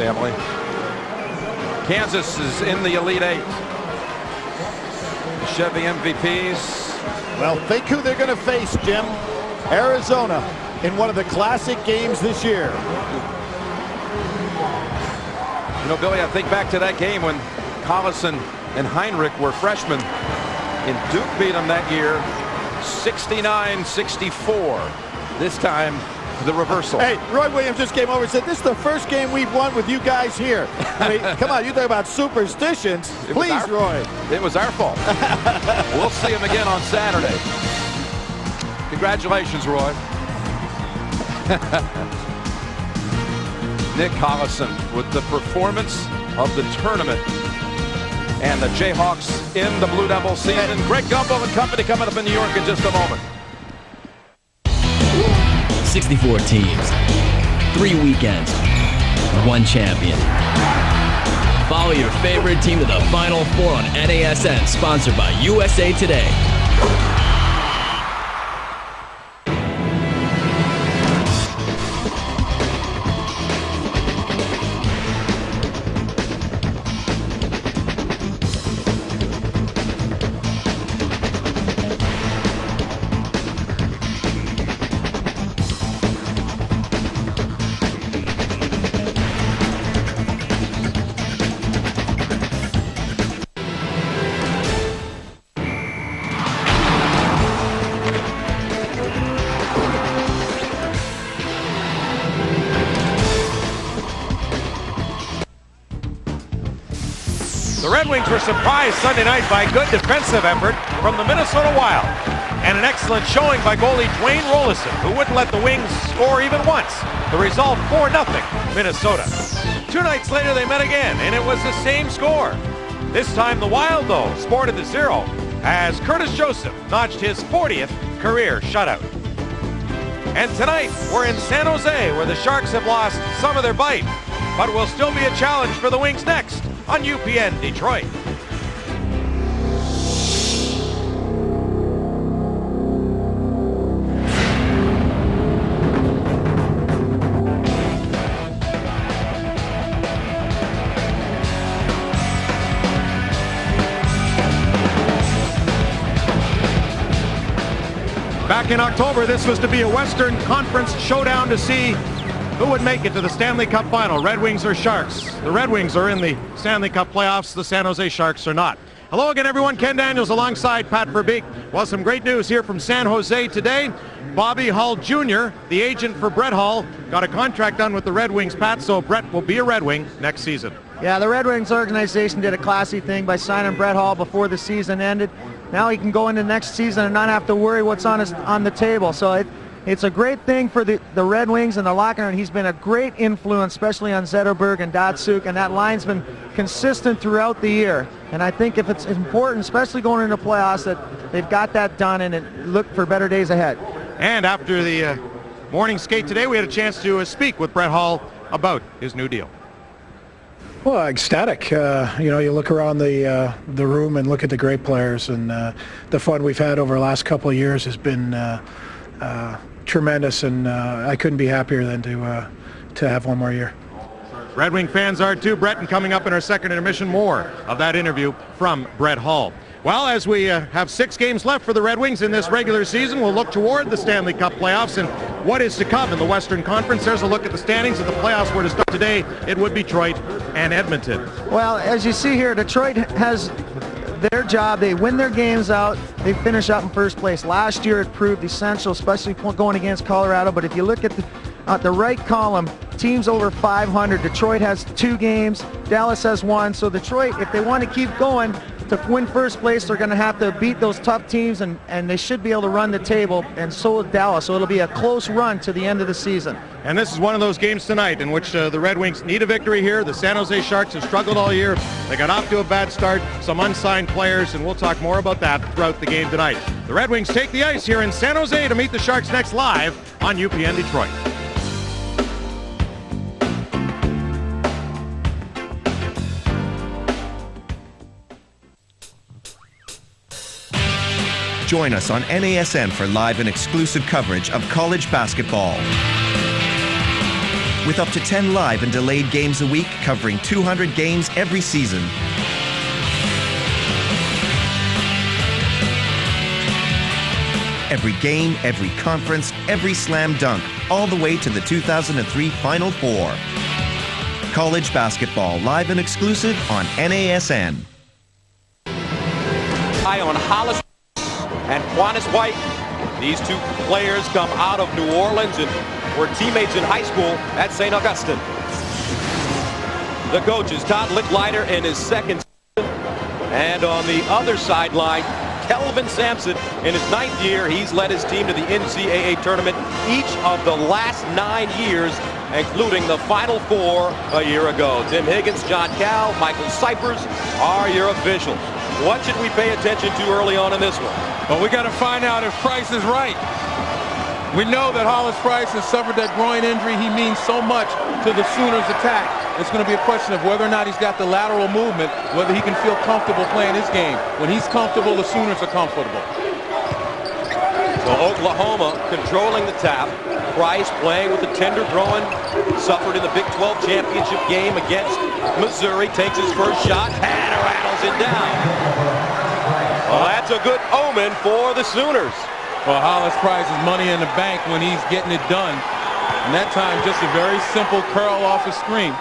family. Kansas is in the Elite Eight. The Chevy MVPs. Well, think who they're going to face, Jim. Arizona in one of the classic games this year. You know, Billy, I think back to that game when Collison and Heinrich were freshmen, and Duke beat them that year 69-64. This time, the reversal. Hey, Roy Williams just came over and said, this is the first game we've won with you guys here. I mean, come on, you talk about superstitions. Please, Roy. It was our fault. We'll see him again on Saturday. Congratulations, Roy. Nick Collison with the performance of the tournament. And the Jayhawks in the Blue Devil season. Greg Gumbel and company coming up in New York in just a moment. 64 teams, 3 weekends, 1 champion. Follow your favorite team to the Final Four on NASN, sponsored by USA Today. The Red Wings were surprised Sunday night by a good defensive effort from the Minnesota Wild and an excellent showing by goalie Dwayne Rollison, who wouldn't let the Wings score even once. The result 4-0 Minnesota. 2 nights later they met again and it was the same score. This time the Wild, though, sported the 0 as Curtis Joseph notched his 40th career shutout. And tonight we're in San Jose, where the Sharks have lost some of their bite, but will still be a challenge for the Wings next on UPN Detroit. Back in October, this was to be a Western Conference showdown to see who would make it to the Stanley Cup final, Red Wings or Sharks. The Red Wings are in the Stanley Cup playoffs. The San Jose Sharks are not. Hello again, everyone. Ken Daniels alongside Pat Verbeek. Well, some great news here from San Jose today. Bobby Hull Jr., the agent for Brett Hull, got a contract done with the Red Wings, Pat, so Brett will be a Red Wing next season. Yeah, the Red Wings organization did a classy thing by signing Brett Hull before the season ended. Now he can go into next season and not have to worry what's on the table. So it's a great thing for the Red Wings and the locker room. He's been a great influence, especially on Zetterberg and Datsuk, and that line's been consistent throughout the year. And I think if it's important, especially going into playoffs, that they've got that done and look for better days ahead. And after the morning skate today, we had a chance to speak with Brett Hull about his new deal. Well, ecstatic. You look around the room and look at the great players, and the fun we've had over the last couple of years has been tremendous, and I couldn't be happier than to have one more year. Red Wing fans are too, Brett, and coming up in our second intermission, more of that interview from Brett Hull. Well, as we have 6 games left for the Red Wings in this regular season, we'll look toward the Stanley Cup playoffs and what is to come in the Western Conference. There's a look at the standings. If the playoffs were to start today, it would be Detroit and Edmonton. Well, as you see here, Detroit has their job. They win their games out. They finish out in first place. Last year it proved essential, especially going against Colorado. But if you look at the right column, teams over 500. Detroit has 2 games. Dallas has 1. So Detroit, if they want to keep going to win first place, they're going to have to beat those tough teams, and they should be able to run the table, and so will Dallas. So it'll be a close run to the end of the season. And this is one of those games tonight in which the Red Wings need a victory here. The San Jose Sharks have struggled all year. They got off to a bad start, some unsigned players, and we'll talk more about that throughout the game tonight. The Red Wings take the ice here in San Jose to meet the Sharks next live on UPN Detroit. Join us on NASN for live and exclusive coverage of college basketball. with up to 10 live and delayed games a week, covering 200 games every season. Every game, every conference, every slam dunk, all the way to the 2003 Final Four. College basketball, live and exclusive on NASN. Eye on Hollis and Quantus White. These two players come out of New Orleans and were teammates in high school at St. Augustine. The coach is Todd Licklider in his second season. And on the other sideline, Kelvin Sampson in his 9th year. He's led his team to the NCAA tournament each of the last 9 years, including the Final Four a year ago. Tim Higgins, John Cal, Michael Cypers are your officials. What should we pay attention to early on in this one? Well, we got to find out if Price is right. We know that Hollis Price has suffered that groin injury. He means so much to the Sooners' attack. It's going to be a question of whether or not he's got the lateral movement, whether he can feel comfortable playing his game. When he's comfortable, the Sooners are comfortable. So Oklahoma controlling the tap. Price playing with the tender groin. Suffered in the Big 12 championship game against Missouri. Takes his first shot and rattles it down. Well, that's a good omen for the Sooners. Well, Hollis Price is money in the bank when he's getting it done. And that time, just a very simple curl off a screen.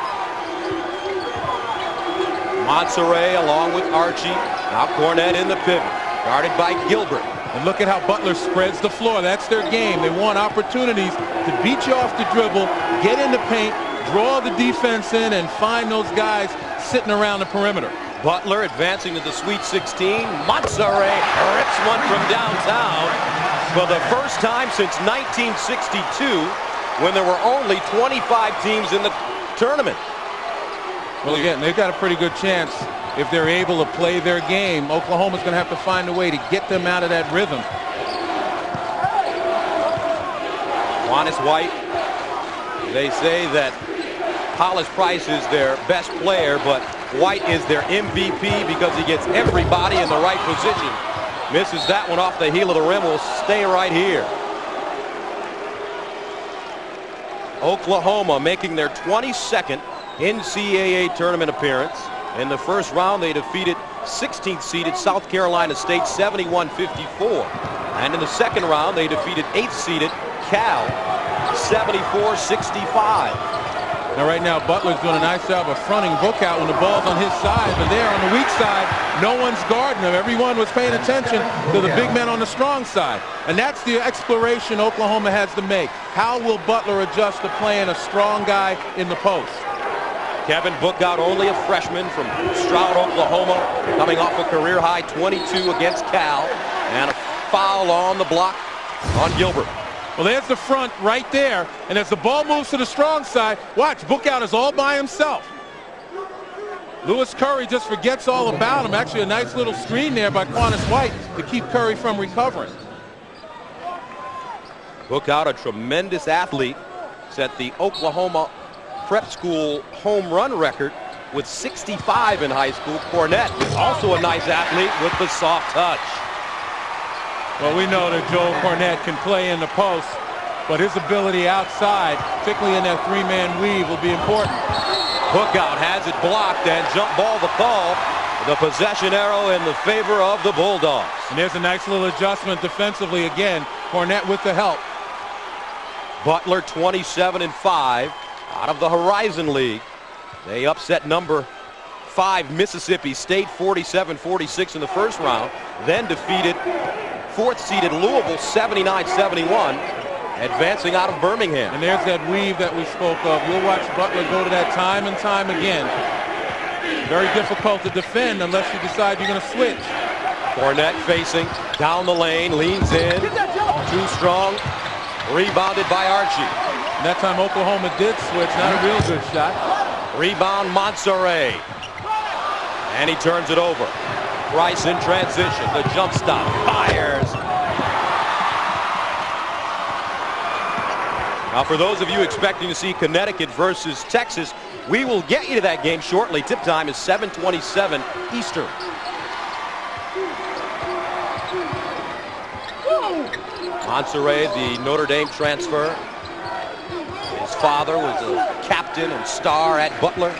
Montserrat along with Archie. Now Cornette in the pivot. Guarded by Gilbert. And look at how Butler spreads the floor. That's their game. They want opportunities to beat you off the dribble, get in the paint, draw the defense in, and find those guys sitting around the perimeter. Butler advancing to the Sweet 16. Montserrat rips one from downtown for the first time since 1962, when there were only 25 teams in the tournament. Well, again, they've got a pretty good chance if they're able to play their game. Oklahoma's going to have to find a way to get them out of that rhythm. Quantus White, they say that Hollis Price is their best player, but White is their MVP because he gets everybody in the right position. Misses that one off the heel of the rim. Will stay right here. Oklahoma making their 22nd NCAA tournament appearance. In the first round, they defeated 16th seeded South Carolina State 71-54. And in the second round, they defeated 8th seeded Cal 74-65. Now right now, Butler's doing a nice job of fronting Bookout when the ball's on his side, but there on the weak side, no one's guarding him. Everyone was paying attention to the big man on the strong side. And that's the exploration Oklahoma has to make. How will Butler adjust to playing a strong guy in the post? Kevin Bookout, only a freshman from Stroud, Oklahoma, coming off a career-high 22 against Cal, and a foul on the block on Gilbert. Well, there's the front right there, and as the ball moves to the strong side, watch, Bookout is all by himself. Lewis Curry just forgets all about him. Actually, a nice little screen there by Quantus White to keep Curry from recovering. Bookout, a tremendous athlete, set the Oklahoma prep school home run record with 65 in high school. Cornette is also a nice athlete with the soft touch. Well, we know that Joel Cornette can play in the post, but his ability outside, particularly in that three-man weave, will be important. Bookout has it blocked, and jump ball the call. The possession arrow in the favor of the Bulldogs. And there's a nice little adjustment defensively again. Cornette with the help. Butler 27-5 out of the Horizon League. They upset number 5 Mississippi State 47-46 in the first round, then defeated 4th-seeded Louisville 79-71, advancing out of Birmingham. And there's that weave that we spoke of. You'll watch Butler go to that time and time again. Very difficult to defend unless you decide you're going to switch. Cornette facing down the lane, leans in, too strong, rebounded by Archie. And that time Oklahoma did switch, not a real good shot. Rebound Montserrat. And he turns it over. Price in transition, the jump stop, fires. Now for those of you expecting to see Connecticut versus Texas, we will get you to that game shortly. Tip time is 7:27 Eastern. Montserrat, the Notre Dame transfer, his father was a captain and star at Butler.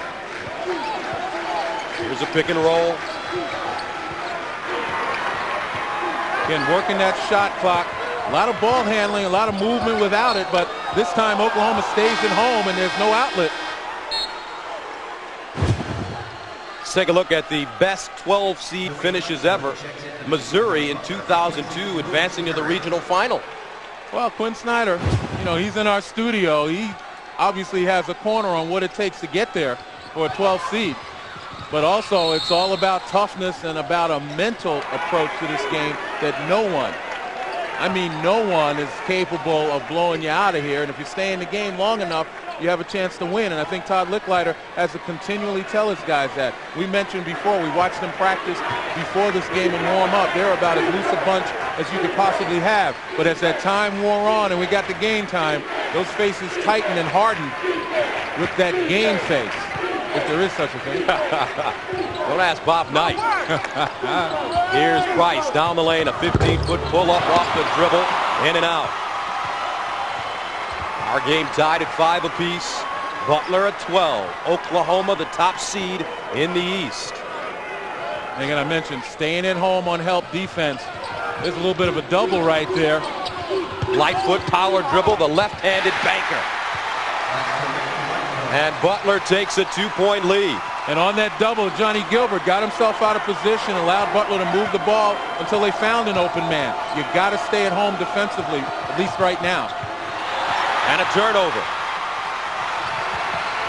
Here's a pick and roll. Again, working that shot clock. A lot of ball handling, a lot of movement without it, but this time Oklahoma stays at home and there's no outlet. Let's take a look at the best 12 seed finishes ever. Missouri in 2002 advancing to the regional final. Well, Quinn Snyder, you know, he's in our studio. He obviously has a corner on what it takes to get there for a 12 seed. But also it's all about toughness and about a mental approach to this game that no one is capable of blowing you out of here. And if you stay in the game long enough, you have a chance to win. And I think Todd Licklider has to continually tell his guys that. We mentioned before, we watched them practice before this game and warm up. They're about as loose a bunch as you could possibly have. But as that time wore on and we got the game time, those faces tightened and hardened with that game face, if there is such a thing. Don't ask Bob Knight. Here's Price down the lane, a 15-foot pull-up off the dribble, in and out. Our game tied at 5 apiece. Butler at 12. Oklahoma the top seed in the East. And again, I mentioned staying at home on help defense. There's a little bit of a double right there. Lightfoot power dribble, the left-handed banker. And Butler takes a 2-point lead. And on that double, Johnny Gilbert got himself out of position, allowed Butler to move the ball until they found an open man. You got to stay at home defensively, at least right now. And a turnover.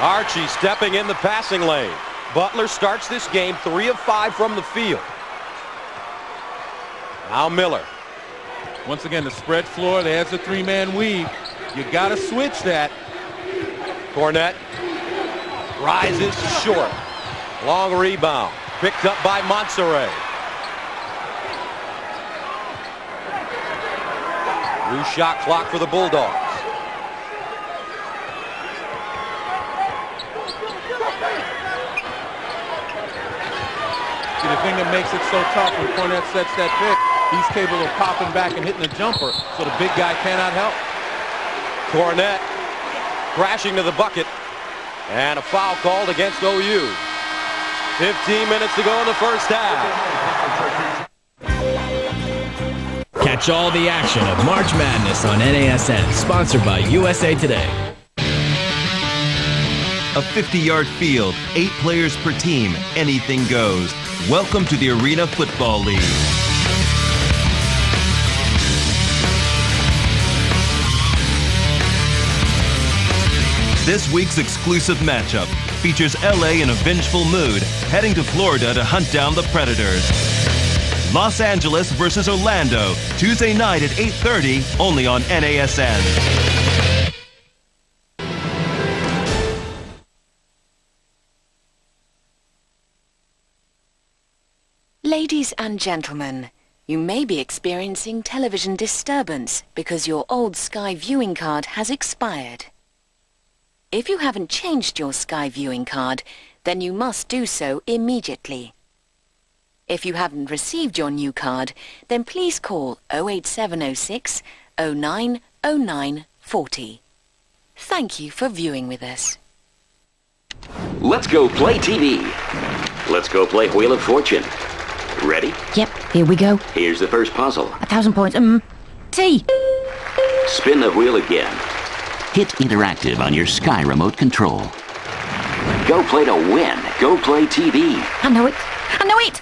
Archie stepping in the passing lane. Butler starts this game 3 of 5 from the field. Now Miller. Once again, the spread floor, there's a 3-man weave. You got to switch that. Cornette rises short. Long rebound. Picked up by Monserrat. New shot clock for the Bulldogs. See, the thing that makes it so tough when Cornette sets that pick, he's capable of popping back and hitting a jumper, so the big guy cannot help. Cornette crashing to the bucket, and a foul called against OU. 15 minutes to go in the first half. Catch all the action of March Madness on NASN, sponsored by USA Today. A 50-yard field, 8 players per team, anything goes. Welcome to the Arena Football League. This week's exclusive matchup features LA in a vengeful mood, heading to Florida to hunt down the Predators. Los Angeles versus Orlando, Tuesday night at 8:30, only on NASN. Ladies and gentlemen, you may be experiencing television disturbance because your old Sky viewing card has expired. If you haven't changed your Sky viewing card, then you must do so immediately. If you haven't received your new card, then please call 08706 0909 40. Thank you for viewing with us. Let's go play TV. Let's go play Wheel of Fortune. Ready? Yep, here we go. Here's the first puzzle. 1,000 points. T. Spin the wheel again. Hit interactive on your Sky remote control. Go play to win. Go play TV. I know it. I know it.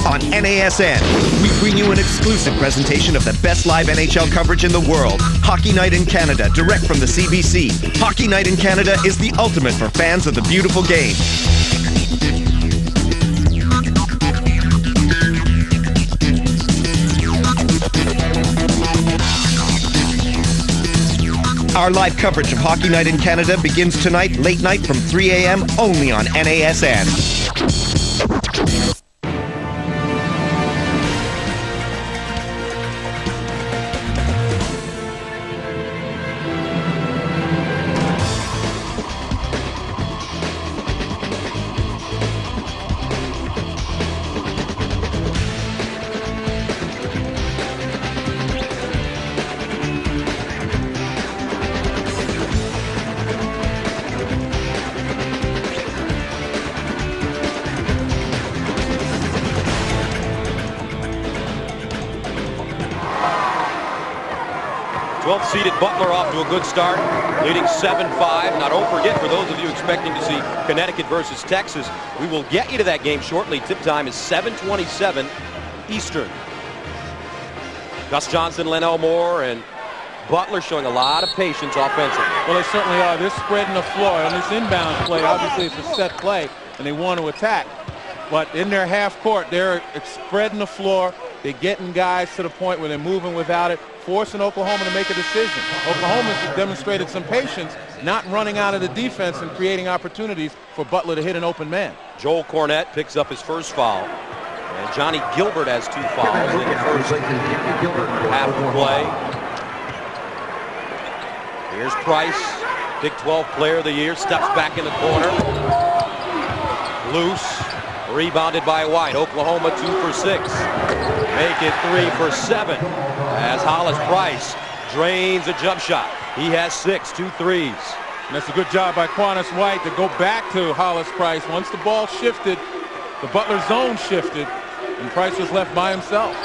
On NASN, we bring you an exclusive presentation of the best live NHL coverage in the world. Hockey Night in Canada, direct from the CBC. Hockey Night in Canada is the ultimate for fans of the beautiful game. Our live coverage of Hockey Night in Canada begins tonight, late night from 3 a.m. only on NASN. 12th seeded Butler off to a good start, leading 7-5. Now don't forget, for those of you expecting to see Connecticut versus Texas, we will get you to that game shortly. Tip time is 7:27 Eastern. Gus Johnson, Len Elmore, and Butler showing a lot of patience offensively. Well, they certainly are. They're spreading the floor. On this inbound play, obviously it's a set play, and they want to attack. But in their half court, they're spreading the floor. They're getting guys to the point where they're moving without it, forcing Oklahoma to make a decision. Oklahoma's demonstrated some patience, not running out of the defense and creating opportunities for Butler to hit an open man. Joel Cornette picks up his first foul. And Johnny Gilbert has 2 fouls in the first half of play. Here's Price, Big 12 Player of the Year, steps back in the corner. Loose, rebounded by White. Oklahoma 2 for 6. Make it 3 for 7 as Hollis Price drains a jump shot. He has 6, 2 threes. And that's a good job by Quantus White to go back to Hollis Price. Once the ball shifted, the Butler zone shifted, and Price was left by himself.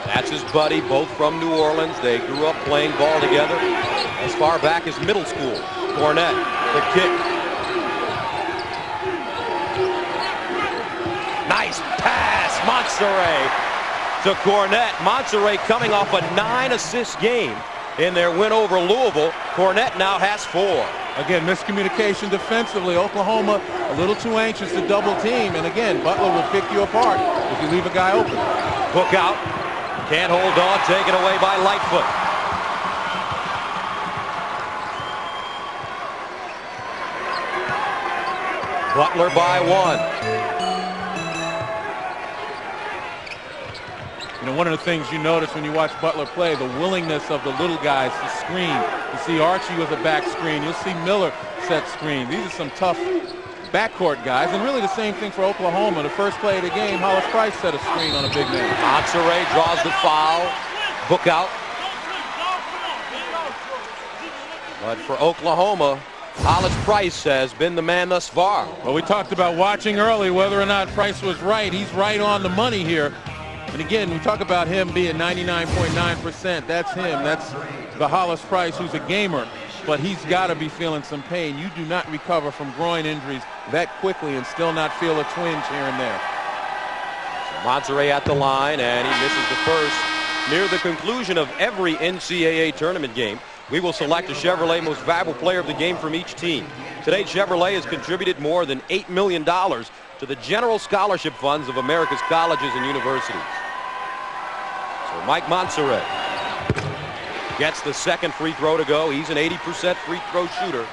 That's his buddy, both from New Orleans. They grew up playing ball together as far back as middle school. Cornette, the kick. Nice pass, Montserrat to Cornette. Montserrat coming off a 9-assist game in their win over Louisville. Cornette now has 4. Again, miscommunication defensively. Oklahoma a little too anxious to double team. And again, Butler will pick you apart if you leave a guy open. Hook out. Can't hold on. Taken away by Lightfoot. Butler by 1. You know, one of the things you notice when you watch Butler play, the willingness of the little guys to screen. You see Archie with a back screen. You'll see Miller set screen. These are some tough backcourt guys. And really the same thing for Oklahoma. The first play of the game, Hollis Price set a screen on a big man. Montserrat draws the foul. Book out. But for Oklahoma, Hollis Price has been the man thus far. Well, we talked about watching early whether or not Price was right. He's right on the money here. And again, we talk about him being 99.9%. That's him. That's the Hollis Price who's a gamer. But he's got to be feeling some pain. You do not recover from groin injuries that quickly and still not feel a twinge here and there. Montserrat at the line, and he misses the first. Near the conclusion of every NCAA tournament game, we will select a Chevrolet Most Valuable Player of the Game from each team. Today, Chevrolet has contributed more than $8 million to the general scholarship funds of America's colleges and universities. So Mike Montserrat gets the second free throw to go. He's an 80% free throw shooter.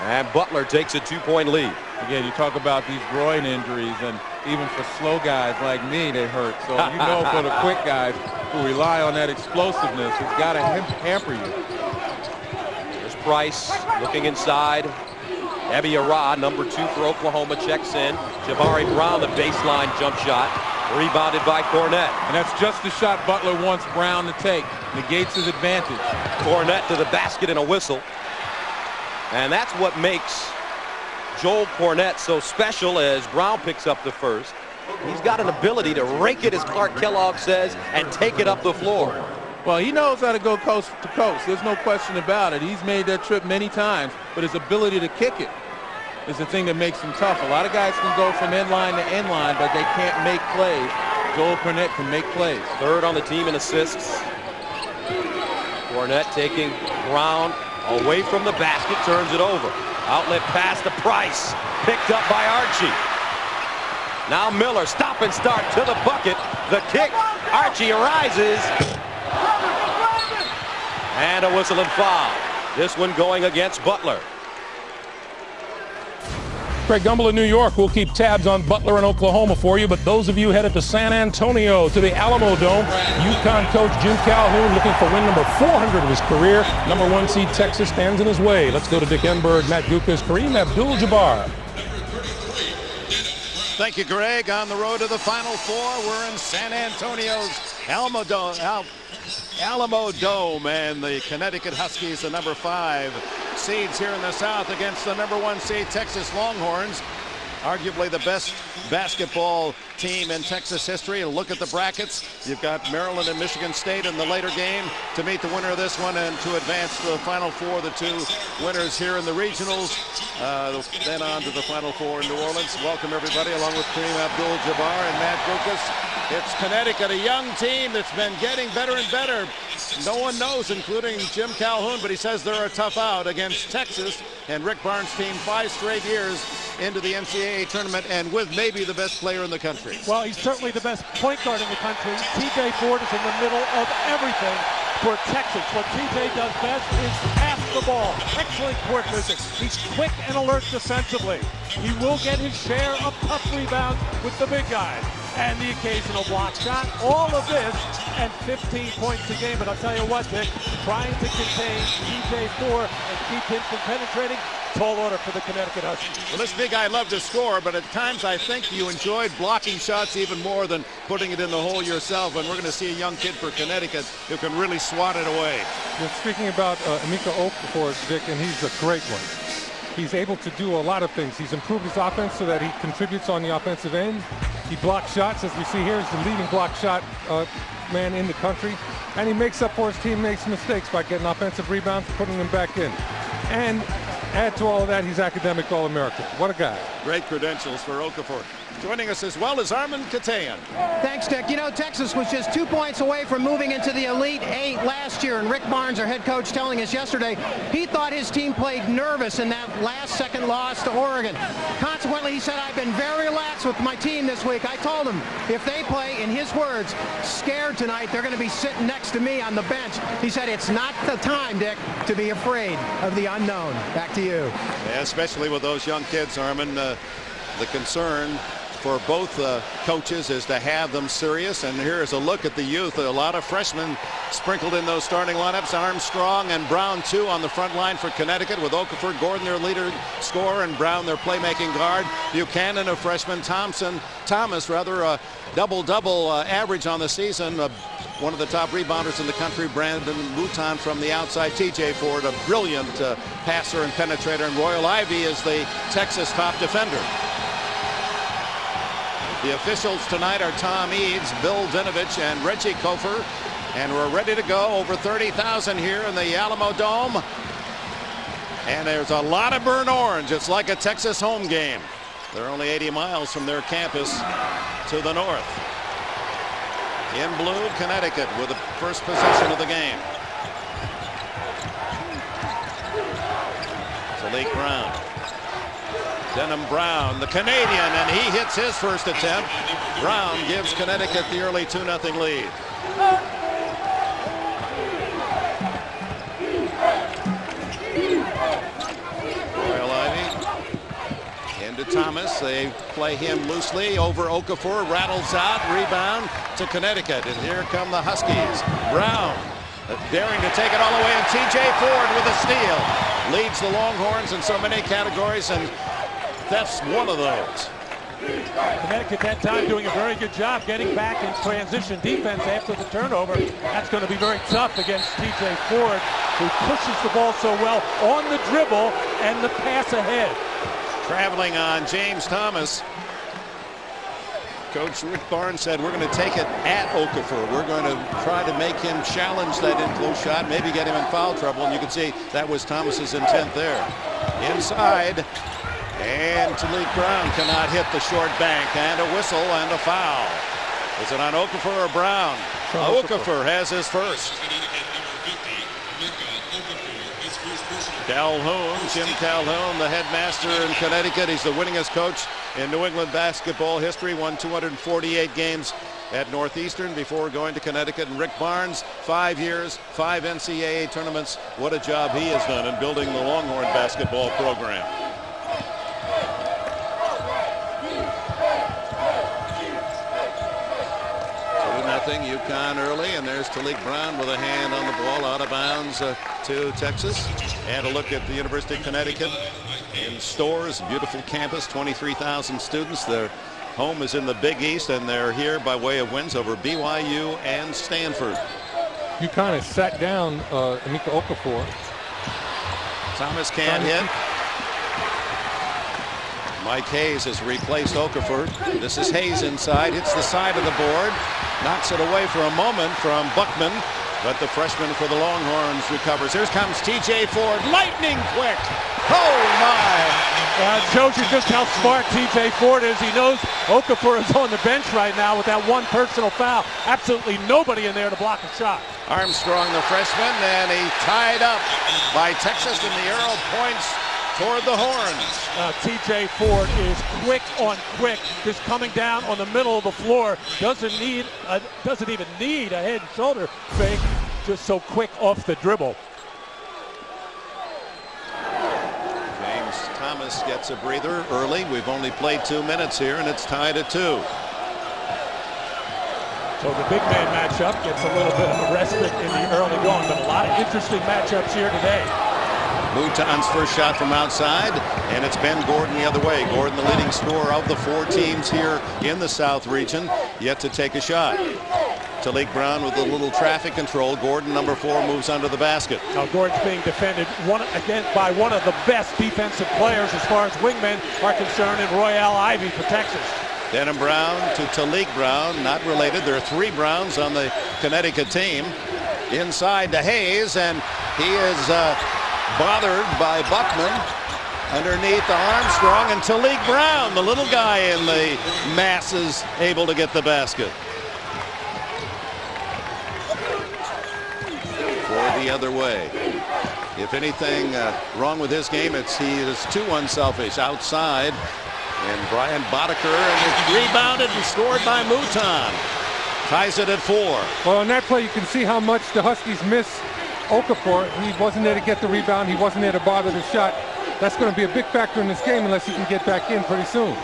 And Butler takes a 2-point lead. Again, you talk about these groin injuries, and even for slow guys like me, they hurt. So you know for the quick guys who rely on that explosiveness, it's got to hamper you. Here's Price looking inside. Ebby Arad, number 2 for Oklahoma, checks in. Jabari Brown, the baseline jump shot. Rebounded by Cornette. And that's just the shot Butler wants Brown to take. Negates his advantage. Cornette to the basket and a whistle. And that's what makes Joel Cornette so special as Brown picks up the first. He's got an ability to rake it, as Clark Kellogg says, and take it up the floor. Well, he knows how to go coast to coast. There's no question about it. He's made that trip many times, but his ability to kick it is the thing that makes him tough. A lot of guys can go from end line to end line, but they can't make plays. Joel Cornette can make plays. Third on the team in assists. Cornette taking Brown away from the basket, turns it over. Outlet pass to Price, picked up by Archie. Now Miller, stop and start to the bucket. The kick, Archie arises. And a whistle and foul. This one going against Butler. Craig Gumbel in New York. We'll keep tabs on Butler and Oklahoma for you, but those of you headed to San Antonio to the Alamo Dome, UConn coach Jim Calhoun looking for win number 400 of his career. Number 1 seed Texas stands in his way. Let's go to Dick Enberg, Matt Gukas, Kareem Abdul-Jabbar. Thank you, Greg. On the road to the Final Four, we're in San Antonio's Alamo Dome, and the Connecticut Huskies, the number 5 seeds here in the South, against the number 1 seed Texas Longhorns. arguably the best basketball team in Texas history. And look at the brackets. You've got Maryland and Michigan State in the later game to meet the winner of this one and to advance to the Final Four. The two winners here in the regionals, then on to the Final Four in New Orleans. Welcome everybody, along with Kareem Abdul-Jabbar and Matt Guokas. It's Connecticut, a young team that's been getting better and better. No one knows, including Jim Calhoun, but he says they're a tough out against Texas and Rick Barnes' team 5 straight years into the NCAA tournament and with maybe the best player in the country. Well, he's certainly the best point guard in the country. TJ Ford is in the middle of everything for Texas. What TJ does best is pass the ball. Excellent court vision. He's quick and alert defensively. He will get his share of tough rebounds with the big guys and the occasional block shot. All of this and 15 points a game. But I'll tell you what, Dick, trying to contain TJ Ford and keep him from penetrating, tall order for the Connecticut Huskies. Well, this big guy loved to score, but at times I think you enjoyed blocking shots even more than putting it in the hole yourself. And we're going to see a young kid for Connecticut who can really swat it away. You're speaking about Emeka Okafor, Dick, and he's a great one. He's able to do a lot of things. He's improved his offense so that he contributes on the offensive end. He blocks shots, as we see here. He's the leading block shot man in the country. And he makes up for his teammates' mistakes by getting offensive rebounds, putting them back in. And add to all of that, he's academic All-American. What a guy. Great credentials for Okafor. Joining us as well is Armin Katayan. Thanks, Dick. You know, Texas was just 2 points away from moving into the Elite Eight last year, and Rick Barnes, our head coach, telling us yesterday he thought his team played nervous in that last-second loss to Oregon. Consequently, he said, I've been very relaxed with my team this week. I told them if they play, in his words, scared tonight, they're going to be sitting next to me on the bench. He said, it's not the time, Dick, to be afraid of the unknown. Back to you. Yeah, especially with those young kids, Armin. The concern for both coaches is to have them serious, and here's a look at the youth. A lot of freshmen sprinkled in those starting lineups. Armstrong and Brown too on the front line for Connecticut, with Okafor, Gordon their leader scorer, and Brown their playmaking guard. Buchanan a freshman, Thomas a double-double average on the season. One of the top rebounders in the country, Brandon Wooten from the outside. TJ Ford, a brilliant passer and penetrator, and Royal Ivy is the Texas top defender. The officials tonight are Tom Eads, Bill Dinovich, and Reggie Kofer. And we're ready to go. Over 30,000 here in the Alamo Dome. And there's a lot of burnt orange. It's like a Texas home game. They're only 80 miles from their campus to the north. In blue, Connecticut with the first possession of the game. Talik Brown. Denham Brown, the Canadian, and he hits his first attempt. Brown gives Connecticut the early 2-0 lead. Royal Ivy into Thomas. They play him loosely over Okafor, rattles out, rebound to Connecticut. And here come the Huskies. Brown daring to take it all the way, and TJ Ford with a steal. Leads the Longhorns in so many categories, and that's one of those. Connecticut that time doing a very good job getting back in transition defense after the turnover. That's going to be very tough against TJ Ford, who pushes the ball so well on the dribble and the pass ahead. Traveling on James Thomas. Coach Rick Barnes said, we're going to take it at Okafor. We're going to try to make him challenge that in-close shot, maybe get him in foul trouble. And you can see that was Thomas's intent there. Inside. And Talik Brown cannot hit the short bank, and a whistle and a foul. Is it on Okafor or Brown? Okafor has his first. Calhoun, Jim Calhoun, the headmaster in Connecticut. He's the winningest coach in New England basketball history. Won 248 games at Northeastern before going to Connecticut. And Rick Barnes, 5 years, 5 NCAA tournaments. What a job he has done in building the Longhorn basketball program. 2-0 UConn early, and there's Talik Brown with a hand on the ball out of bounds to Texas. And a look at the University of Connecticut in Stores, beautiful campus, 23,000 students. Their home is in the Big East, and they're here by way of wins over BYU and Stanford. UConn has sat down Emeka Okafor. Thomas can't hit. Mike Hayes has replaced Okafor. This is Hayes inside, hits the side of the board, knocks it away for a moment from Buckman, but the freshman for the Longhorns recovers. Here comes T.J. Ford, lightning quick. Oh my! It shows you just how smart T.J. Ford is. He knows Okafor is on the bench right now with that one personal foul. Absolutely nobody in there to block a shot. Armstrong, the freshman, and he tied up by Texas, and the arrow points toward the Horns. T.J. Ford is quick on quick, just coming down on the middle of the floor. Doesn't even need a head and shoulder fake. Just so quick off the dribble. James Thomas gets a breather early. We've only played 2 minutes here, and it's tied at 2. So the big man matchup gets a little bit of a respite in the early going, but a lot of interesting matchups here today. Mouton's first shot from outside, and it's Ben Gordon the other way. Gordon, the leading scorer of the 4 teams here in the South region, yet to take a shot. Talik Brown with a little traffic control. Gordon, number 4, moves under the basket. Now Gordon's being defended again by one of the best defensive players as far as wingmen are concerned in Royale Ivy for Texas. Denham Brown to Talik Brown, not related. There are 3 Browns on the Connecticut team. Inside to Hayes, and he is bothered by Buckman. Underneath to Armstrong, and Talik Brown, the little guy in the mass, is able to get the basket. For the other way. If anything wrong with his game, he is too unselfish outside. And Brian Boddicker, and it's rebounded and scored by Mouton. Ties it at 4. Well, on that play, you can see how much the Huskies miss Okafor. He wasn't there to get the rebound. He wasn't there to bother the shot. That's going to be a big factor in this game unless he can get back in pretty soon.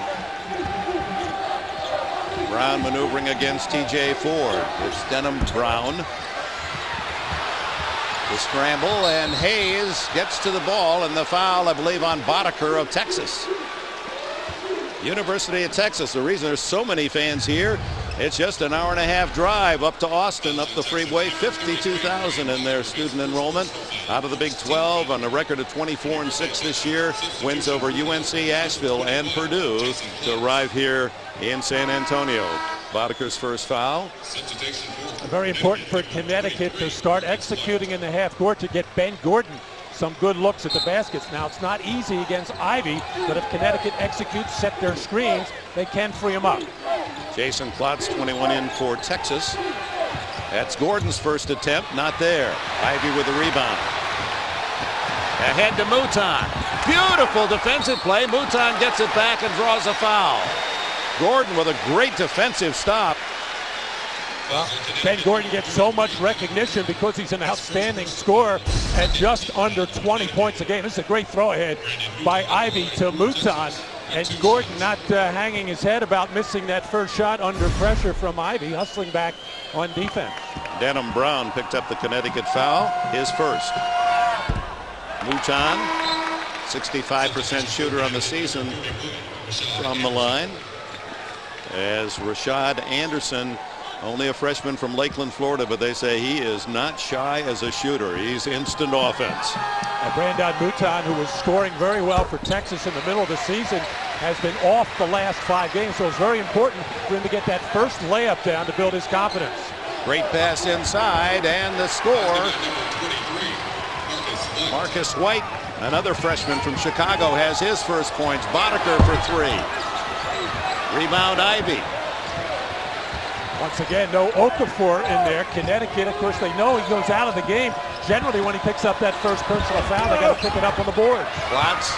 Brown maneuvering against T.J. Ford. It's Denham Brown. The scramble, and Hayes gets to the ball, and the foul, I believe, on Boddicker of Texas. University of Texas. The reason there's so many fans here, it's just an hour-and-a-half drive up to Austin, up the freeway. 52,000 in their student enrollment. Out of the Big 12 on a record of 24-6 this year. Wins over UNC Asheville and Purdue to arrive here in San Antonio. Boddicker's first foul. Very important for Connecticut to start executing in the half court to get Ben Gordon some good looks at the baskets. Now, it's not easy against Ivy, but if Connecticut executes, set their screens, they can free him up. Jason Klotz, 21 in for Texas. That's Gordon's first attempt, not there. Ivy with the rebound. Ahead to Mouton. Beautiful defensive play. Mouton gets it back and draws a foul. Gordon with a great defensive stop. Well, Ben Gordon gets so much recognition because he's an outstanding scorer at just under 20 points a game. This is a great throw ahead by Ivy to Mouton. And Gordon not hanging his head about missing that first shot under pressure from Ivy, hustling back on defense. Denham Brown picked up the Connecticut foul, his first. Mouton, 65% shooter on the season from the line. As Rashad Anderson, only a freshman from Lakeland, Florida, but they say he is not shy as a shooter. He's instant offense. Brandon Mouton, who was scoring very well for Texas in the middle of the season, has been off the last 5 games, so it's very important for him to get that first layup down to build his confidence. Great pass inside, and the score. Marcus White, another freshman from Chicago, has his first points. Boddicker for 3. Rebound Ivy. Once again, no Okafor in there. Connecticut, of course, they know he goes out of the game. Generally, when he picks up that first personal foul, they got to pick it up on the board. Klotz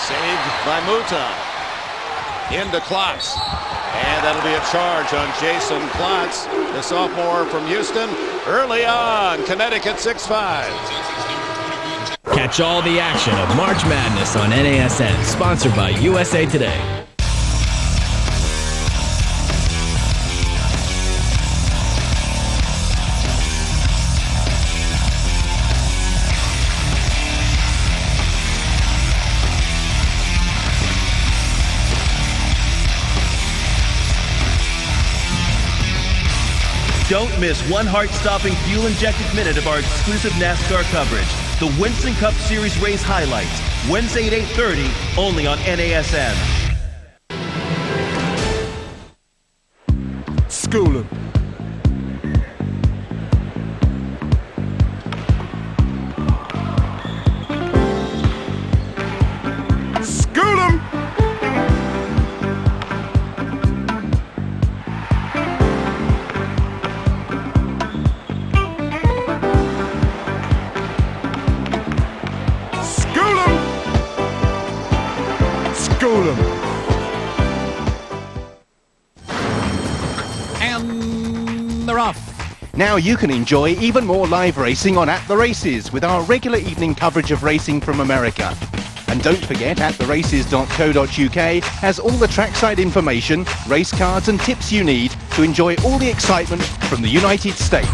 saved by Mouton. Into Klotz. And that'll be a charge on Jason Klotz, the sophomore from Houston. Early on, Connecticut 6-5. Catch all the action of March Madness on NASN, sponsored by USA Today. Don't miss one heart-stopping, fuel-injected minute of our exclusive NASCAR coverage. The Winston Cup Series race highlights. Wednesday at 8:30, only on NASN. School 'em. School 'em. School 'em. School 'em. And they're off. Now you can enjoy even more live racing on At the Races with our regular evening coverage of racing from America. And don't forget, attheraces.co.uk has all the trackside information, race cards and tips you need to enjoy all the excitement from the United States.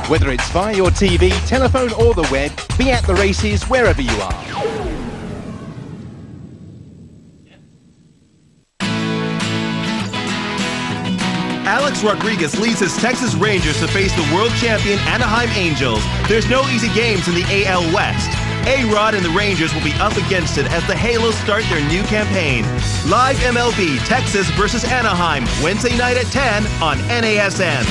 Whether it's via your TV, telephone or the web, be at the races wherever you are. Alex Rodriguez leads his Texas Rangers to face the world champion Anaheim Angels. There's no easy games in the AL West. A-Rod and the Rangers will be up against it as the Halos start their new campaign. Live MLB, Texas versus Anaheim, Wednesday night at 10 on NASN.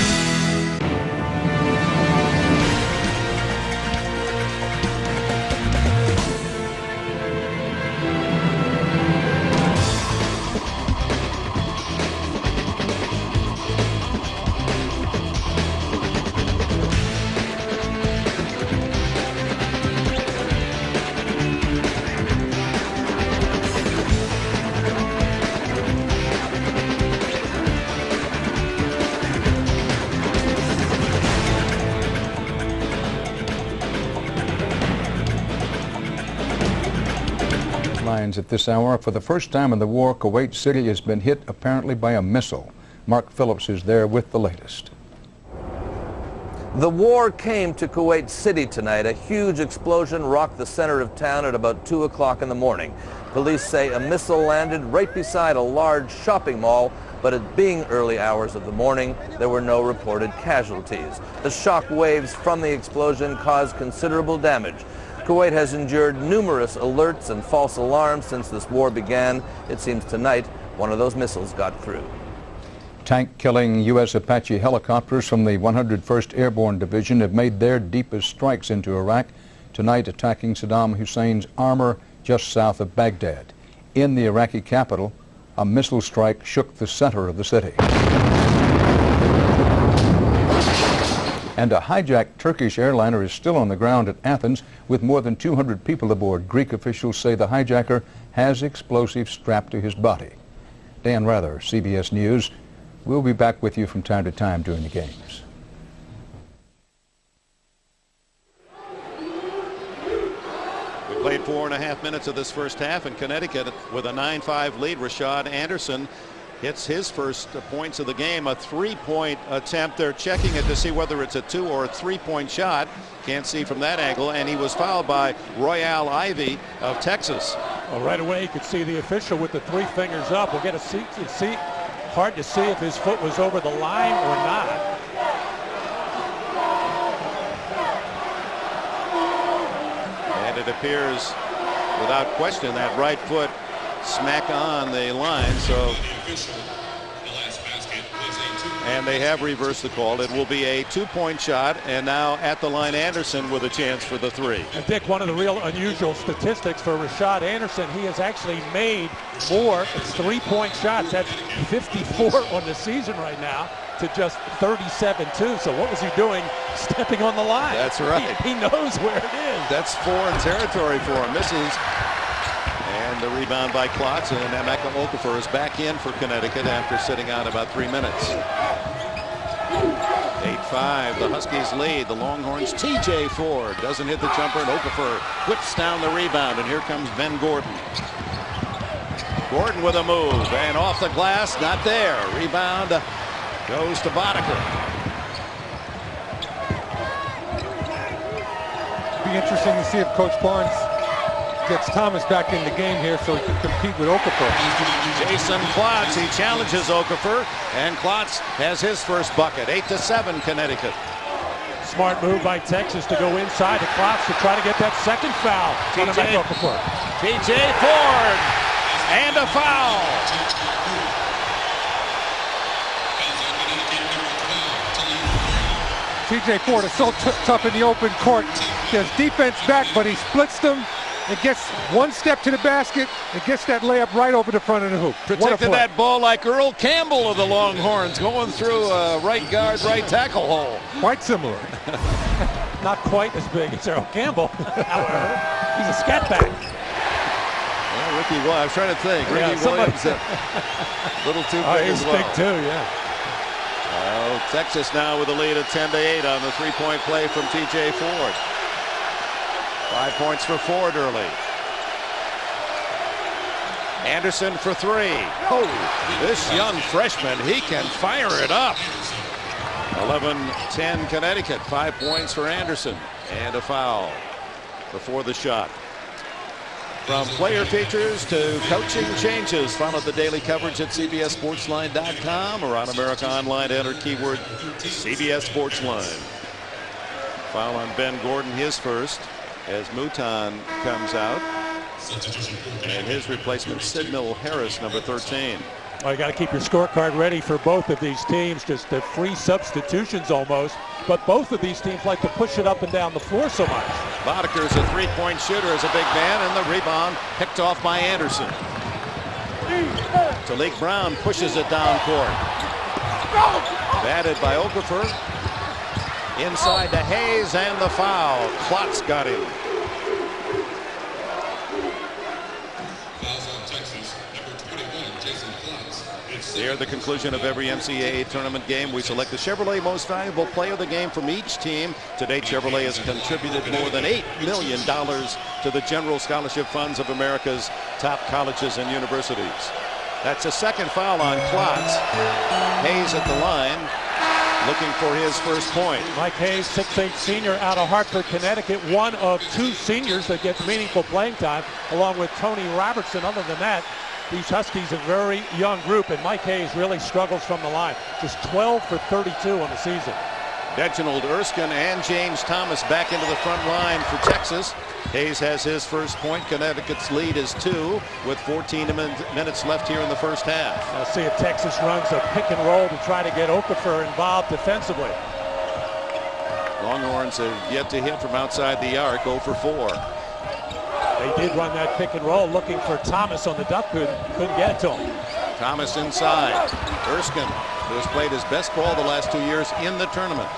At this hour. For the first time in the war, Kuwait City has been hit apparently by a missile. Mark Phillips is there with the latest. The war came to Kuwait City tonight. A huge explosion rocked the center of town at about 2 o'clock in the morning. Police say a missile landed right beside a large shopping mall, but it being early hours of the morning, there were no reported casualties. The shock waves from the explosion caused considerable damage. Kuwait has endured numerous alerts and false alarms since this war began. It seems tonight one of those missiles got through. Tank-killing U.S. Apache helicopters from the 101st Airborne Division have made their deepest strikes into Iraq, tonight attacking Saddam Hussein's armor just south of Baghdad. In the Iraqi capital, a missile strike shook the center of the city. And a hijacked Turkish airliner is still on the ground at Athens with more than 200 people aboard. Greek officials say the hijacker has explosives strapped to his body. Dan Rather, CBS News. We'll be back with you from time to time during the games. We played 4.5 minutes of this first half in Connecticut with a 9-5 lead. Rashad Anderson hits his first points of the game, a 3-point attempt. They're checking it to see whether it's a 2 or a 3-point shot. Can't see from that angle, and he was fouled by Royale Ivy of Texas. Well, right away you could see the official with the 3 fingers up. We'll get a seat. Hard to see if his foot was over the line or not. And it appears, without question, that right foot smack on the line. So, and they have reversed the call. It will be a 2-point shot, and now at the line Anderson with a chance for the 3. And Dick, one of the real unusual statistics for Rashad Anderson, he has actually made more 3-point shots. That's 54 on the season right now to just 37-2. So what was he doing stepping on the line? That's right. He knows where it is. That's foreign territory for him. Misses. And the rebound by Klotz, and Emeka Okafor is back in for Connecticut after sitting out about 3 minutes. 8-5, the Huskies lead. The Longhorns, TJ Ford doesn't hit the jumper, and Okafor whips down the rebound, and here comes Ben Gordon. Gordon with a move, and off the glass, not there. Rebound goes to Boddicker. Be interesting to see if Coach Barnes gets Thomas back in the game here so he can compete with Okafor. Jason Klotz, he challenges Okafor, and Klotz has his first bucket. 8-7 Connecticut. Smart move by Texas to go inside to Klotz to try to get that second foul. TJ Ford, and a foul. TJ Ford is so tough in the open court. There's defense back, but he splits them and gets one step to the basket and gets that layup right over the front of the hoop. Protected that ball like Earl Campbell of the Longhorns, going through a right guard, right tackle hole. Quite similar. Not quite as big as Earl Campbell, however. He's a scat back. Well, Ricky, I was trying to think. Ricky Williams, a little too big he's as well. big too, yeah. Texas now with a lead of 10-8 on the three-point play from TJ Ford. 5 points for Ford early. Anderson for three. Oh, this young freshman, he can fire it up. 11-10 Connecticut. 5 points for Anderson. And a foul before the shot. From player features to coaching changes, follow the daily coverage at CBSSportsLine.com or on America Online. Enter keyword CBS Sportsline. Foul on Ben Gordon, his first, as Mouton comes out. And his replacement, Sidnell Harris, number 13. Well, you got to keep your scorecard ready for both of these teams. Just the free substitutions almost. But both of these teams like to push it up and down the floor so much. Bodeker's a three-point shooter as a big man, and the rebound picked off by Anderson. Talik Brown pushes it down court. Batted by Okafor. Inside to Hayes, and the foul. Klotz got him. Near the conclusion of every NCAA tournament game, we select the Chevrolet Most Valuable Player of the Game from each team. To date, Chevrolet has contributed more than $8 million to the general scholarship funds of America's top colleges and universities. That's a second foul on Klotz. Hayes at the line, looking for his first point. Mike Hayes, 6'8" senior out of Hartford, Connecticut. One of two seniors that gets meaningful playing time, along with Tony Robertson. Other than that, these Huskies a very young group, and Mike Hayes really struggles from the line. Just 12 for 32 on the season. Reginald Erskine and James Thomas back into the front line for Texas. Hayes has his first point. Connecticut's lead is 2 with 14 minutes left here in the first half. I'll see if Texas runs a pick and roll to try to get Okafor involved defensively. Longhorns have yet to hit from outside the arc, 0 for 4. They did run that pick and roll looking for Thomas on the duck, couldn't get it to him. Thomas inside. Erskine, who has played his best ball the last 2 years in the tournament.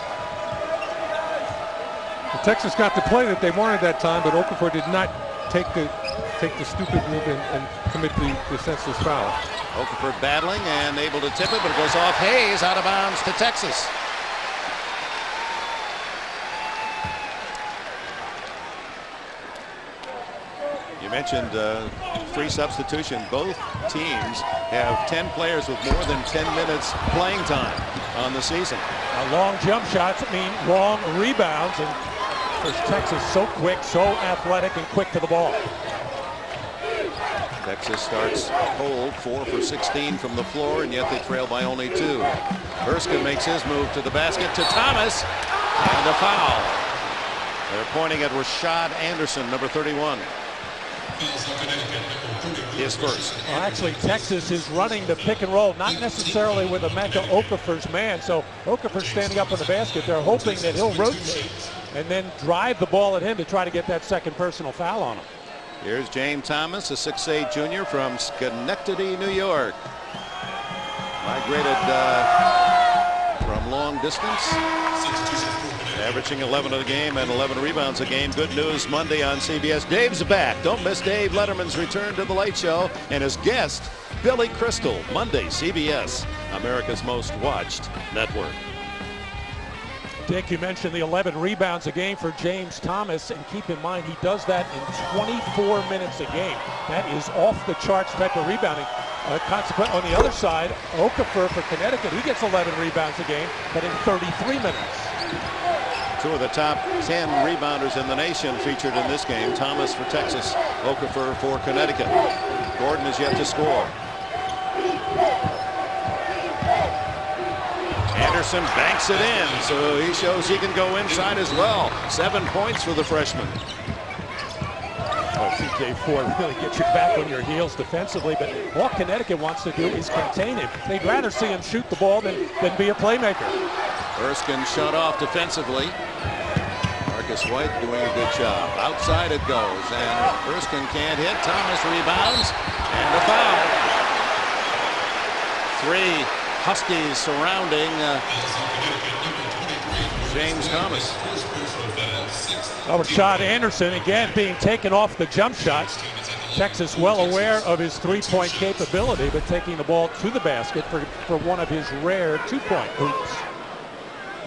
Well, Texas got the play that they wanted that time, but Okafor did not take the stupid move and commit the senseless foul. Okafor battling and able to tip it, but it goes off Hayes, out of bounds to Texas. You mentioned free substitution. Both teams have 10 players with more than 10 minutes playing time on the season. Long jump shots mean long rebounds, and there's Texas so quick, so athletic, and quick to the ball. Texas starts cold, 4 for 16 from the floor, and yet they trail by only 2. Erskine makes his move to the basket to Thomas, and a foul. They're pointing at Rashad Anderson, number 31. His first. Well, actually, Texas is running the pick and roll, not necessarily with Emeka Okafor's man. So Okafor's standing up in the basket. They're hoping that he'll rotate and then drive the ball at him to try to get that second personal foul on him. Here's James Thomas, a 6'8" junior from Schenectady, New York. Migrated from long distance. Averaging 11 a game and 11 rebounds a game. Good news Monday on CBS. Dave's back. Don't miss Dave Letterman's return to the Late Show and his guest, Billy Crystal. Monday, CBS, America's most watched network. Dick, you mentioned the 11 rebounds a game for James Thomas, and keep in mind he does that in 24 minutes a game. That is off the charts type of rebounding. Consequently, on the other side, Okafor for Connecticut, he gets 11 rebounds a game, but in 33 minutes. Two of the top 10 rebounders in the nation featured in this game. Thomas for Texas, Okafor for Connecticut. Gordon is yet to score. Anderson banks it in, so he shows he can go inside as well. 7 points for the freshman. Well, TJ Ford really gets you back on your heels defensively, but all Connecticut wants to do is contain him. They'd rather see him shoot the ball than be a playmaker. Erskine shut off defensively. Marcus White doing a good job. Outside it goes, and Erskine can't hit. Thomas rebounds, and a foul. 3 Huskies surrounding James Thomas. Oh, Rashad Anderson again being taken off the jump shot. Texas well aware of his three-point capability, but taking the ball to the basket for one of his rare two-point hoops.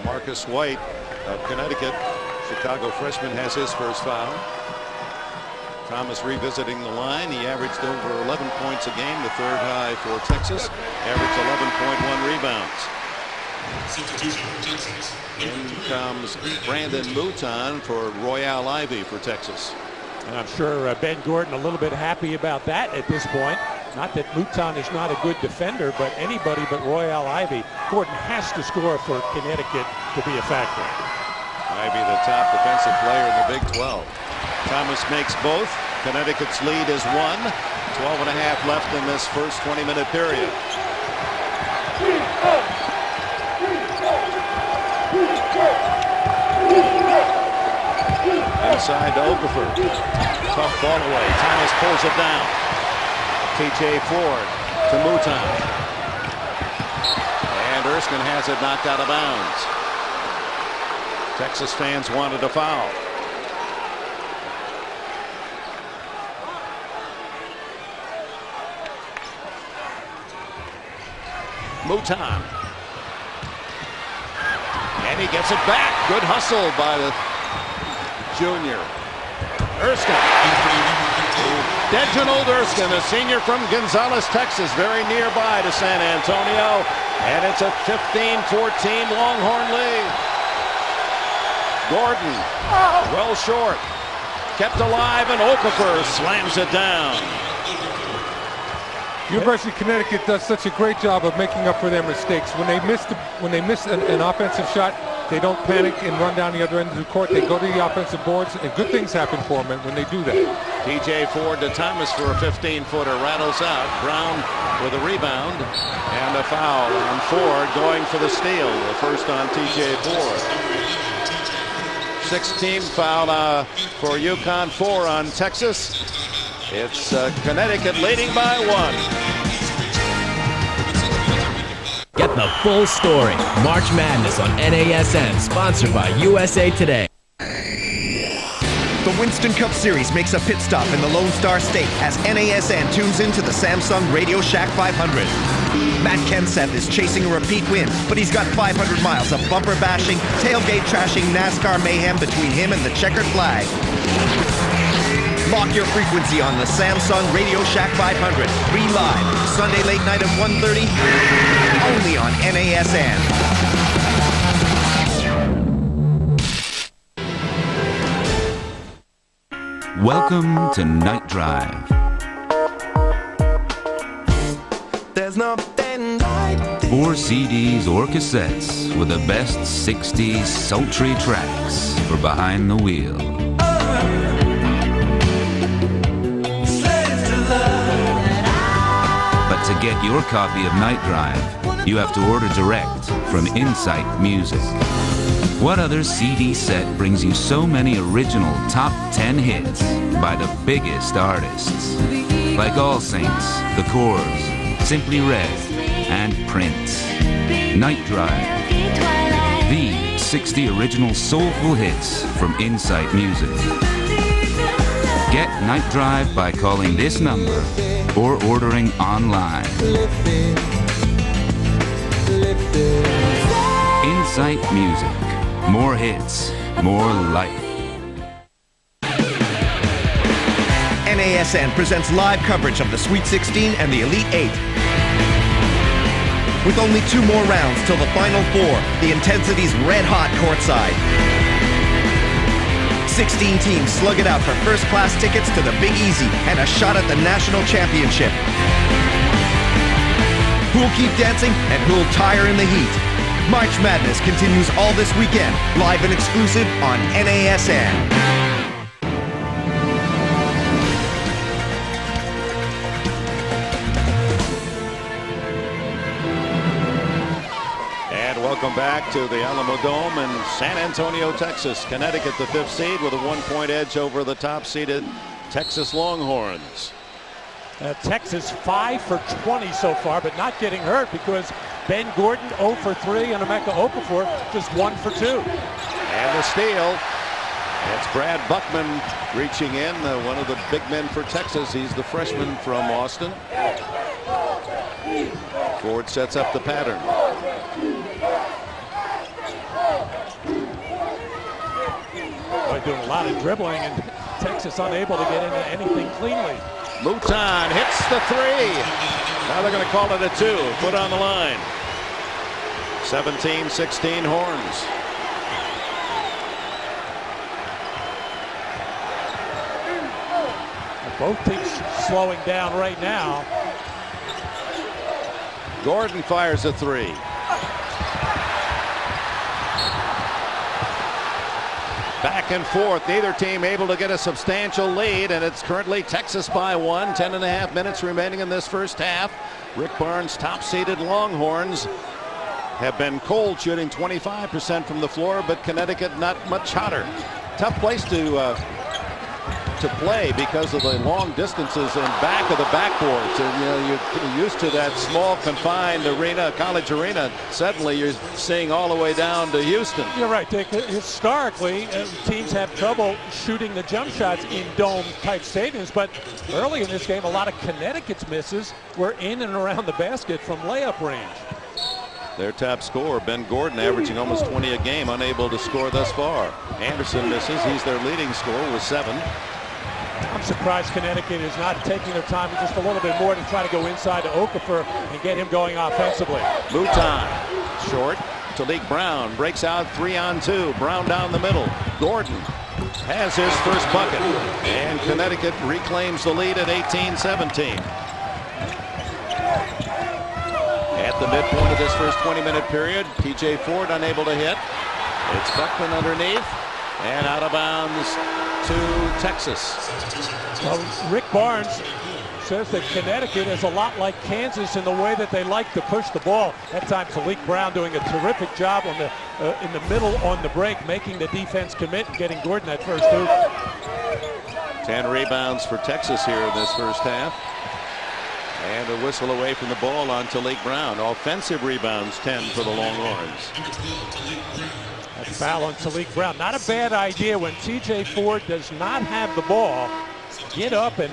Marcus White of Connecticut, Chicago freshman, has his first foul. Thomas revisiting the line. He averaged over 11 points a game, the third high for Texas. Averaged 11.1 rebounds. In comes Brandon Mouton for Royale Ivy for Texas. And I'm sure Ben Gordon a little bit happy about that at this point. Not that Mouton is not a good defender, but anybody but Royale Ivy. Gordon has to score for Connecticut to be a factor. Ivy, the top defensive player in the Big 12. Thomas makes both. Connecticut's lead is 1. 12 and a half left in this first 20-minute period. Inside to Okafor. Tough ball away. Thomas pulls it down. TJ Ford to Mouton. And Erskine has it knocked out of bounds. Texas fans wanted a foul. Mouton. And he gets it back. Good hustle by the junior. Erskine. Reginald Erskine, a senior from Gonzales, Texas, very nearby to San Antonio. And it's a 15-14 Longhorn lead. Gordon, well short. Kept alive, and Okafor slams it down. University of Connecticut does such a great job of making up for their mistakes. When they miss an offensive shot, they don't panic and run down the other end of the court. They go to the offensive boards, and good things happen for them when they do that. TJ Ford to Thomas for a 15-footer, rattles out. Brown with a rebound and a foul on Ford, going for the steal. The first on TJ Ford. 6-team foul for UConn, 4 on Texas. It's Connecticut leading by 1. Get the full story. March Madness on NASN, sponsored by USA Today. The Winston Cup Series makes a pit stop in the Lone Star State as NASN tunes into the Samsung Radio Shack 500. Matt Kenseth is chasing a repeat win, but he's got 500 miles of bumper bashing, tailgate trashing NASCAR mayhem between him and the checkered flag. Lock your frequency on the Samsung Radio Shack 500. Free live, Sunday late night at 1:30, only on NASN. Welcome to Night Drive. There's nothing like this. 4 CDs or cassettes with the best 60s sultry tracks for behind the wheel. But to get your copy of Night Drive, you have to order direct from Insight Music. What other CD set brings you so many original top 10 hits by the biggest artists? Like All Saints, The Corrs, Simply Red, and Prince. Night Drive. The 60 original soulful hits from Insight Music. Get Night Drive by calling this number or ordering online. Insight Music. More hits, more life. NASN presents live coverage of the Sweet 16 and the Elite 8. With only 2 more rounds till the Final Four, the intensity's red hot courtside. 16 teams slug it out for first-class tickets to the Big Easy and a shot at the national championship. Who'll keep dancing and who'll tire in the heat? March Madness continues all this weekend, live and exclusive on NASN. Welcome back to the Alamo Dome in San Antonio, Texas. Connecticut, the 5th seed, with a 1-point edge over the top-seeded Texas Longhorns. Texas 5 for 20 so far, but not getting hurt because Ben Gordon 0 for 3 and Emeka Okafor just 1 for 2. And the steal. It's Brad Buckman reaching in, one of the big men for Texas. He's the freshman from Austin. Ford sets up the pattern. Boy, doing a lot of dribbling, and Texas unable to get into anything cleanly. Mouton hits the 3. Now they're going to call it a 2. Foot on the line. 17-16 Horns. Both teams slowing down right now. Gordon fires a 3. Back and forth, neither team able to get a substantial lead, and it's currently Texas by 1. 10.5 minutes remaining in this first half. Rick Barnes' top-seeded Longhorns have been cold, shooting 25% from the floor, but Connecticut not much hotter. Tough place to play because of the long distances and back of the backboards, and you know, you're used to that small confined arena, college arena. Suddenly you're seeing all the way down to Houston. You're right, Dick. Historically, teams have trouble shooting the jump shots in dome type stadiums, but early in this game a lot of Connecticut's misses were in and around the basket from layup range. Their top scorer, Ben Gordon, averaging almost 20 a game, unable to score thus far. Anderson misses. He's their leading scorer with 7. I'm surprised Connecticut is not taking their time just a little bit more to try to go inside to Okafor and get him going offensively. Mouton, short. Talik Brown breaks out 3-on-2. Brown down the middle. Gordon has his first bucket. And Connecticut reclaims the lead at 18-17. At the midpoint of this first 20-minute period, P.J. Ford unable to hit. It's Buckman underneath and out of bounds to Texas. Well, Rick Barnes says that Connecticut is a lot like Kansas in the way that they like to push the ball. That time Talik Brown doing a terrific job on the in the middle on the break, making the defense commit and getting Gordon that first hoop. 10 rebounds for Texas here in this first half. And a whistle away from the ball on Talik Brown. Offensive rebounds 10 for the Longhorns. A foul on Talik Brown. Not a bad idea when T.J. Ford does not have the ball. Get up and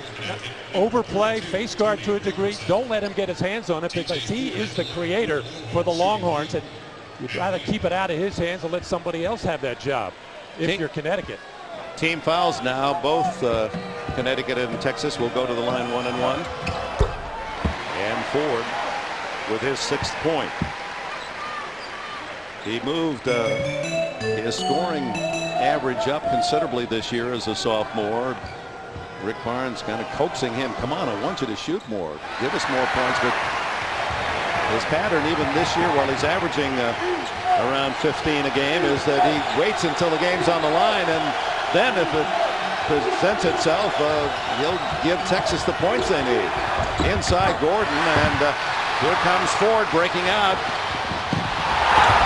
overplay, face guard to a degree. Don't let him get his hands on it because he is the creator for the Longhorns. And you'd rather keep it out of his hands and let somebody else have that job if you're Connecticut. Team fouls now. Both Connecticut and Texas will go to the line 1-and-1. And Ford with his 6th point. He moved his scoring average up considerably this year as a sophomore. Rick Barnes kind of coaxing him. Come on, I want you to shoot more. Give us more points. But his pattern even this year, while he's averaging around 15 a game, is that he waits until the game's on the line. And then if it presents itself, he'll give Texas the points they need. Inside Gordon, and here comes Ford breaking out.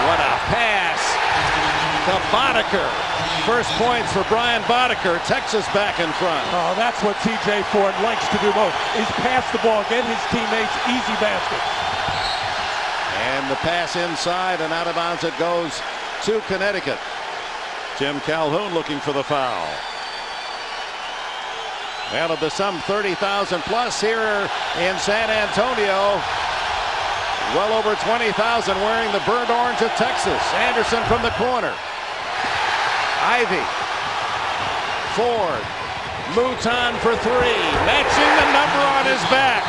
What a pass to Boddicker. First points for Brian Boddicker. Texas back in front. Oh, that's what T.J. Ford likes to do most, is pass the ball, get his teammates easy basket. And the pass inside and out of bounds it goes to Connecticut. Jim Calhoun looking for the foul. Well, of the some 30,000 plus here in San Antonio, well over 20,000 wearing the burnt orange of Texas. Anderson from the corner. Ivy. Ford. Mouton for 3. Matching the number on his back.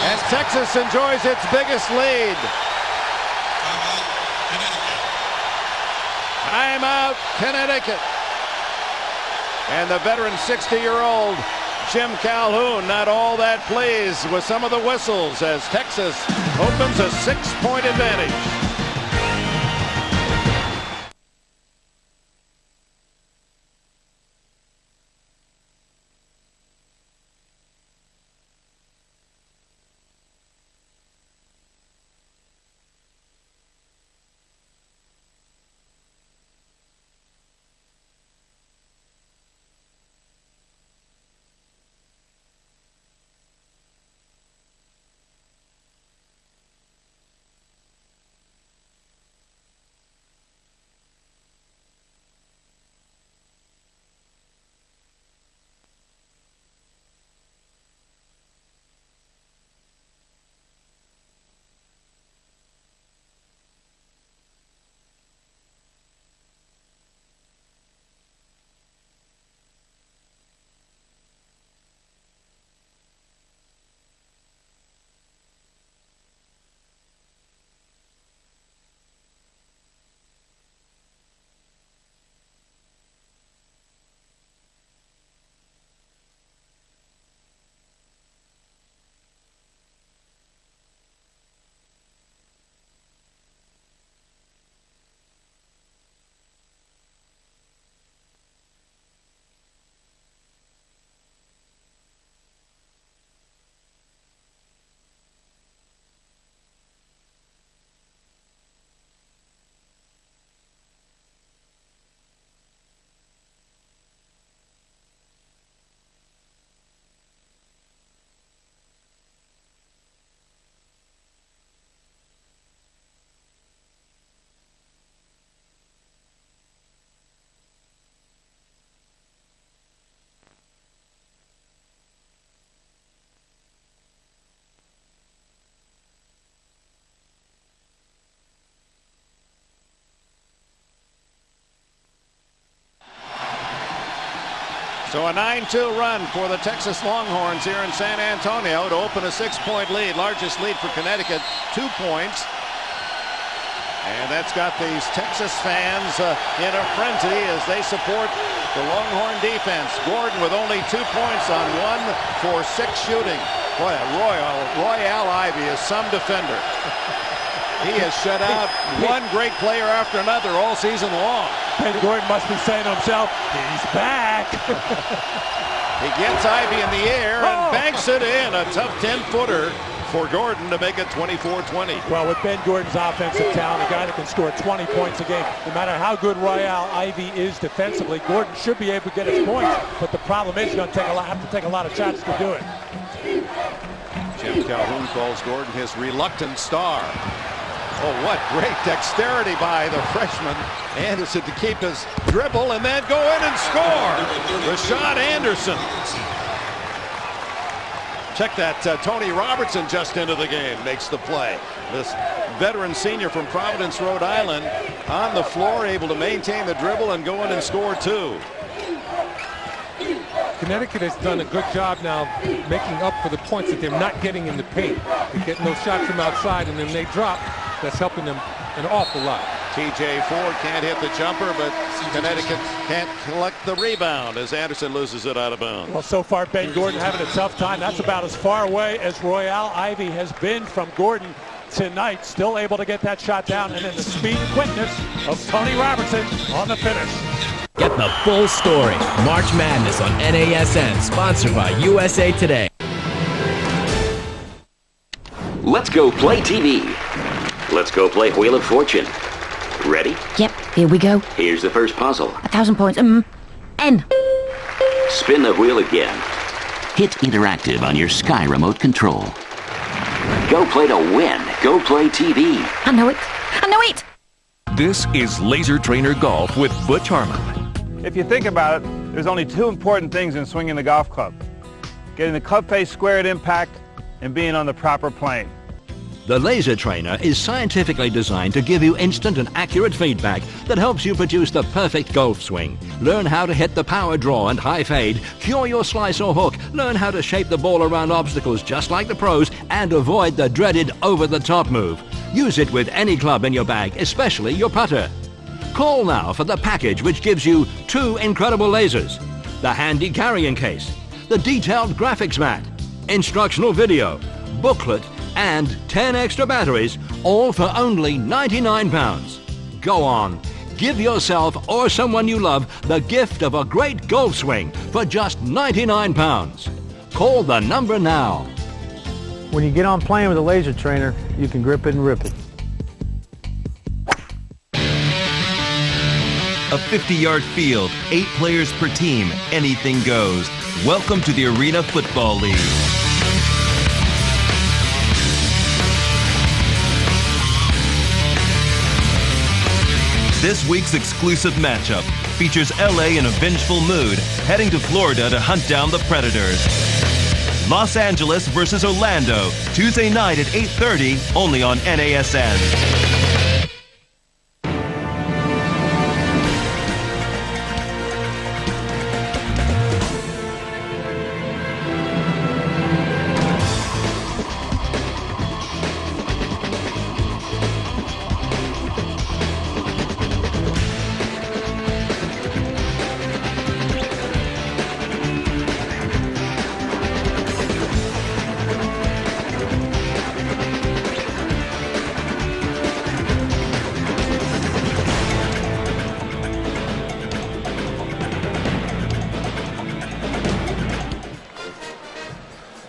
And Texas enjoys its biggest lead. Timeout, Connecticut. And the veteran 60-year-old Jim Calhoun not all that pleased with some of the whistles as Texas opens a 6-point advantage. So a 9-2 run for the Texas Longhorns here in San Antonio to open a 6-point lead. Largest lead for Connecticut, 2 points. And that's got these Texas fans in a frenzy as they support the Longhorn defense. Gordon with only 2 points on 1 for 6 shooting. Boy, Royale Ivy is some defender. He has shut out one great player after another all season long. Ben Gordon must be saying to himself, he's back. He gets Ivy in the air and banks it in. A tough 10-footer for Gordon to make it 24-20. Well, with Ben Gordon's offensive talent, a guy that can score 20 points a game, no matter how good Royale Ivy is defensively, Gordon should be able to get his points. But the problem is he's going to have to take a lot of shots to do it. Jim Calhoun calls Gordon his reluctant star. Oh, what great dexterity by the freshman Anderson to keep his dribble and then go in and score. Rashad Anderson. Check that. Tony Robertson just into the game makes the play. This veteran senior from Providence, Rhode Island, on the floor, able to maintain the dribble and go in and score 2. Connecticut has done a good job now making up for the points that they're not getting in the paint. They're getting those shots from outside, and then they drop. That's helping them an awful lot. TJ Ford can't hit the jumper, but Connecticut can't collect the rebound as Anderson loses it out of bounds. Well, so far Ben Gordon having a tough time. That's about as far away as Royale Ivy has been from Gordon tonight. Still able to get that shot down, and then the speed and quickness of Tony Robertson on the finish. Get the full story. March Madness on NASN, sponsored by USA Today. Let's go play TV. Let's go play Wheel of Fortune. Ready? Yep, here we go. Here's the first puzzle. 1,000 points. N. Spin the wheel again. Hit Interactive on your Sky Remote control. Go play to win. Go play TV. I know it. I know it. This is Laser Trainer Golf with Butch Harmon. If you think about it, there's only 2 important things in swinging the golf club. Getting the club face square at impact and being on the proper plane. The Laser Trainer is scientifically designed to give you instant and accurate feedback that helps you produce the perfect golf swing. Learn how to hit the power draw and high fade, cure your slice or hook, learn how to shape the ball around obstacles just like the pros, and avoid the dreaded over-the-top move. Use it with any club in your bag, especially your putter. Call now for the package which gives you 2 incredible lasers. the handy carrying case, the detailed graphics mat, instructional video, booklet, and 10 extra batteries, all for only £99. Go on, give yourself or someone you love the gift of a great golf swing for just £99. Call the number now. When you get on playing with a laser trainer, you can grip it and rip it. A 50-yard field, 8 players per team, anything goes. Welcome to the Arena Football League. This week's exclusive matchup features LA in a vengeful mood, heading to Florida to hunt down the Predators. Los Angeles versus Orlando, Tuesday night at 8:30, only on NASN.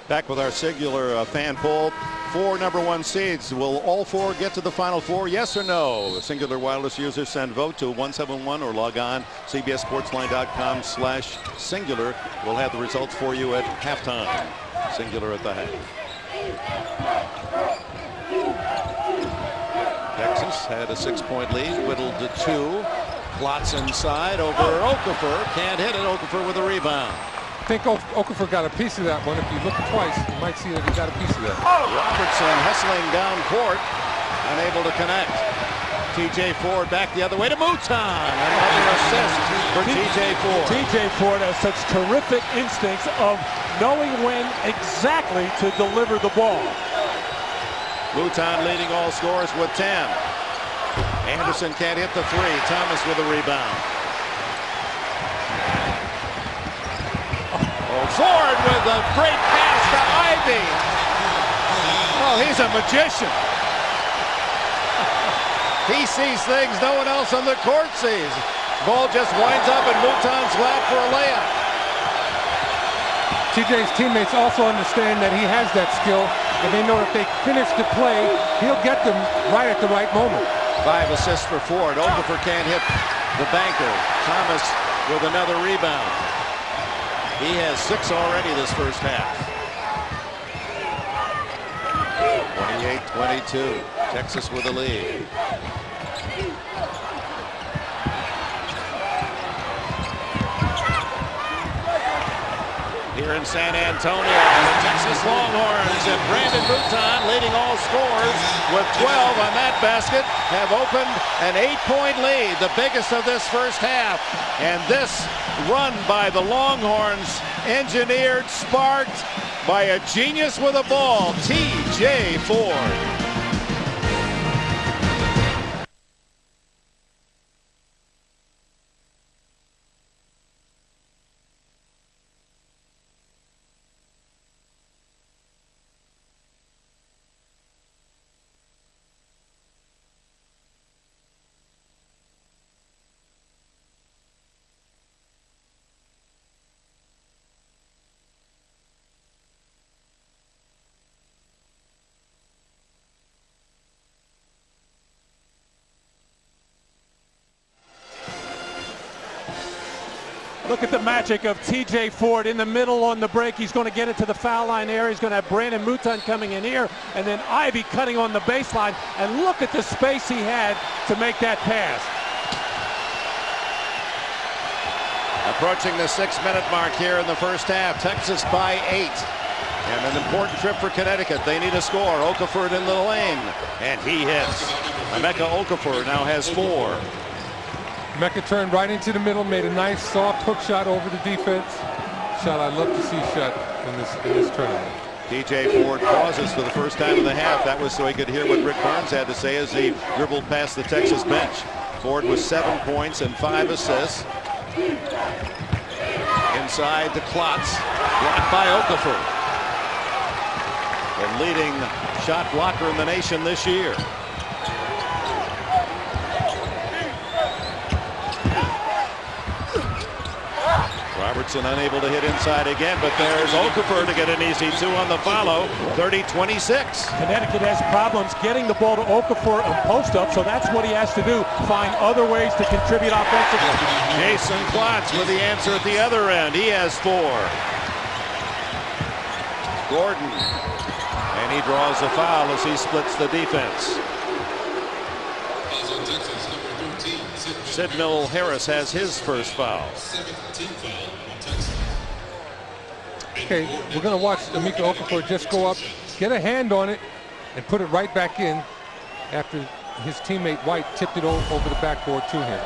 Back with our singular fan poll. 4 number 1 seeds. Will all 4 get to the Final Four? Yes or no? Singular wireless users send vote to 171 or log on cbssportsline.com/singular. We'll have the results for you at halftime. Singular at the half. Texas had a 6-point lead, whittled to 2. Klotz inside over Okafor. Can't hit it. Okafor with a rebound. I think Okafor got a piece of that one. If you look twice, you might see that he got a piece of that. Robertson hustling down court, unable to connect. TJ Ford back the other way to Mouton. Another assist for TJ Ford. TJ Ford has such terrific instincts of knowing when exactly to deliver the ball. Mouton leading all scorers with 10. Anderson can't hit the 3. Thomas with a rebound. Ford with a great pass to Ivy. Oh, he's a magician. He sees things no one else on the court sees. Ball just winds up in Mouton's lap for a layup. TJ's teammates also understand that he has that skill, and they know if they finish the play, he'll get them right at the right moment. 5 assists for Ford. Okafor can't hit the banker. Thomas with another rebound. He has 6 already this first half. 28-22. Texas with a lead. Here in San Antonio, the Texas Longhorns and Brandon Mouton leading all scorers with 12 on that basket have opened an 8-point lead, the biggest of this first half. And this run by the Longhorns, engineered, sparked by a genius with a ball, TJ Ford. Look at the magic of TJ Ford in the middle on the break. He's going to get it to the foul line area. He's going to have Brandon Mouton coming in here, and then Ivy cutting on the baseline. And look at the space he had to make that pass. Approaching the 6-minute mark here in the first half. Texas by 8. And an important trip for Connecticut. They need a score. Okafor in the lane. And he hits. Emeka Okafor now has 4. Mecca turned right into the middle, made a nice soft hook shot over the defense. Shot I'd love to see shot in this tournament. TJ Ford pauses for the first time in the half. That was so he could hear what Rick Barnes had to say as he dribbled past the Texas bench. Ford with 7 points and 5 assists. In inside to Klotz. Blocked by Okafor. The leading shot blocker in the nation this year. Robertson unable to hit inside again, but there's Okafor to get an easy 2 on the follow. 30-26. Connecticut has problems getting the ball to Okafor and post up, so that's what he has to do. Find other ways to contribute offensively. Jason Klotz with the answer at the other end. He has 4. Gordon. And he draws a foul as he splits the defense. Sidnell Harris has his first foul. Okay, we're going to watch Emeka Okafor just go up, get a hand on it, and put it right back in after his teammate White tipped it over the backboard to him.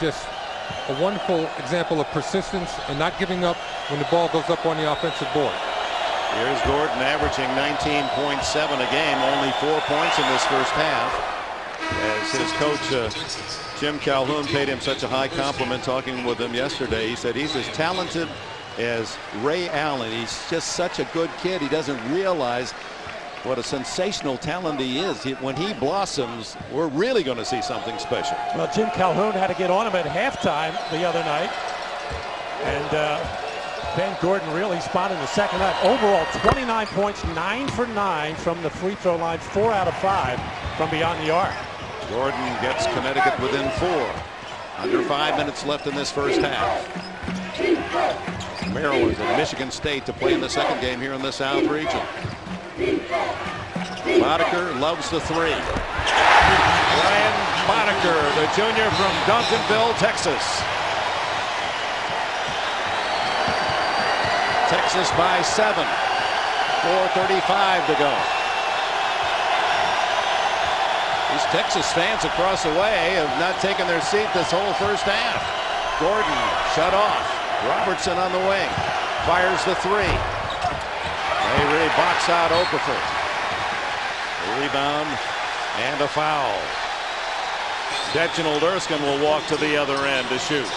Just a wonderful example of persistence and not giving up when the ball goes up on the offensive board. Here's Gordon averaging 19.7 a game, only 4 points in this first half. As his coach Jim Calhoun paid him such a high compliment talking with him yesterday. He said he's as talented as Ray Allen. He's just such a good kid. He doesn't realize what a sensational talent he is. When he blossoms, we're really going to see something special. Well, Jim Calhoun had to get on him at halftime the other night. And Ben Gordon really spotted in the second half. Overall, 29 points, 9 for 9 from the free throw line, 4 out of 5 from beyond the arc. Gordon gets Connecticut within 4. Under 5 minutes left in this first half. Maryland and Michigan State to play in the second game here in the South region. Boddicker loves the 3. Brian Boddicker, the junior from Duncanville, Texas. Texas by 7. 4:35 to go. These Texas fans across the way have not taken their seat this whole first half. Gordon shut off. Robertson on the wing. Fires the 3. They box out Okafor. A rebound and a foul. Reginald Erskine will walk to the other end to shoot.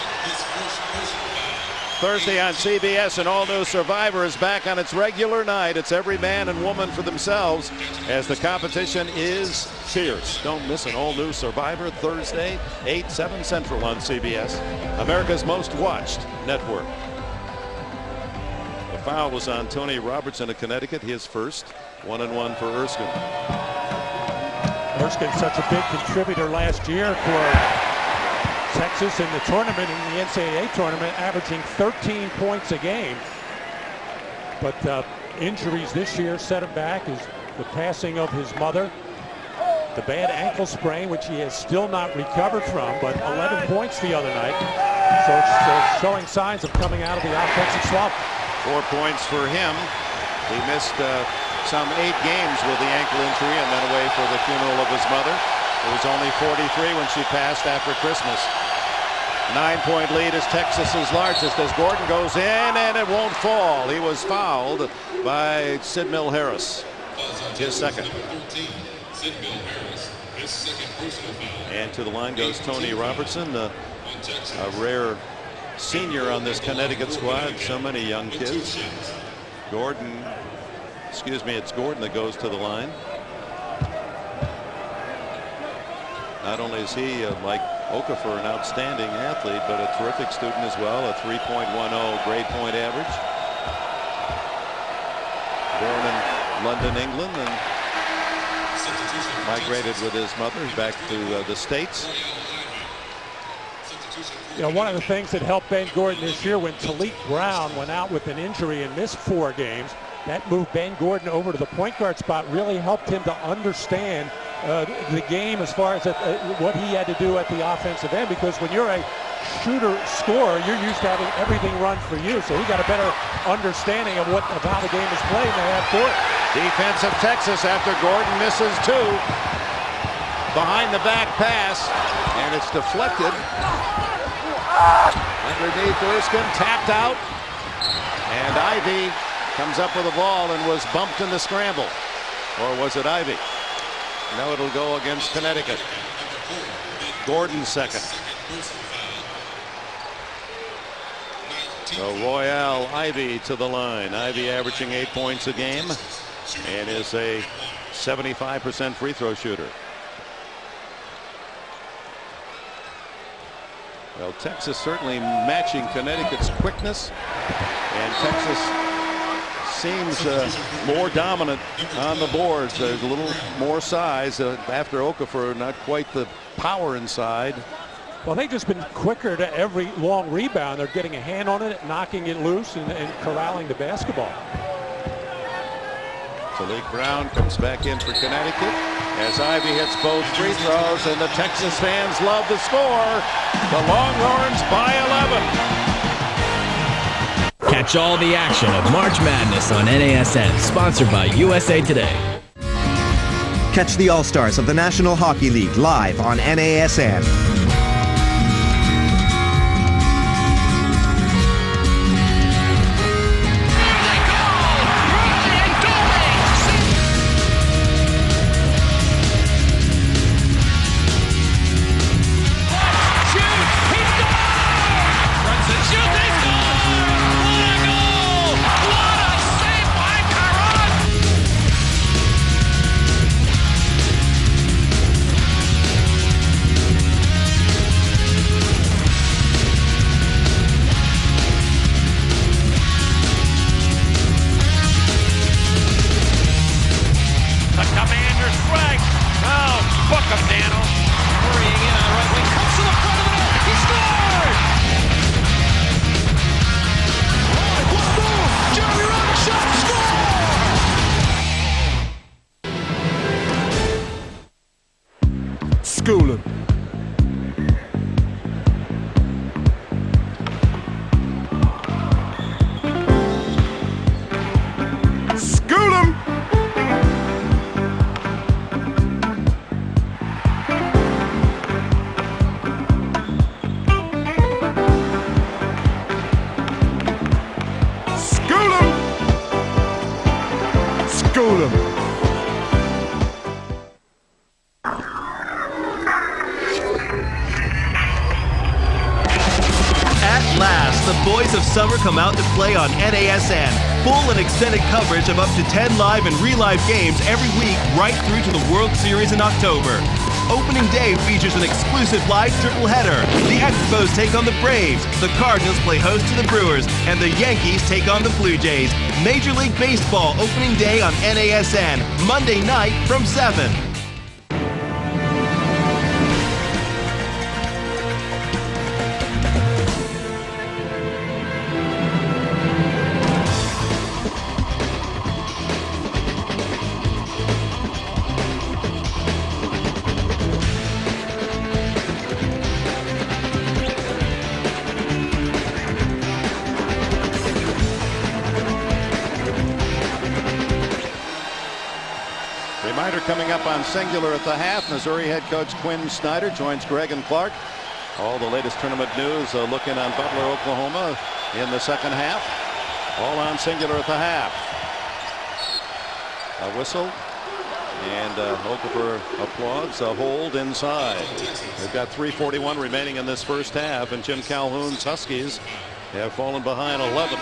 Thursday on CBS, an all-new Survivor is back on its regular night. It's every man and woman for themselves as the competition is fierce. Don't miss an all-new Survivor Thursday, 8, 7 Central on CBS, America's most watched network. The foul was on Tony Robertson of Connecticut, his first. 1-1 for Erskine. Erskine, such a big contributor last year for Texas in the tournament, in the NCAA tournament, averaging 13 points a game. But injuries this year set him back. Is the passing of his mother, the bad ankle sprain, which he has still not recovered from, but 11 points the other night. So it's showing signs of coming out of the offensive slump. 4 points for him. He missed some 8 games with the ankle injury and then away for the funeral of his mother. It was only 43 when she passed after Christmas. 9-point lead is Texas's largest as Gordon goes in and it won't fall. He was fouled by Sidnell Harris. His second. And to the line goes Tony Robertson, a rare senior on this Connecticut squad. So many young kids. It's Gordon that goes to the line. Not only is he, like Okafor, an outstanding athlete, but a terrific student as well, a 3.10 grade point average. Born in London, England, and migrated with his mother back to the States. You know, one of the things that helped Ben Gordon this year when Talik Brown went out with an injury and missed 4 games, that moved Ben Gordon over to the point guard spot, really helped him to understand the game as far as what he had to do at the offensive end, because when you're a shooter scorer, you're used to having everything run for you. So he got a better understanding of how the game is played than they had for it. Defense of Texas after Gordon misses 2. Behind the back pass, and it's deflected. Underneath Erskine, tapped out, and Ivy comes up with the ball and was bumped in the scramble. Or was it Ivy? No, it'll go against Connecticut. Gordon second. So Royale Ivy to the line. Ivy averaging 8 points a game and is a 75% free throw shooter. Well, Texas certainly matching Connecticut's quickness, and Texas seems more dominant on the boards. There's a little more size after Okafor, not quite the power inside. Well, they've just been quicker to every long rebound. They're getting a hand on it, knocking it loose, and corralling the basketball. Talik Brown comes back in for Connecticut as Ivy hits both free throws, and the Texas fans love the score. The Longhorns by 11. Catch all the action of March Madness on NASN, sponsored by USA Today. Catch the All-Stars of the National Hockey League live on NASN. School 'em. School 'em. School 'em. School 'em. The boys of summer come out to play on NASN. Full and extended coverage of up to 10 live and re-live games every week right through to the World Series in October. Opening day features an exclusive live triple header. The Expos take on the Braves, the Cardinals play host to the Brewers, and the Yankees take on the Blue Jays. Major League Baseball opening day on NASN, Monday night from 7. Coming up on Singular at the half, Missouri head coach Quinn Snyder joins Greg and Clark. All the latest tournament news looking on Butler, Oklahoma in the second half. All on Singular at the half. A whistle, and Okafor applauds a hold inside. They've got 3:41 remaining in this first half, and Jim Calhoun's Huskies have fallen behind 11.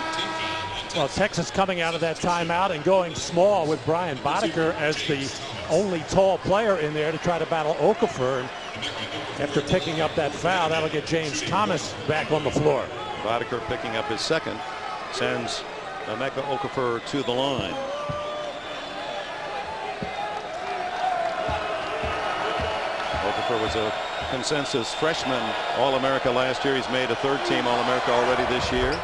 Well, Texas coming out of that timeout and going small with Brian Boddicker as the only tall player in there to try to battle Okafor. And after picking up that foul, that'll get James Thomas back on the floor. Boddicker picking up his second sends Emeka Okafor to the line. Okafor was a consensus freshman All-America last year. He's made a third-team All-America already this year.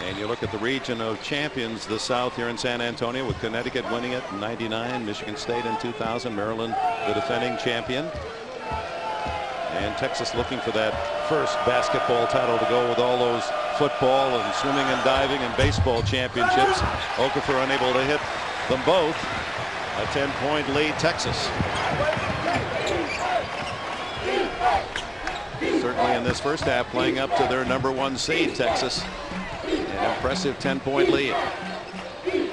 And you look at the region of champions, the South here in San Antonio, with Connecticut winning it in '99, Michigan State in 2000, Maryland the defending champion. And Texas looking for that first basketball title to go with all those football and swimming and diving and baseball championships. Okafor unable to hit them both. A 10-point lead, Texas. Certainly in this first half playing up to their #1 seed, Texas. An impressive 10-point lead. And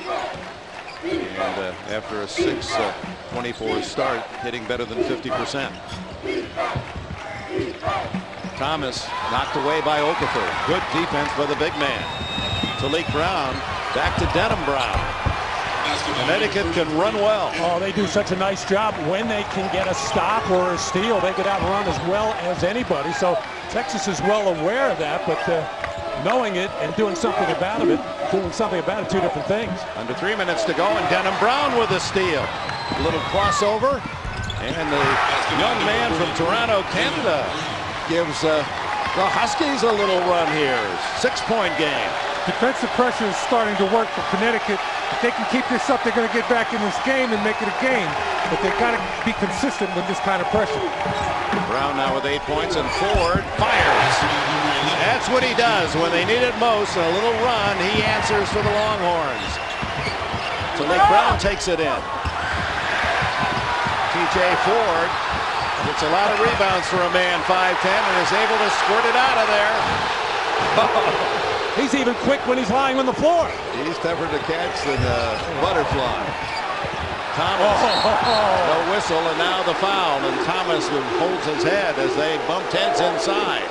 after a 6-24 start, hitting better than 50%. Thomas knocked away by Okafor. Good defense by the big man. Talik Brown back to Denham Brown. Connecticut can run well. Oh, they do such a nice job. When they can get a stop or a steal, they could outrun as well as anybody. So Texas is well aware of that, but knowing it and doing something about it, two different things. Under 3 minutes to go, and Denham Brown with a steal. A little crossover, and the young man from Toronto, Canada, gives the Huskies a little run here. 6-point game. Defensive pressure is starting to work for Connecticut. If they can keep this up, they're going to get back in this game and make it a game. But they've got to be consistent with this kind of pressure. Brown now with 8 points, and Ford fires. That's what he does when they need it most. A little run, he answers for the Longhorns. Talik Brown takes it in. TJ Ford gets a lot of rebounds for a man 5'10", and is able to squirt it out of there. He's even quick when he's lying on the floor. He's tougher to catch than a butterfly. Thomas, no whistle, and now the foul, and Thomas holds his head as they bumped heads inside.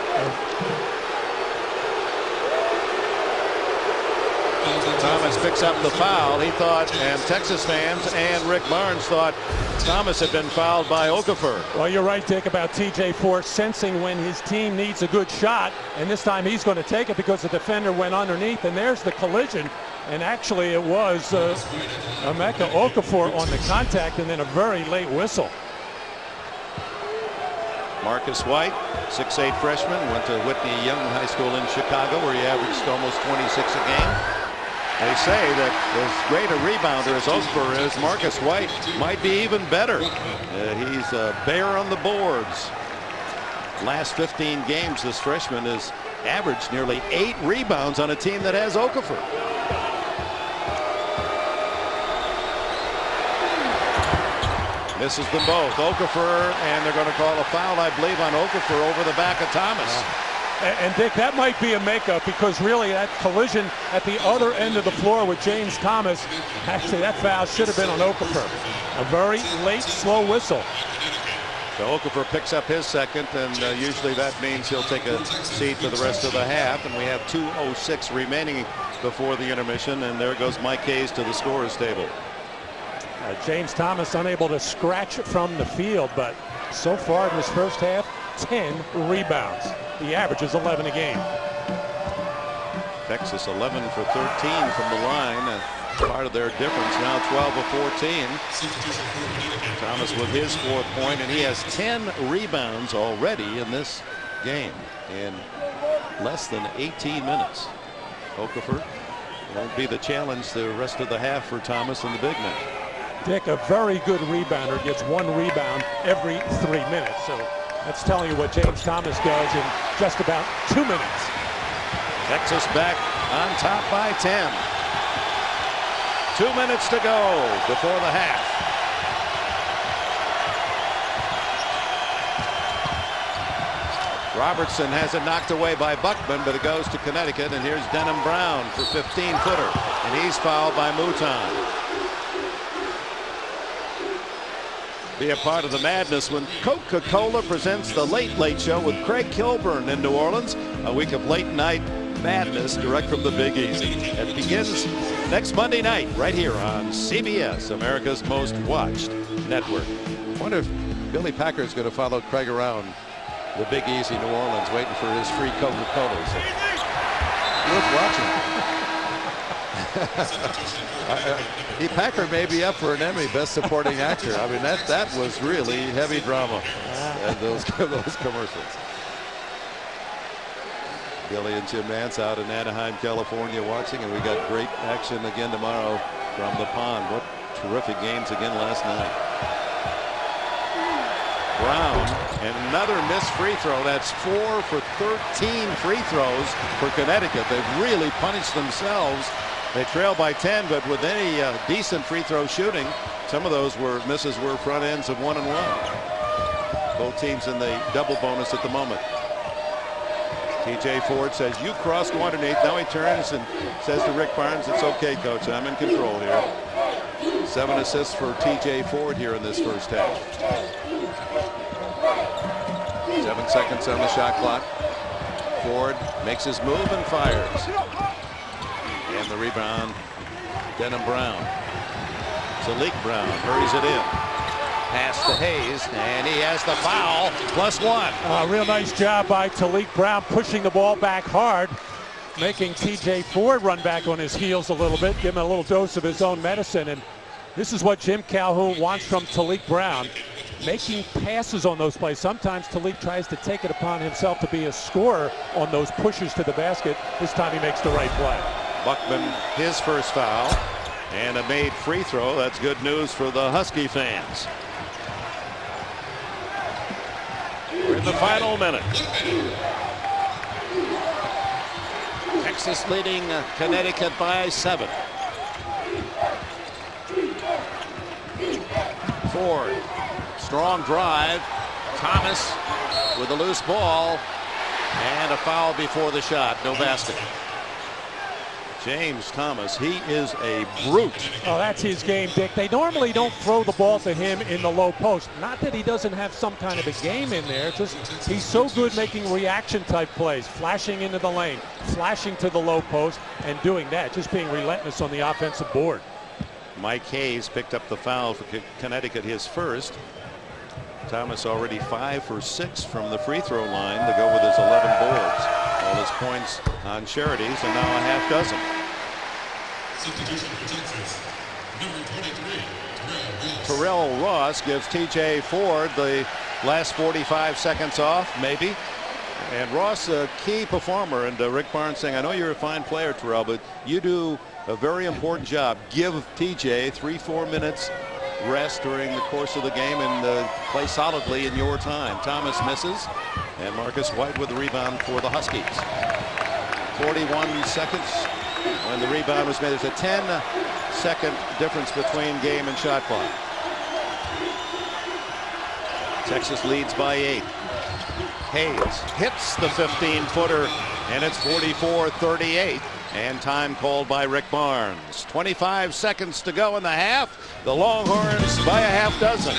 Thomas picks up the foul. He thought, and Texas fans and Rick Barnes thought Thomas had been fouled by Okafor. Well, you're right, Dick, about TJ Ford sensing when his team needs a good shot, and this time he's going to take it because the defender went underneath, and there's the collision. And actually it was Emeka Okafor on the contact, and then a very late whistle. Marcus White, 6'8" freshman, went to Whitney Young High School in Chicago, where he averaged almost 26 a game. They say that as great a rebounder as Okafor is, Marcus White might be even better. He's a bear on the boards. Last 15 games, this freshman has averaged nearly 8 rebounds on a team that has Okafor. Misses them both. Okafor, and they're going to call a foul, I believe, on Okafor over the back of Thomas. And Dick, that might be a makeup, because really that collision at the other end of the floor with James Thomas, actually that foul should have been on Okafor. A very late, slow whistle. So Okafor picks up his second, and usually that means he'll take a seat for the rest of the half. And we have 2:06 remaining before the intermission, and there goes Mike Hayes to the scorer's table. James Thomas unable to scratch from the field, but so far in this first half, 10 rebounds. The average is 11 a game. Texas 11 for 13 from the line. Part of their difference now 12 of 14. Thomas with his 4th point, and he has 10 rebounds already in this game in less than 18 minutes. Okafor won't be the challenge the rest of the half for Thomas and the big man. Dick, a very good rebounder, gets 1 rebound every 3 minutes. So that's telling you what James Thomas does in just about 2 minutes. Texas back on top by 10. 2 minutes to go before the half. Robertson has it knocked away by Buckman, but it goes to Connecticut, and here's Denham Brown for 15-footer, and he's fouled by Mouton. Be a part of the madness when Coca-Cola presents the Late Late Show with Craig Kilburn in New Orleans. A week of late night madness direct from the Big Easy. It begins next Monday night right here on CBS, America's most watched network. I wonder if Billy Packer is going to follow Craig around the Big Easy, New Orleans, waiting for his free Coca-Cola. So, worth watching. Packer may be up for an Emmy, Best Supporting Actor. I mean, that was really heavy drama, those commercials. Billy and Jim Nance out in Anaheim, California, watching, and we got great action again tomorrow from the pond. What terrific games again last night. Brown, and another missed free throw. That's 4 for 13 free throws for Connecticut. They've really punished themselves. They trail by 10, but with any decent free throw shooting, some of those misses were front ends of 1 and 1. Both teams in the double bonus at the moment. TJ Ford says, "You cross go underneath." Now he turns and says to Rick Barnes, "It's okay, coach. I'm in control here." 7 assists for TJ Ford here in this first half. 7 7 seconds on the shot clock. Ford makes his move and fires. And the rebound, Denham Brown. Talik Brown hurries it in. Pass to Hayes, and he has the foul, +1. Real nice job by Talik Brown pushing the ball back hard, making TJ Ford run back on his heels a little bit, give him a little dose of his own medicine. And this is what Jim Calhoun wants from Talik Brown, making passes on those plays. Sometimes Talik tries to take it upon himself to be a scorer on those pushes to the basket. This time he makes the right play. Buckman, his first foul, and a made free throw. That's good news for the Husky fans. We're in the final minute. Texas leading Connecticut by 7. Ford, strong drive. Thomas with a loose ball, and a foul before the shot. No basket. James Thomas, he is a brute. Oh, that's his game, Dick. They normally don't throw the ball to him in the low post. Not that he doesn't have some kind of a game in there. Just he's so good making reaction type plays, flashing into the lane, flashing to the low post, and doing that, just being relentless on the offensive board. Mike Hayes picked up the foul for Connecticut, his first. Thomas already 5 for 6 from the free throw line to go with his 11 boards. All his points on charities, and now a half dozen. Terrell Ross gives TJ Ford the last 45 seconds off, maybe. And Ross, a key performer, and Rick Barnes saying, I know you're a fine player, Terrell, but you do a very important job. Give TJ 3-4 minutes rest during the course of the game and play solidly in your time. Thomas misses, and Marcus White with the rebound for the Huskies. 41 seconds when the rebound was made. There's a 10-second difference between game and shot clock. Texas leads by 8. Hayes hits the 15-footer, and it's 44-38. And time called by Rick Barnes. 25 seconds to go in the half. The Longhorns by a half dozen.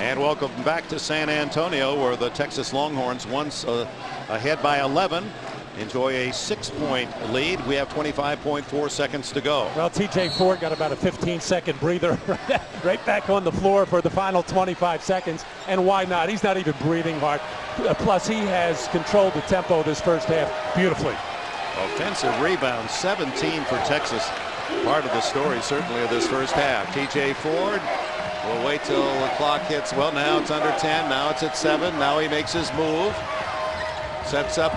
And welcome back to San Antonio, where the Texas Longhorns, once ahead by 11, enjoy a 6-point lead. We have 25.4 seconds to go. Well, TJ Ford got about a 15-second breather right back on the floor for the final 25 seconds. And why not? He's not even breathing hard. Plus, he has controlled the tempo this first half beautifully. Offensive rebound, 17 for Texas. Part of the story, certainly, of this first half. TJ Ford will wait till the clock hits. Well, now it's under 10. Now it's at 7. Now he makes his move. Sets up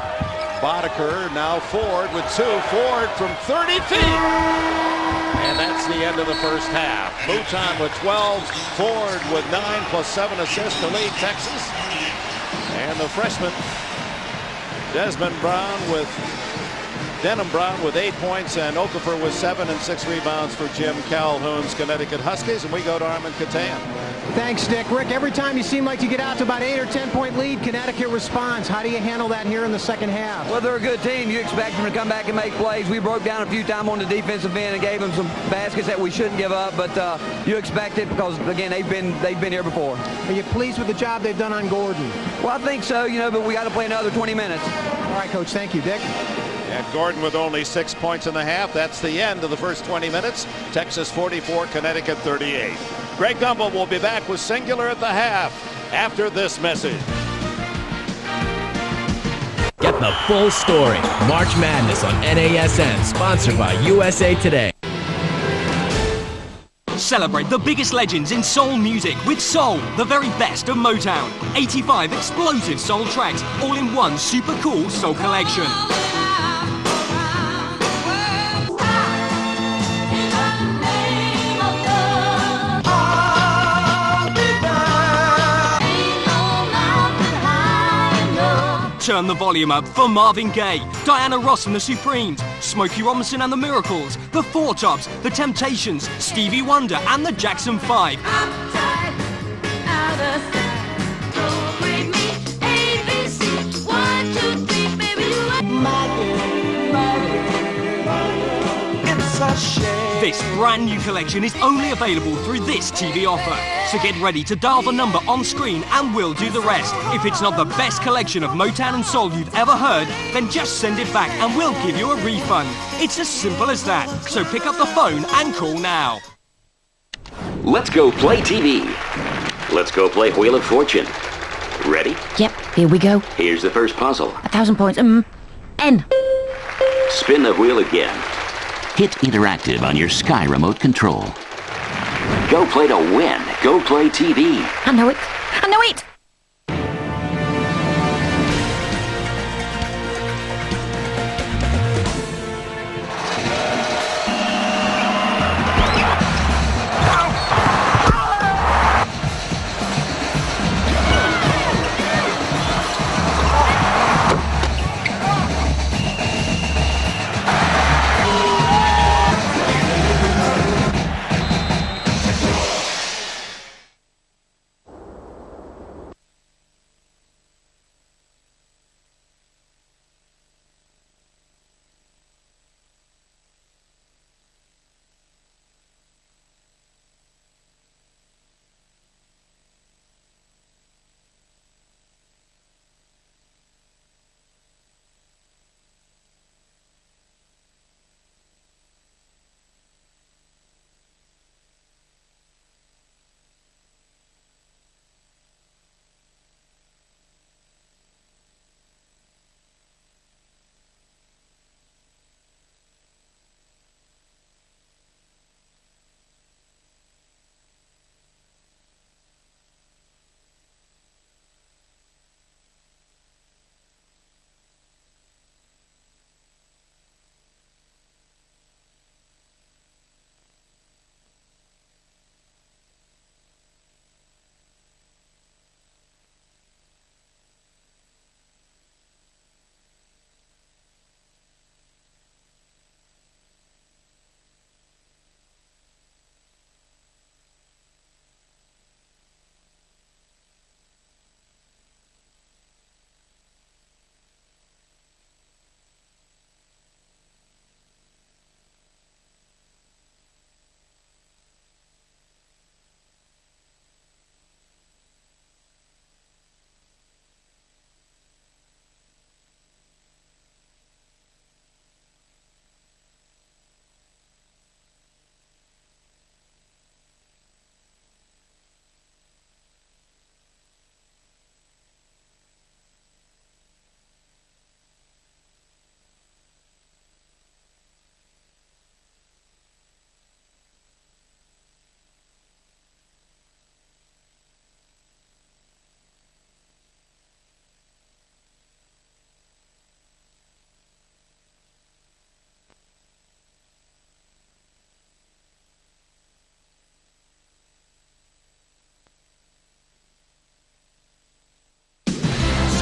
Boddicker. Now Ford with 2. Ford from 30 feet. And that's the end of the first half. Mouton with 12. Ford with 9 plus 7 assists to lead Texas. And the freshman Denham Brown with 8 points, and Okafor with 7 and 6 rebounds for Jim Calhoun's Connecticut Huskies. And we go to Armin Katan. Thanks, Dick. Rick, every time you seem like you get out to about 8 or 10-point lead, Connecticut responds. How do you handle that here in the second half? Well, they're a good team. You expect them to come back and make plays. We broke down a few times on the defensive end and gave them some baskets that we shouldn't give up, but you expect it because, again, they've been here before. Are you pleased with the job they've done on Gordon? Well, I think so, but we got to play another 20 minutes. All right, Coach. Thank you, Dick. And Gordon with only 6 points in the half. That's the end of the first 20 minutes. Texas 44, Connecticut 38. Greg Gumbel will be back with Singular at the half after this message. Get the full story. March Madness on NASN, sponsored by USA Today. Celebrate the biggest legends in soul music with Soul, the very best of Motown. 85 explosive soul tracks, all in one super cool soul collection. Turn the volume up for Marvin Gaye, Diana Ross and the Supremes, Smokey Robinson and the Miracles, the Four Tops, the Temptations, Stevie Wonder and the Jackson 5. This brand new collection is only available through this TV offer. So get ready to dial the number on screen and we'll do the rest. If it's not the best collection of Motown and Soul you've ever heard, then just send it back and we'll give you a refund. It's as simple as that. So pick up the phone and call now. Let's go play TV. Let's go play Wheel of Fortune. Ready? Yep, here we go. Here's the first puzzle. 1,000 points. N. Spin the wheel again. Hit Interactive on your Sky Remote control. Go play to win. Go play TV. I know it. I know it.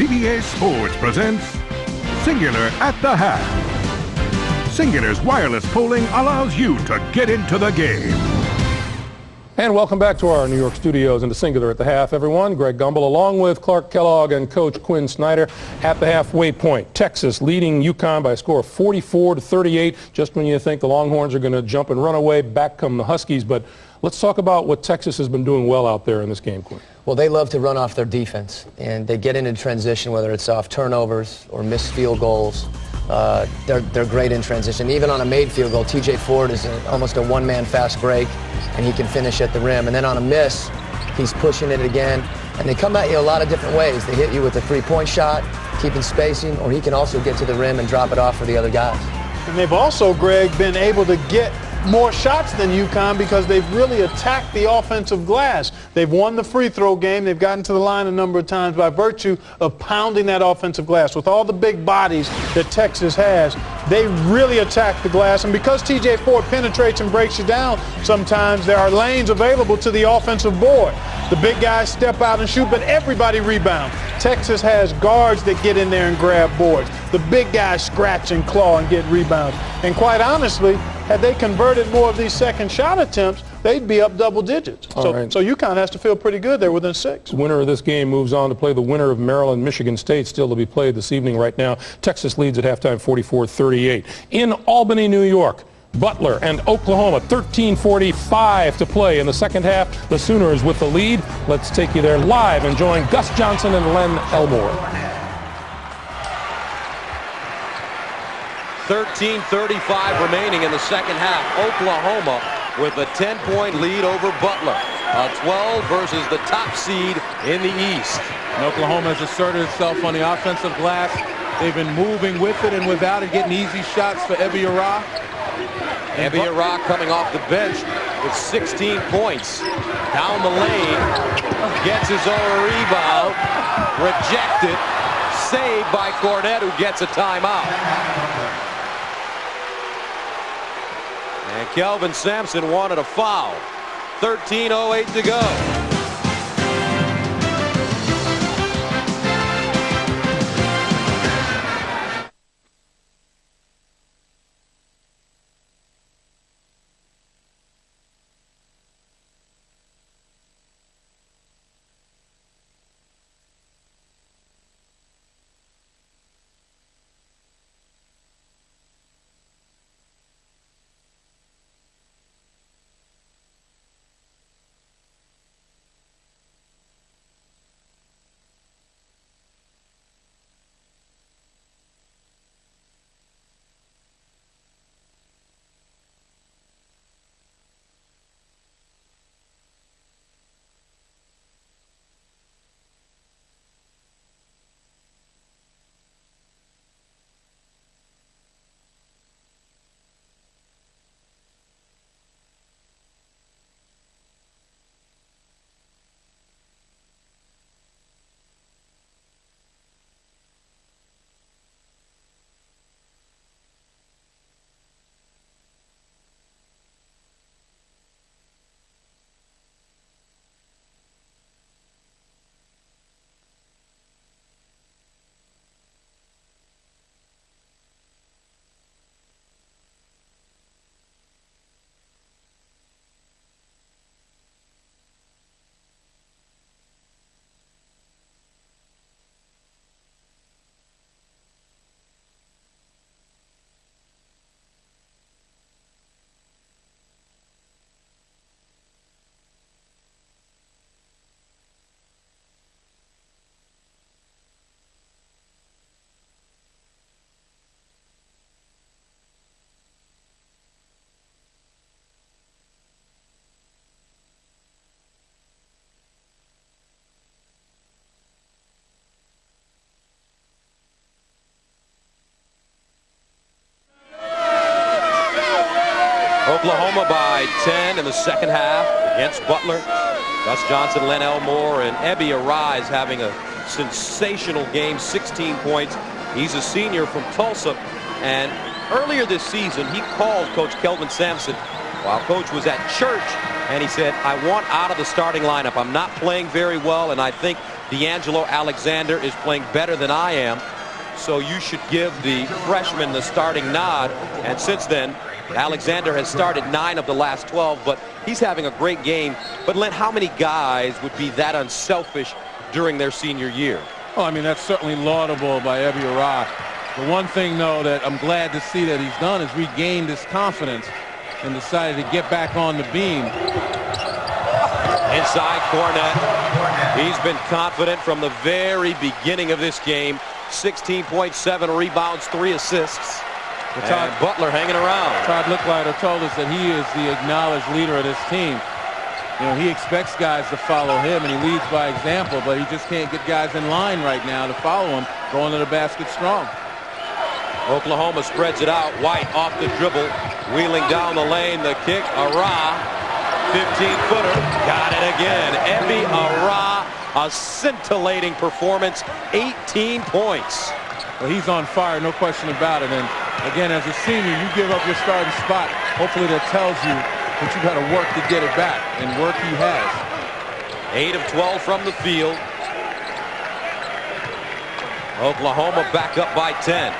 CBS Sports presents Singular at the Half. Singular's wireless polling allows you to get into the game. And welcome back to our New York studios and to Singular at the Half, everyone. Greg Gumbel along with Clark Kellogg and Coach Quinn Snyder at the halfway point. Texas leading UConn by a score of 44-38. Just when you think the Longhorns are going to jump and run away, back come the Huskies. But let's talk about what Texas has been doing well out there in this game, Quinn. Well, they love to run off their defense, and they get into transition, whether it's off turnovers or missed field goals. They're great in transition. Even on a made field goal, TJ Ford is almost a one-man fast break, and he can finish at the rim. And then on a miss, he's pushing it again. And they come at you a lot of different ways. They hit you with a three-point shot, keeping spacing, or he can also get to the rim and drop it off for the other guys. And they've also, Greg, been able to get more shots than UConn because they've really attacked the offensive glass. They've won the free throw game. They've gotten to the line a number of times by virtue of pounding that offensive glass. With all the big bodies that Texas has, they really attack the glass. And because TJ Ford penetrates and breaks you down, sometimes there are lanes available to the offensive board. The big guys step out and shoot, but everybody rebounds. Texas has guards that get in there and grab boards. The big guys scratch and claw and get rebounds. And quite honestly, had they converted more of these second shot attempts, they'd be up double digits. So UConn has to feel pretty good. They're within 6. The winner of this game moves on to play the winner of Maryland-Michigan State, still to be played this evening. Right now, Texas leads at halftime 44-38. In Albany, New York, Butler and Oklahoma, 13:45 to play in the second half. The Sooners with the lead. Let's take you there live and join Gus Johnson and Len Elmore. 13:35 remaining in the second half. Oklahoma with a 10-point lead over Butler. A 12 versus the top seed in the East. And Oklahoma has asserted itself on the offensive glass. They've been moving with it and without it, getting easy shots for Ebiara. Ebiara coming off the bench with 16 points. Down the lane, gets his own rebound, rejected, saved by Cornette, who gets a timeout. And Kelvin Sampson wanted a foul. 13:08 to go. Oklahoma by 10 in the second half against Butler. Gus Johnson, Len Elmore, and Ebiara is having a sensational game, 16 points. He's a senior from Tulsa, and earlier this season he called Coach Kelvin Sampson while Coach was at church, and he said, I want out of the starting lineup. I'm not playing very well, and I think D'Angelo Alexander is playing better than I am, so you should give the freshman the starting nod. And since then, Alexander has started 9 of the last 12, but he's having a great game. But Len, how many guys would be that unselfish during their senior year? Oh, I mean, that's certainly laudable by Ebiara. The one thing, though, that I'm glad to see that he's done is regained his confidence and decided to get back on the beam. Inside Cornette. He's been confident from the very beginning of this game. 16.7 rebounds, 3 assists. And Butler hanging around. Todd Licklider told us that he is the acknowledged leader of this team. You know, he expects guys to follow him, and he leads by example, but he just can't get guys in line right now to follow him, going to the basket strong. Oklahoma spreads it out. White off the dribble, wheeling down the lane. The kick, Ara, 15-footer, got it again. Ebiara, a scintillating performance, 18 points. Well, he's on fire, no question about it. And Again, as a senior, you give up your starting spot. Hopefully that tells you that you got to work to get it back, and work he has. 8 of 12 from the field. Oklahoma back up by 10.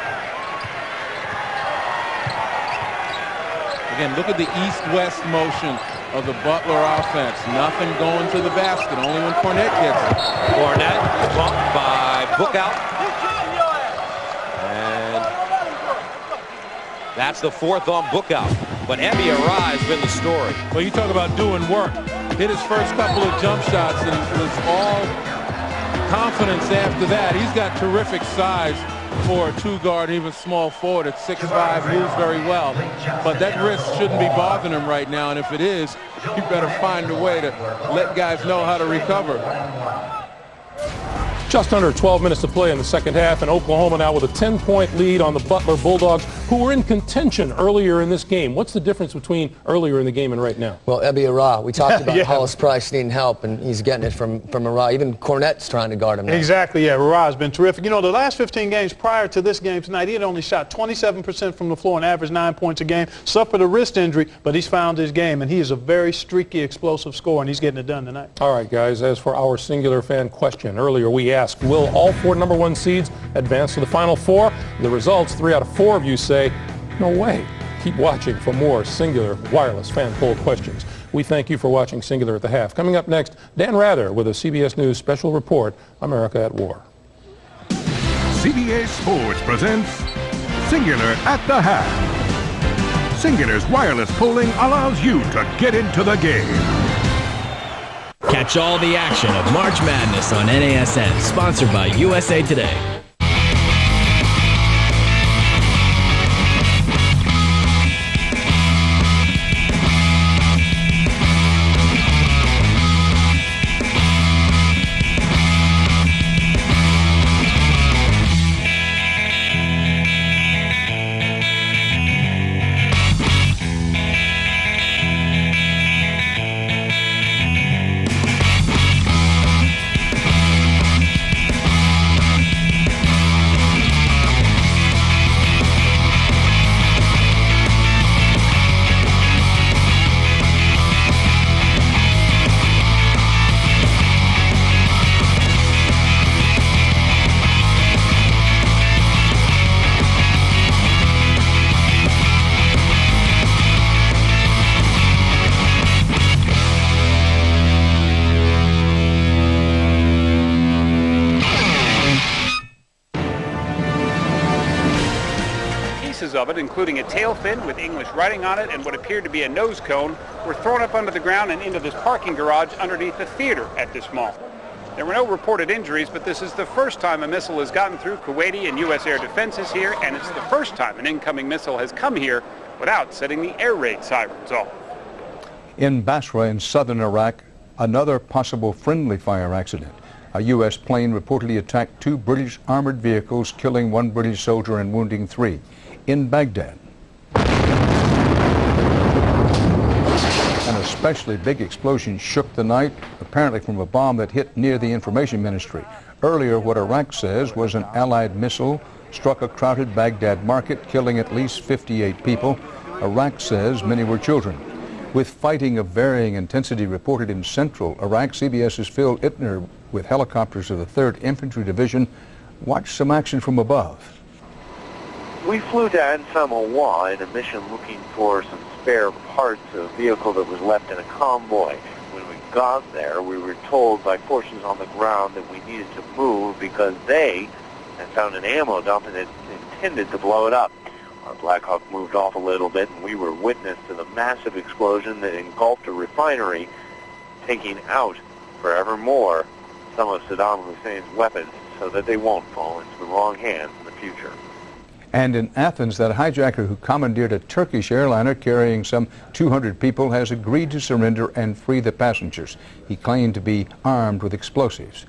Again, look at the east-west motion of the Butler offense. Nothing going to the basket, only when Cornette gets it. Cornette bumped by Bookout. And that's the 4th on Bookout. But Ebby Arrai has been the story. Well, you talk about doing work. Hit his first couple of jump shots and was all confidence after that. He's got terrific size for a 2-guard, even small forward at 6'5", moves very well. But that wrist shouldn't be bothering him right now, and if it is, you better find a way to let guys know how to recover. Just under 12 minutes to play in the second half, and Oklahoma now with a 10-point lead on the Butler Bulldogs, who were in contention earlier in this game. What's the difference between earlier in the game and right now? Well, Ebby Arrai, we talked about Hollis Price needing help, and he's getting it from Arrai. Even Cornette's trying to guard him now. Exactly, yeah. Arai's been terrific. You know, the last 15 games prior to this game tonight, he had only shot 27% from the floor and averaged 9 points a game. Suffered a wrist injury, but he's found his game, and he is a very streaky, explosive scorer, and he's getting it done tonight. All right, guys, as for our singular fan question, earlier we asked, will all 4 number 1 seeds advance to the Final Four? The results, 3 out of 4 of you say, no way. Keep watching for more Singular Wireless fan poll questions. We thank you for watching Singular at the Half. Coming up next, Dan Rather with a CBS News special report, America at War. CBS Sports presents Singular at the Half. Singular's wireless polling allows you to get into the game. Catch all the action of March Madness on NASN, sponsored by USA Today. Of it, including a tail fin with English writing on it and what appeared to be a nose cone, were thrown up under the ground and into this parking garage underneath the theater at this mall. There were no reported injuries, but this is the first time a missile has gotten through Kuwaiti and U.S. air defenses here, and it's the first time an incoming missile has come here without setting the air raid sirens off. In Basra in southern Iraq, another possible friendly fire accident. A U.S. plane reportedly attacked 2 British armored vehicles, killing 1 British soldier and wounding 3. In Baghdad, an especially big explosion shook the night, apparently from a bomb that hit near the information ministry. Earlier, what Iraq says was an Allied missile struck a crowded Baghdad market, killing at least 58 people. Iraq says many were children. With fighting of varying intensity reported in central Iraq, CBS's Phil Ittner with helicopters of the 3rd Infantry Division watched some action from above. We flew to Ansamawa in a mission looking for some spare parts of a vehicle that was left in a convoy. When we got there, we were told by forces on the ground that we needed to move because they had found an ammo dump and had intended to blow it up. Our Black Hawk moved off a little bit, and we were witness to the massive explosion that engulfed a refinery, taking out forevermore some of Saddam Hussein's weapons so that they won't fall into the wrong hands in the future. And in Athens, that hijacker who commandeered a Turkish airliner carrying some 200 people has agreed to surrender and free the passengers. He claimed to be armed with explosives.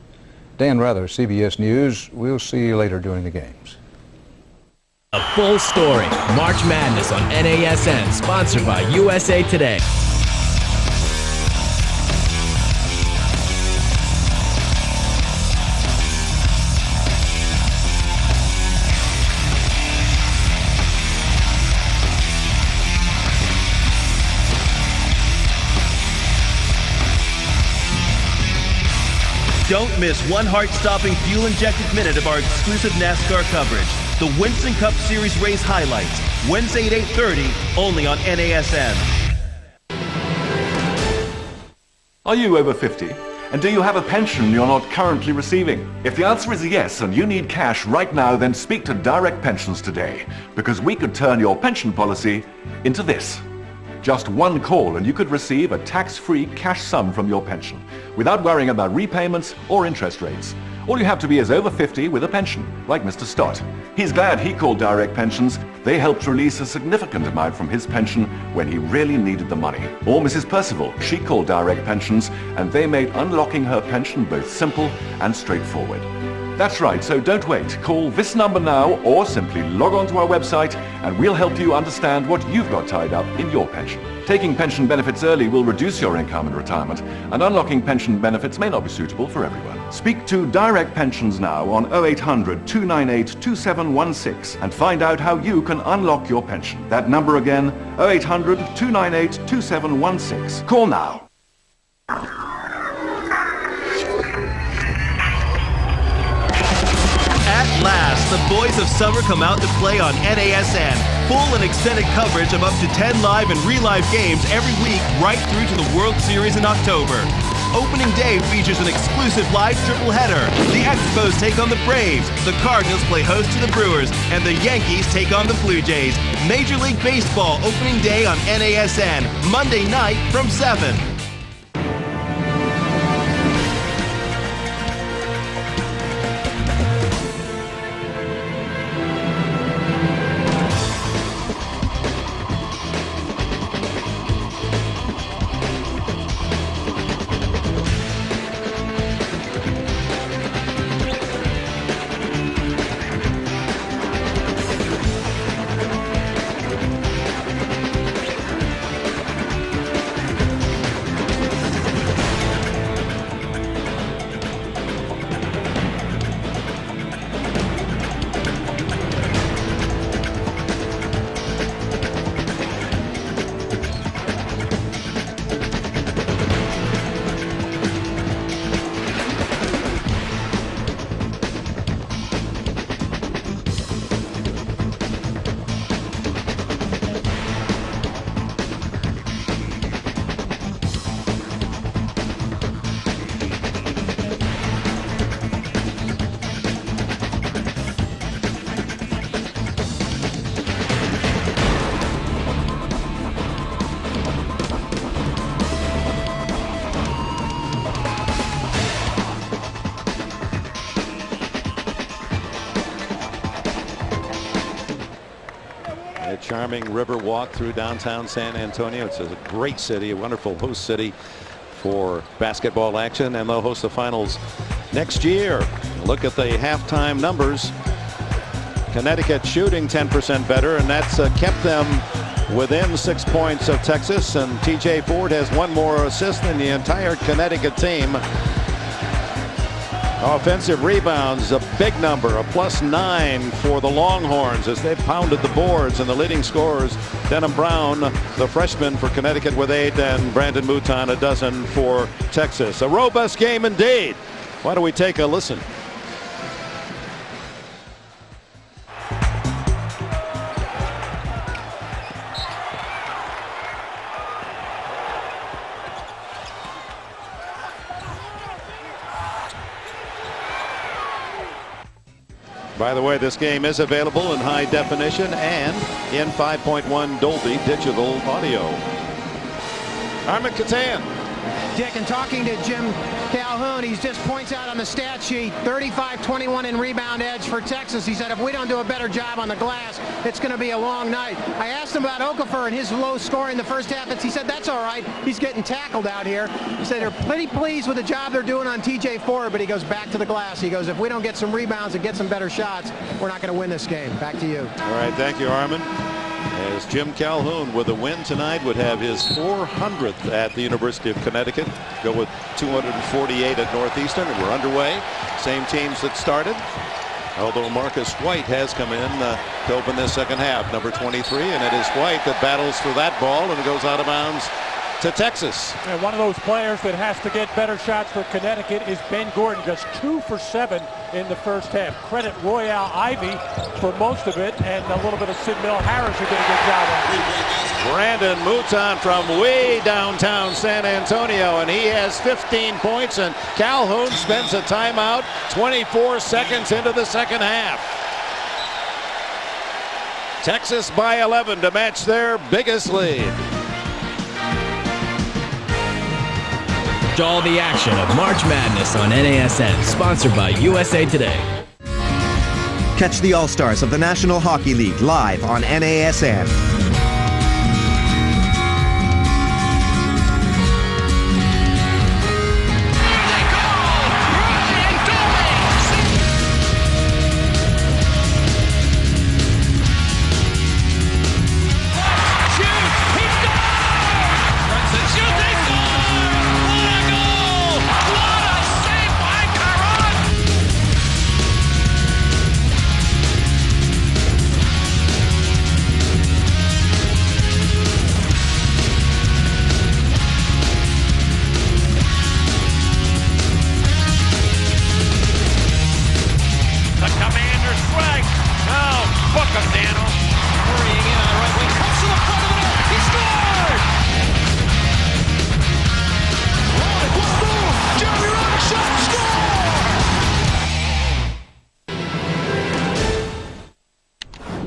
Dan Rather, CBS News. We'll see you later during the games. A full story. March Madness on NASN, sponsored by USA Today. Don't miss one heart-stopping, fuel-injected minute of our exclusive NASCAR coverage. The Winston Cup Series race highlights, Wednesday at 8:30, only on NASN. Are you over 50? And do you have a pension you're not currently receiving? If the answer is yes and you need cash right now, then speak to Direct Pensions today, because we could turn your pension policy into this. Just one call and you could receive a tax-free cash sum from your pension without worrying about repayments or interest rates. All you have to be is over 50 with a pension, like Mr. Stott. He's glad he called Direct Pensions. They helped release a significant amount from his pension when he really needed the money. Or Mrs. Percival, she called Direct Pensions, and they made unlocking her pension both simple and straightforward. That's right, so don't wait. Call this number now or simply log on to our website and we'll help you understand what you've got tied up in your pension. Taking pension benefits early will reduce your income in retirement, and unlocking pension benefits may not be suitable for everyone. Speak to Direct Pensions now on 0800 298 2716 and find out how you can unlock your pension. That number again, 0800 298 2716. Call now. At last, the boys of summer come out to play on NASN. Full and extended coverage of up to 10 live and re-live games every week right through to the World Series in October. Opening day features an exclusive live triple-header. The Expos take on the Braves, the Cardinals play host to the Brewers, and the Yankees take on the Blue Jays. Major League Baseball opening day on NASN, Monday night from 7. Charming river walk through downtown San Antonio. It's a great city, a wonderful host city for basketball action, and they'll host the finals next year. Look at the halftime numbers. Connecticut shooting 10% better, and that's kept them within 6 points of Texas, and TJ Ford has one more assist than the entire Connecticut team. Offensive rebounds, a big number, a +9 for the Longhorns as they've pounded the boards, and the leading scorers, Denham Brown, the freshman for Connecticut with 8, and Brandon Mouton a dozen for Texas. A robust game indeed. Why don't we take a listen? By the way, this game is available in high definition and in 5.1 Dolby digital audio. Armin Catan. Dick, and talking to Jim Calhoun, he just points out on the stat sheet 35-21 in rebound edge for Texas. He said if we don't do a better job on the glass, it's going to be a long night. I asked him about Okafor and his low scoring in the first half, and he said that's all right. He's getting tackled out here. He said they're pretty pleased with the job they're doing on TJ Ford, but he goes back to the glass. He goes, if we don't get some rebounds and get some better shots, we're not going to win this game. Back to you. All right, thank you, Armin. As Jim Calhoun, with a win tonight, would have his 400th at the University of Connecticut. Go with 248 at Northeastern, and we're underway. Same teams that started. Although Marcus White has come in to open this second half, number 23, and it is White that battles for that ball, and it goes out of bounds to Texas. And one of those players that has to get better shots for Connecticut is Ben Gordon, just 2 for 7 in the first half. Credit Royale Ivy for most of it, and a little bit of Sid Mill Harris who did a good job on it. Brandon Mouton from way downtown San Antonio, and he has 15 points, and Calhoun spends a timeout 24 seconds into the second half. Texas by 11 to match their biggest lead. All the action of March Madness on NASN, sponsored by USA Today. Catch the All-Stars of the National Hockey League live on NASN.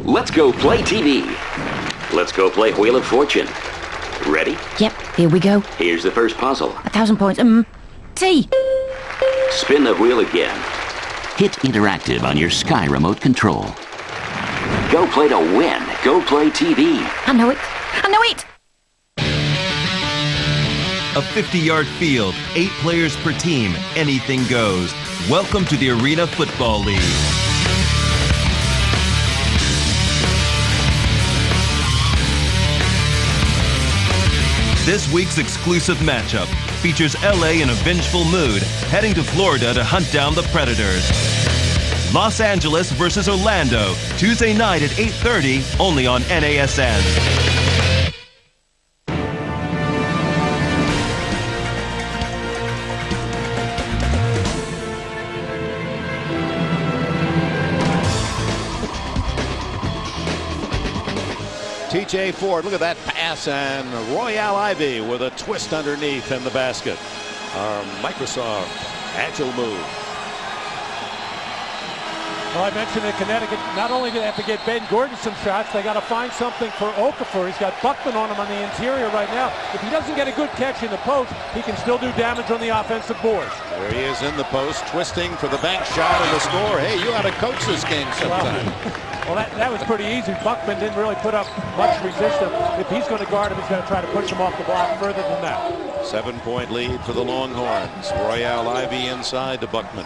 Let's go play TV. Let's go play Wheel of Fortune. Ready? Yep, here we go. Here's the first puzzle. 1,000 points. T. Spin the wheel again. Hit interactive on your Sky remote control. Go play to win. Go play TV. I know it. I know it. A 50-yard field, 8 players per team, anything goes. Welcome to the Arena Football League. This week's exclusive matchup features LA in a vengeful mood, heading to Florida to hunt down the Predators. Los Angeles versus Orlando, Tuesday night at 8:30, only on NASN. TJ Ford, look at that pass, and Royale Ivy with a twist underneath in the basket. Our Microsoft agile move. Well, I mentioned that Connecticut, not only do they have to get Ben Gordon some shots, they got to find something for Okafor. He's got Buckman on him on the interior right now. If he doesn't get a good catch in the post, he can still do damage on the offensive boards. There he is in the post, twisting for the bank shot and the score. Hey, you ought to coach this game sometime. Well, that was pretty easy. Buckman didn't really put up much resistance. If he's going to guard him, he's going to try to push him off the block further than that. 7-point lead for the Longhorns. Royale Ivy inside to Buckman.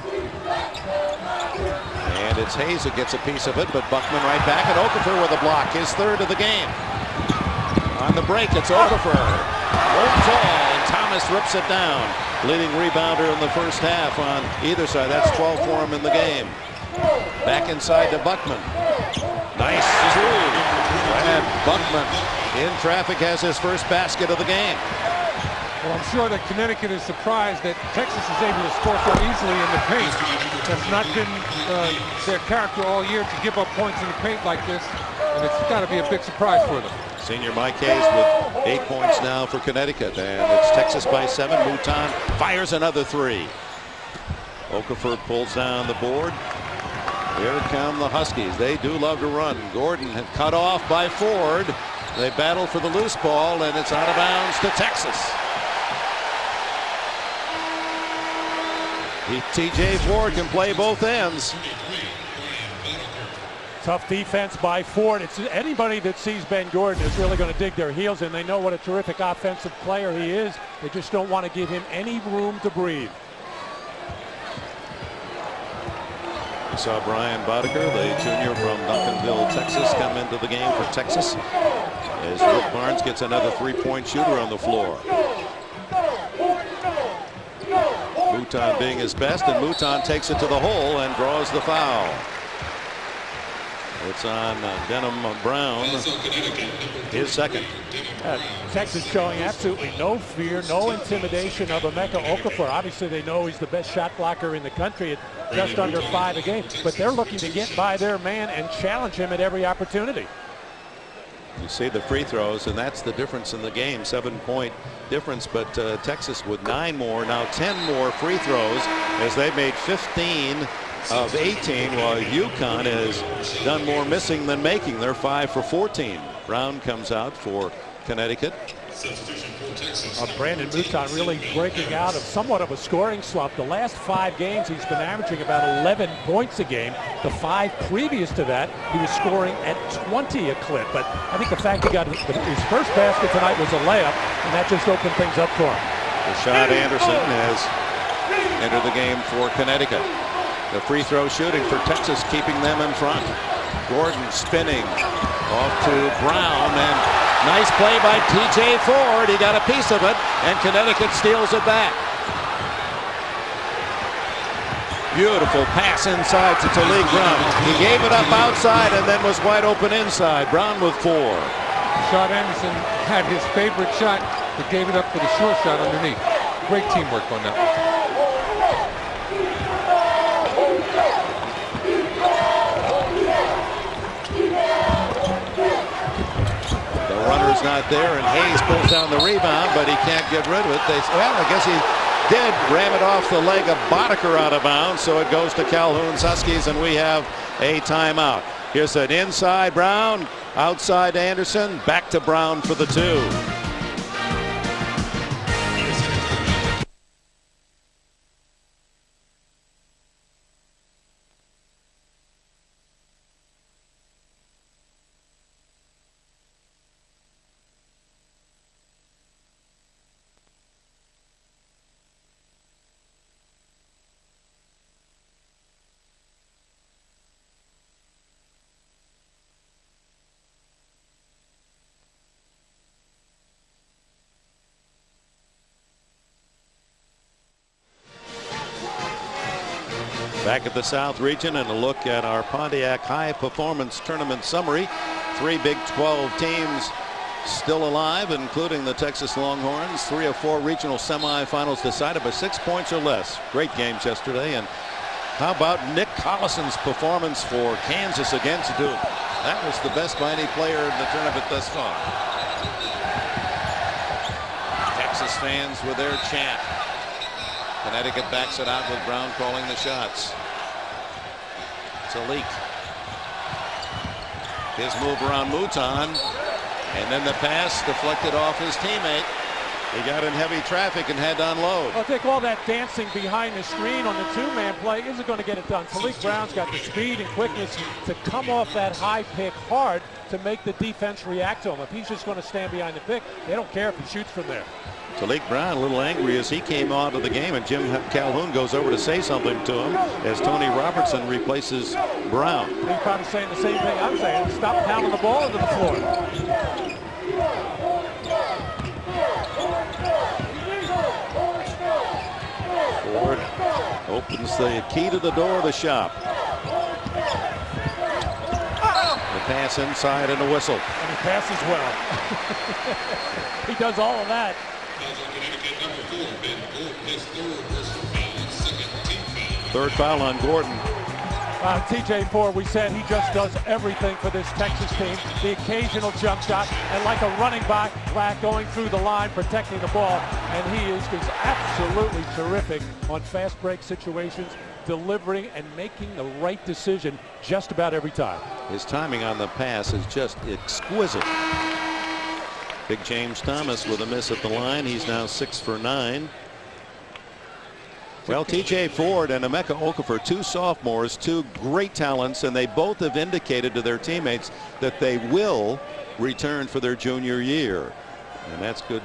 And it's Hayes who gets a piece of it, but Buckman right back, and Okafor with a block, his third of the game. On the break, it's Okafor. Won't fall, and Thomas rips it down. Leading rebounder in the first half on either side. That's 12 for him in the game. Back inside to Buckman. Nice two. Brad Buckman in traffic has his first basket of the game. Well, I'm sure that Connecticut is surprised that Texas is able to score so easily in the paint. That's not been their character all year, to give up points in the paint like this, and it's got to be a big surprise for them. Senior Mike Hayes with 8 points now for Connecticut, and it's Texas by 7. Mouton fires another 3. Okafor pulls down the board. Here come the Huskies. They do love to run. Gordon had cut off by Ford. They battle for the loose ball, and it's out of bounds to Texas. TJ Ford can play both ends. Tough defense by Ford. It's anybody that sees Ben Gordon is really going to dig their heels in. They know what a terrific offensive player he is. They just don't want to give him any room to breathe. We saw Brian Boddicker, the junior from Duncanville, Texas, come into the game for Texas as Rick Barnes gets another 3-point shooter on the floor. Mouton being his best, and Mouton takes it to the hole and draws the foul. It's on Denham Brown, his second. Texas showing absolutely no fear, no intimidation of Emeka Okafor. Obviously, they know he's the best shot blocker in the country at just under 5 a game, but they're looking to get by their man and challenge him at every opportunity. You see the free throws, and that's the difference in the game. 7-point difference, but Texas with 9 more, now 10 more free throws as they made 15 of 18, while UConn has done more missing than making. They're 5 for 14. Brown comes out for Connecticut. Brandon Mouton really breaking out of somewhat of a scoring slump. The last 5 games, he's been averaging about 11 points a game. The 5 previous to that, he was scoring at 20 a clip. But I think the fact he got his first basket tonight was a layup, and that just opened things up for him. Rashad Anderson has entered the game for Connecticut. The free throw shooting for Texas, keeping them in front. Gordon spinning off to Brown, and nice play by TJ Ford. He got a piece of it, and Connecticut steals it back. Beautiful pass inside to Talik Brown. He gave it up outside and then was wide open inside. Brown with 4. Rashad Anderson had his favorite shot, but gave it up for the short shot underneath. Great teamwork on that one. Runner's not there, and Hayes pulls down the rebound, but he can't get rid of it. Well, I guess he did ram it off the leg of Boddicker out of bounds, so it goes to Calhoun's Huskies, and we have a timeout. Here's an inside Brown, outside Anderson, back to Brown for the 2. Back at the South region, and a look at our Pontiac High Performance Tournament summary. 3 Big 12 teams still alive, including the Texas Longhorns. 3 of 4 regional semifinals decided by 6 points or less. Great games yesterday. And how about Nick Collison's performance for Kansas against Duke? That was the best by any player in the tournament thus far. Texas fans with their chant. Connecticut backs it out with Brown calling the shots. It's a leak. His move around Mouton, and then the pass deflected off his teammate. He got in heavy traffic and had to unload. I think all that dancing behind the screen on the 2-man play isn't going to get it done. Talik Brown's got the speed and quickness to come off that high pick hard to make the defense react to him. If he's just going to stand behind the pick, they don't care if he shoots from there. Talik Brown a little angry as he came out of the game, and Jim Calhoun goes over to say something to him as Tony Robertson replaces Brown. He's probably saying the same thing I'm saying. Stop pounding the ball into the floor. Ford opens the key to the door of the shop. The pass inside and a whistle. And he passes well. He does all of that. Third foul on Gordon. TJ Ford, we said he just does everything for this Texas team. The occasional jump shot, and like a running back going through the line, protecting the ball. And he is absolutely terrific on fast break situations, delivering and making the right decision just about every time. His timing on the pass is just exquisite. Big James Thomas with a miss at the line. He's now 6 for 9. Well, TJ Ford and Emeka Okafor, 2 sophomores, 2 great talents, and they both have indicated to their teammates that they will return for their junior year. And that's good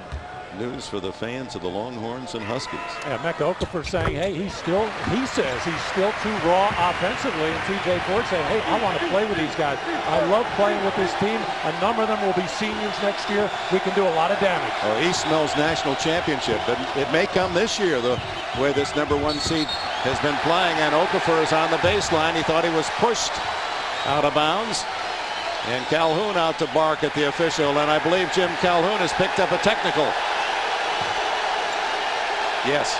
news for the fans of the Longhorns and Huskies. Yeah, Emeka Okafor saying, hey, he says he's still too raw offensively, and TJ Ford saying, hey, I want to play with these guys. I love playing with this team. A number of them will be seniors next year. We can do a lot of damage. Oh, East Mills National Championship, but it may come this year, the way this #1 seed has been playing, and Okafor is on the baseline. He thought he was pushed out of bounds. And Calhoun out to bark at the official, and I believe Jim Calhoun has picked up a technical. Yes.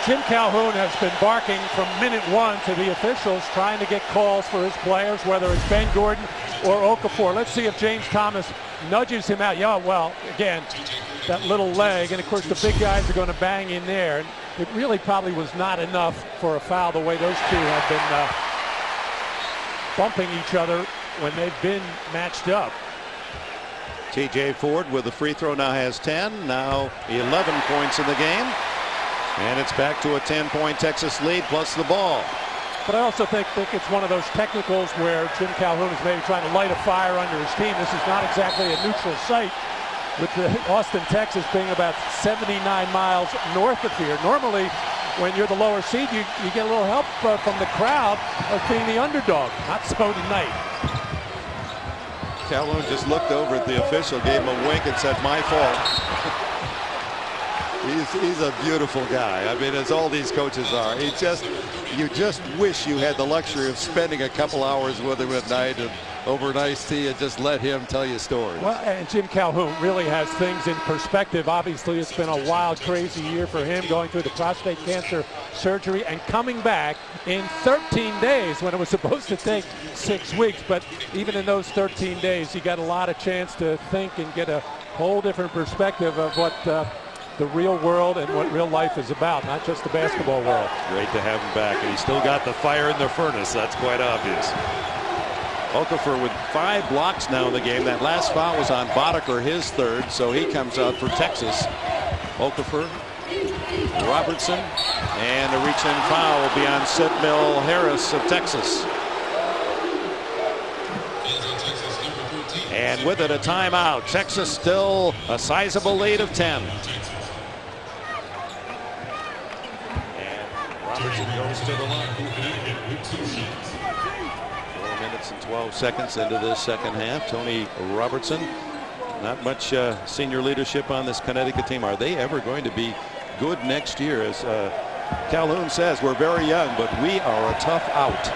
Jim Calhoun has been barking from minute one to the officials, trying to get calls for his players, whether it's Ben Gordon or Okafor. Let's see if James Thomas nudges him out. Yeah, well, again, that little leg, and of course the big guys are going to bang in there. And it really probably was not enough for a foul, the way those two have been bumping each other when they've been matched up. TJ Ford with the free throw now has 10, now 11 points in the game. And it's back to a 10-point Texas lead plus the ball. But I also think it's one of those technicals where Jim Calhoun is maybe trying to light a fire under his team. This is not exactly a neutral site, with Austin, Texas being about 79 miles north of here. Normally, when you're the lower seed, you get a little help from the crowd of being the underdog. Not so tonight. Calhoun just looked over at the official, gave him a wink and said, "My fault." He's a beautiful guy. I mean, as all these coaches are. You just wish you had the luxury of spending a couple hours with him at night and over an iced tea and just let him tell you stories. Well, and Jim Calhoun really has things in perspective. Obviously, it's been a wild, crazy year for him, going through the prostate cancer surgery and coming back in 13 days when it was supposed to take 6 weeks. But even in those 13 days, he got a lot of chance to think and get a whole different perspective of what the real world and what real life is about, not just the basketball world. Great to have him back, and he's still got the fire in the furnace. That's quite obvious. Okafor with 5 blocks now in the game. That last foul was on Boddicker, his third, so he comes out for Texas. Okafor, Robertson, and a reach-in foul will be on Sidmill Harris of Texas. And with it, a timeout. Texas still a sizable lead of 10. Robertson goes to the line. 4 minutes and 12 seconds into this second half. Tony Robertson, not much senior leadership on this Connecticut team. Are they ever going to be good next year? As Calhoun says, we're very young, but we are a tough out.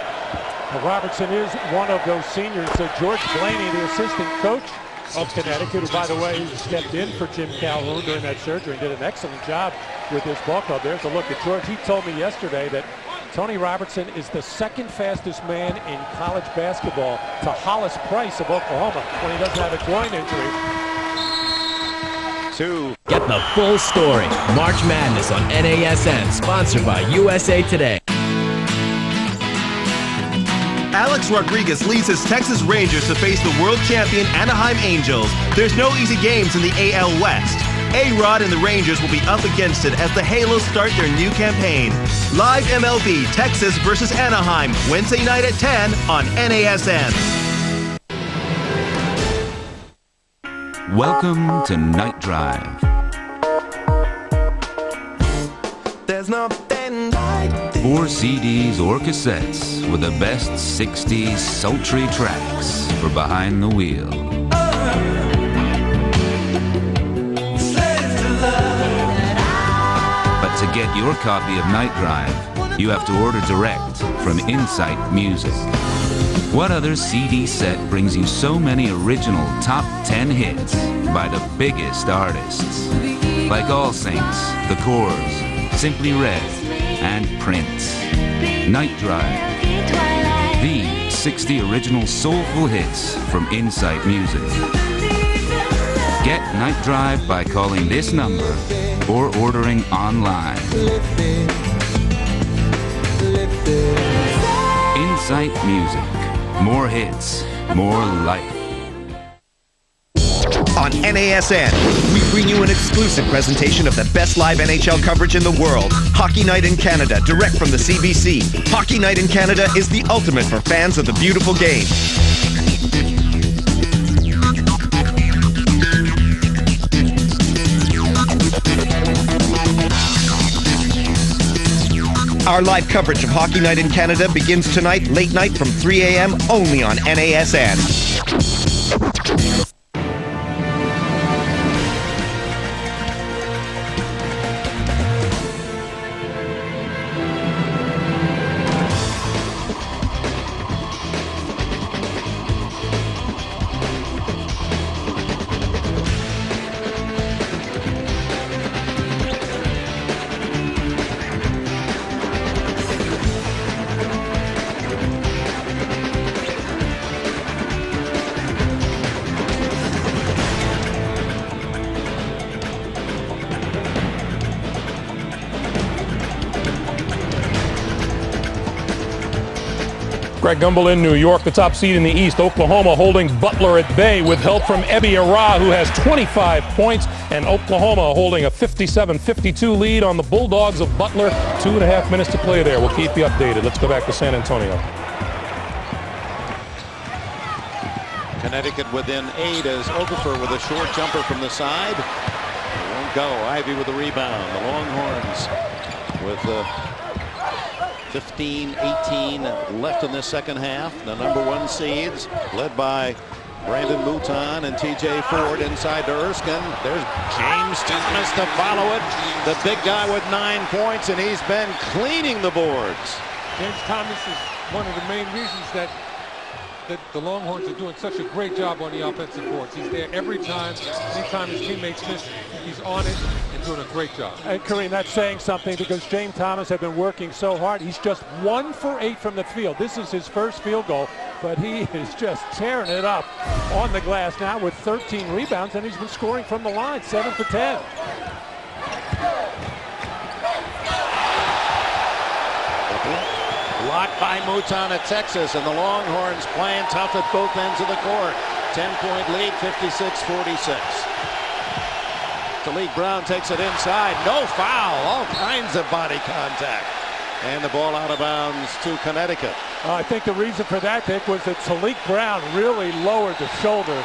Well, Robertson is one of those seniors. George Blaney, the assistant coach of Connecticut, who, by the way, stepped in for Jim Calhoun during that surgery and did an excellent job with this ball club. There's a look at George. He told me yesterday that Tony Robertson is the second fastest man in college basketball to Hollis Price of Oklahoma when he doesn't have a groin injury. Get the full story. March Madness on NASN, sponsored by USA Today. Alex Rodriguez leads his Texas Rangers to face the world champion Anaheim Angels. There's no easy games in the AL West. A-Rod and the Rangers will be up against it as the Halos start their new campaign. Live MLB, Texas versus Anaheim, Wednesday night at 10 on NASN. Welcome to Night Drive. There's nothing like 4 CDs or cassettes with the best 60s sultry tracks for behind the wheel. But to get your copy of Night Drive, you have to order direct from Insight Music. What other CD set brings you so many original top 10 hits by the biggest artists? Like All Saints, The Corrs, Simply Red, and Prince. Night Drive. The 60 original soulful hits from Insight Music. Get Night Drive by calling this number or ordering online. Insight Music. More hits, more life. On NASN, we bring you an exclusive presentation of the best live NHL coverage in the world. Hockey Night in Canada, direct from the CBC. Hockey Night in Canada is the ultimate for fans of the beautiful game. Our live coverage of Hockey Night in Canada begins tonight, late night from 3 a.m. only on NASN. Greg Gumbel in New York, the top seed in the East. Oklahoma holding Butler at bay with help from Ebby Ara, who has 25 points. And Oklahoma holding a 57-52 lead on the Bulldogs of Butler. 2.5 minutes to play there. We'll keep you updated. Let's go back to San Antonio. Connecticut within 8 as Okafor with a short jumper from the side. It won't go. Ivy with the rebound. The Longhorns with 15-18 left in this second half. The #1 seeds led by Brandon Mouton and TJ Ford inside to Erskine. There's James Thomas to follow it. The big guy with 9 points, and he's been cleaning the boards. James Thomas is one of the main reasons that the Longhorns are doing such a great job on the offensive boards. He's there every time. Anytime his teammates miss, he's on it and doing a great job. And Kareem, that's saying something because James Thomas has been working so hard. He's just 1 for 8 from the field. This is his first field goal, but he is just tearing it up on the glass now with 13 rebounds, and he's been scoring from the line, 7 for 10. Blocked by Mouton at Texas, and the Longhorns playing tough at both ends of the court. 10-point lead, 56-46. Talik Brown takes it inside. No foul. All kinds of body contact. And the ball out of bounds to Connecticut. I think the reason for that, Dick, was that Talik Brown really lowered the shoulder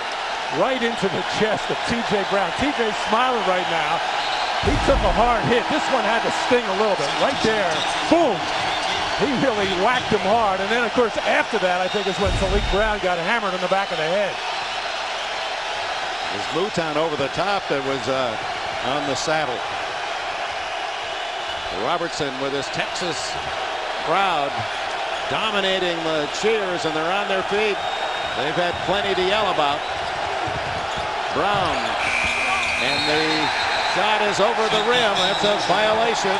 right into the chest of T.J. Brown. T.J.'s smiling right now. He took a hard hit. This one had to sting a little bit. Right there. Boom. He really whacked him hard. And then, of course, after that, I think is when Talik Brown got hammered in the back of the head. It was Mouton over the top that was on the saddle. Robertson with his Texas crowd dominating the cheers, and they're on their feet. They've had plenty to yell about. Brown, and the shot is over the rim. That's a violation.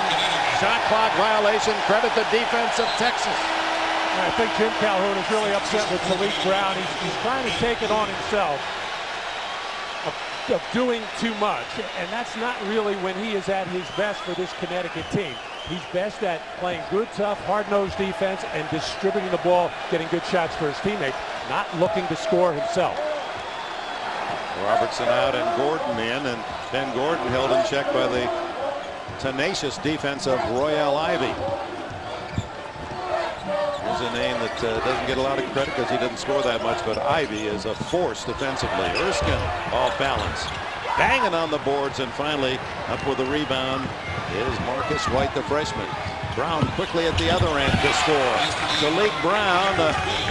Shot clock violation. Credit the defense of Texas. I think Jim Calhoun is really upset with Talik Brown. He's trying to take it on himself of doing too much, and that's not really when he is at his best for this Connecticut team. He's best at playing good, tough, hard-nosed defense and distributing the ball, getting good shots for his teammates, not looking to score himself. Robertson out and Gordon in, and Ben Gordon held in check by the tenacious defense of Royale Ivy. Here's a name that doesn't get a lot of credit because he didn't score that much, but Ivy is a force defensively. Erskine off balance, banging on the boards, and finally up with the rebound is Marcus White, the freshman. Brown quickly at the other end to score. Talik Brown,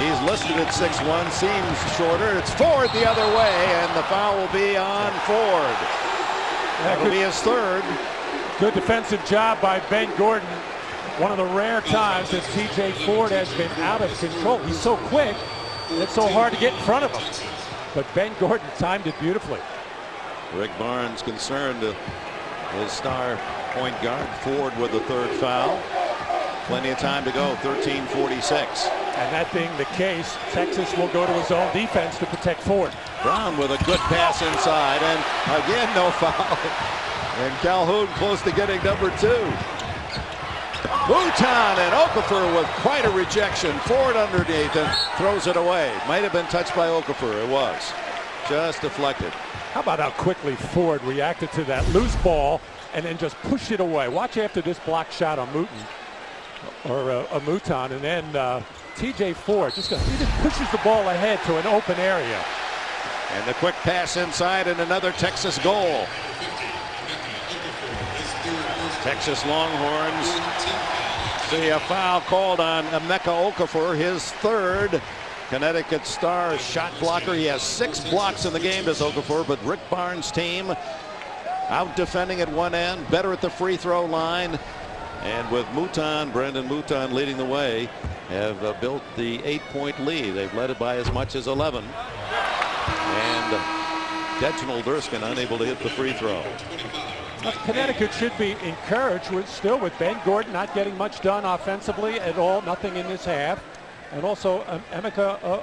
he's listed at 6'1", seems shorter. It's Ford the other way, and the foul will be on Ford. That'll be his third. Good defensive job by Ben Gordon. One of the rare times that TJ Ford has been out of control. He's so quick, it's so hard to get in front of him. But Ben Gordon timed it beautifully. Rick Barnes concerned his star point guard. Ford with the third foul. Plenty of time to go, 13:46. And that being the case, Texas will go to his own defense to protect Ford. Brown with a good pass inside, and again no foul. And Calhoun close to getting number 2. Mouton and Okafor with quite a rejection. Ford underneath and throws it away. Might have been touched by Okafor. It was. Just deflected. How about how quickly Ford reacted to that loose ball and then just pushed it away. Watch after this block shot on a Mouton, and then TJ Ford he just pushes the ball ahead to an open area. And the quick pass inside, and another Texas goal. Texas Longhorns see a foul called on Emeka Okafor, his third. Connecticut star shot blocker. He has 6 blocks in the game, does Okafor, but Rick Barnes' team out defending at one end, better at the free throw line, and with Mouton, Brandon Mouton leading the way, have built the 8-point lead. They've led it by as much as 11. And Reginald Erskine unable to hit the free throw. Connecticut should be encouraged with Ben Gordon not getting much done offensively at all, nothing in this half. And also Emeka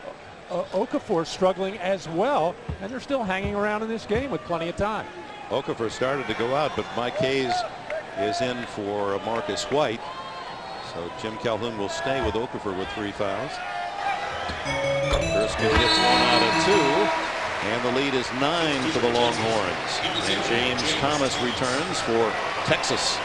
Okafor struggling as well, and they're still hanging around in this game with plenty of time. Okafor started to go out, but Mike Hayes is in for Marcus White. So Jim Calhoun will stay with Okafor with 3 fouls. Erskine gets 1 out of 2, and the lead is 9 for the Longhorns. And James Thomas returns for Texas.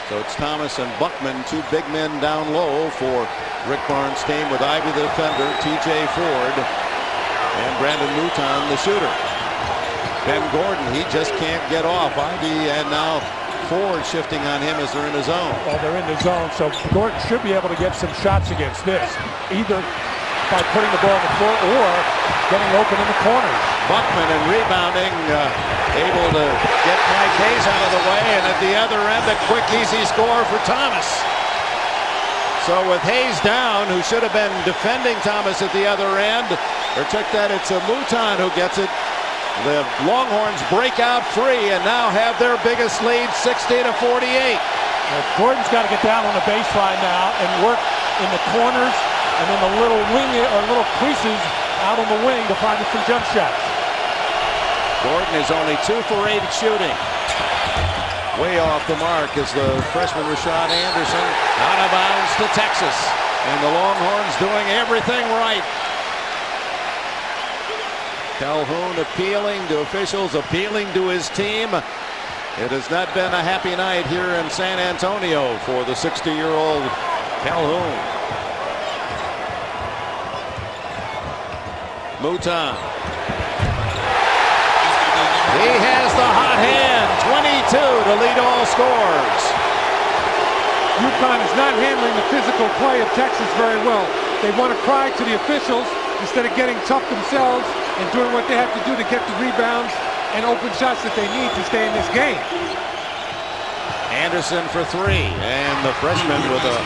So it's Thomas and Buckman, 2 big men down low for Rick Barnes' team, with Ivy the defender, TJ Ford, and Brandon Mouton the shooter. Ben Gordon, he just can't get off. Ivy and now Ford shifting on him as they're in the zone. Well, they're in the zone, so Gordon should be able to get some shots against this, either by putting the ball on the floor or getting open in the corners. Buckman and rebounding, able to get Mike Hayes out of the way, and at the other end, a quick, easy score for Thomas. So with Hayes down, who should have been defending Thomas at the other end, or took that, it's a Mouton who gets it. The Longhorns break out free and now have their biggest lead, 60-48. Well, Gordon's got to get down on the baseline now and work in the corners and in the little wing or little creases out on the wing to find some jump shots. Gordon is only 2 for 8 shooting. Way off the mark is the freshman Rashad Anderson, out of bounds to Texas. And the Longhorns doing everything right. Calhoun appealing to officials, appealing to his team. It has not been a happy night here in San Antonio for the 60-year-old Calhoun. Mouton. He has the hot hand, 22 to lead all scores. UConn is not handling the physical play of Texas very well. They want to cry to the officials instead of getting tough themselves and doing what they have to do to get the rebounds and open shots that they need to stay in this game. Anderson for 3, and the freshman with a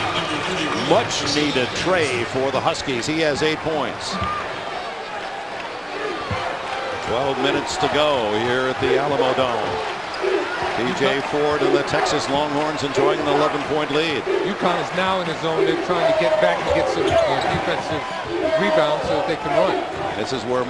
much-needed tray for the Huskies. He has 8 points. 12 minutes to go here at the Alamo Dome. TJ Ford and the Texas Longhorns enjoying an 11-point lead. UConn is now in the zone. They're trying to get back and get some defensive rebounds so that they can run. This is where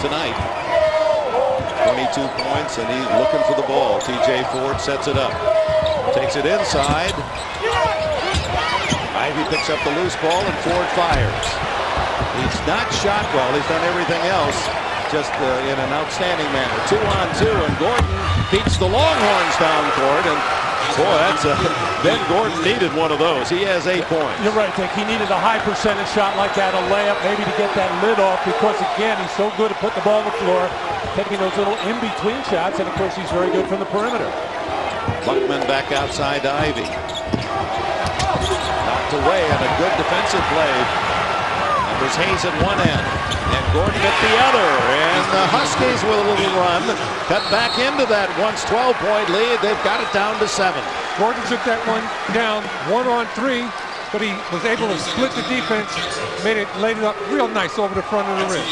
tonight. 22 points, and he's looking for the ball. TJ Ford sets it up. Takes it inside. Ivy picks up the loose ball, and Ford fires. He's not shot well. He's done everything else just in an outstanding manner. 2-on-2, and Gordon beats the Longhorns down court. And boy, that's Ben Gordon needed one of those. He has 8 points. You're right, Dick. He needed a high percentage shot like that, a layup, maybe to get that lid off, because again, he's so good at putting the ball on the floor, taking those little in-between shots, and of course, he's very good from the perimeter. Buckman back outside to Ivy. Knocked away, and a good defensive play. It was Hayes at one end, and Gordon at the other. And the Huskies with a little run cut back into that once 12-point lead. They've got it down to 7. Gordon took that one down 1-on-3, but he was able to split the defense, laid it up real nice over the front of the rim.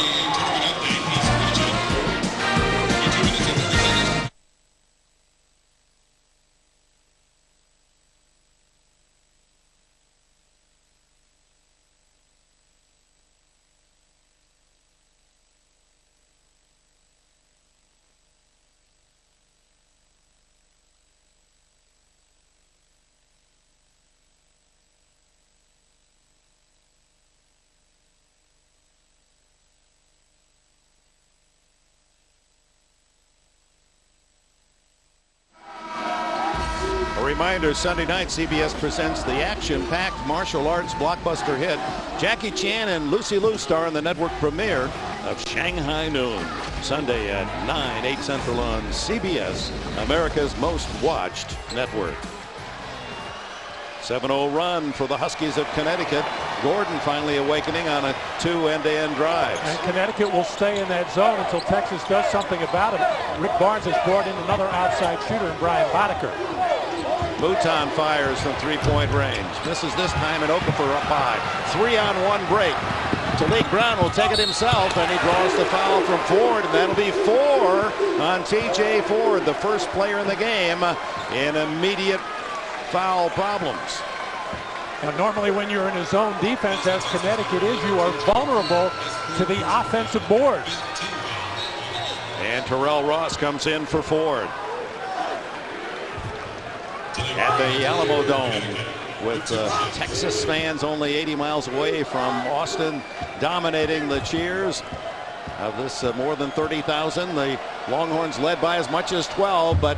Reminder, Sunday night, CBS presents the action-packed martial arts blockbuster hit. Jackie Chan and Lucy Liu star in the network premiere of Shanghai Noon. Sunday at 9, 8 Central on CBS, America's most watched network. 7-0 run for the Huskies of Connecticut. Gordon finally awakening on a 2 end-to-end drives. And Connecticut will stay in that zone until Texas does something about it. Rick Barnes has brought in another outside shooter in Brian Boddicker. Mouton fires from three-point range. Misses this time, and Okafor up high. 3-on-1 break. Talik Brown will take it himself, and he draws the foul from Ford, and that'll be 4 on TJ Ford, the first player in the game in immediate foul problems. Now, normally when you're in a zone defense, as Connecticut is, you are vulnerable to the offensive boards. And Terrell Ross comes in for Ford. At the Alamo Dome, with Texas fans only 80 miles away from Austin dominating the cheers of this more than 30,000. The Longhorns led by as much as 12, but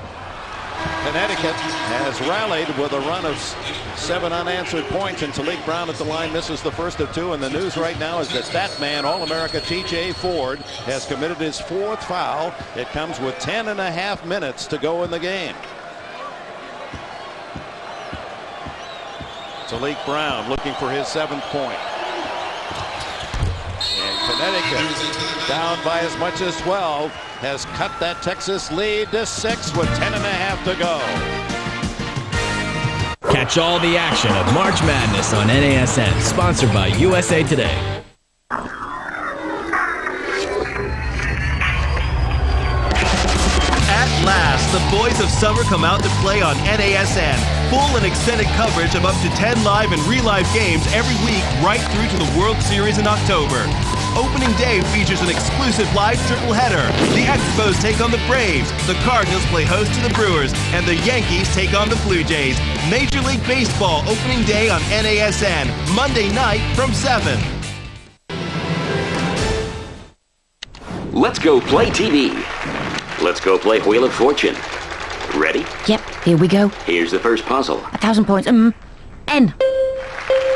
Connecticut has rallied with a run of 7 unanswered points, and Talik Brown at the line misses the first of 2. And the news right now is that man, All-America TJ Ford, has committed his 4th foul. It comes with 10.5 minutes to go in the game. Talik Brown looking for his 7th point. And Connecticut, down by as much as 12, has cut that Texas lead to 6 with 10.5 to go. Catch all the action of March Madness on NASN, sponsored by USA Today. At last, the boys of summer come out to play on NASN. Full and extended coverage of up to 10 live and re-live games every week right through to the World Series in October. Opening day features an exclusive live triple header. The Expos take on the Braves, the Cardinals play host to the Brewers, and the Yankees take on the Blue Jays. Major League Baseball opening day on NASN, Monday night from 7. Let's go play TV. Let's go play Wheel of Fortune. Ready? Yep, here we go. Here's the first puzzle. 1,000 points. N.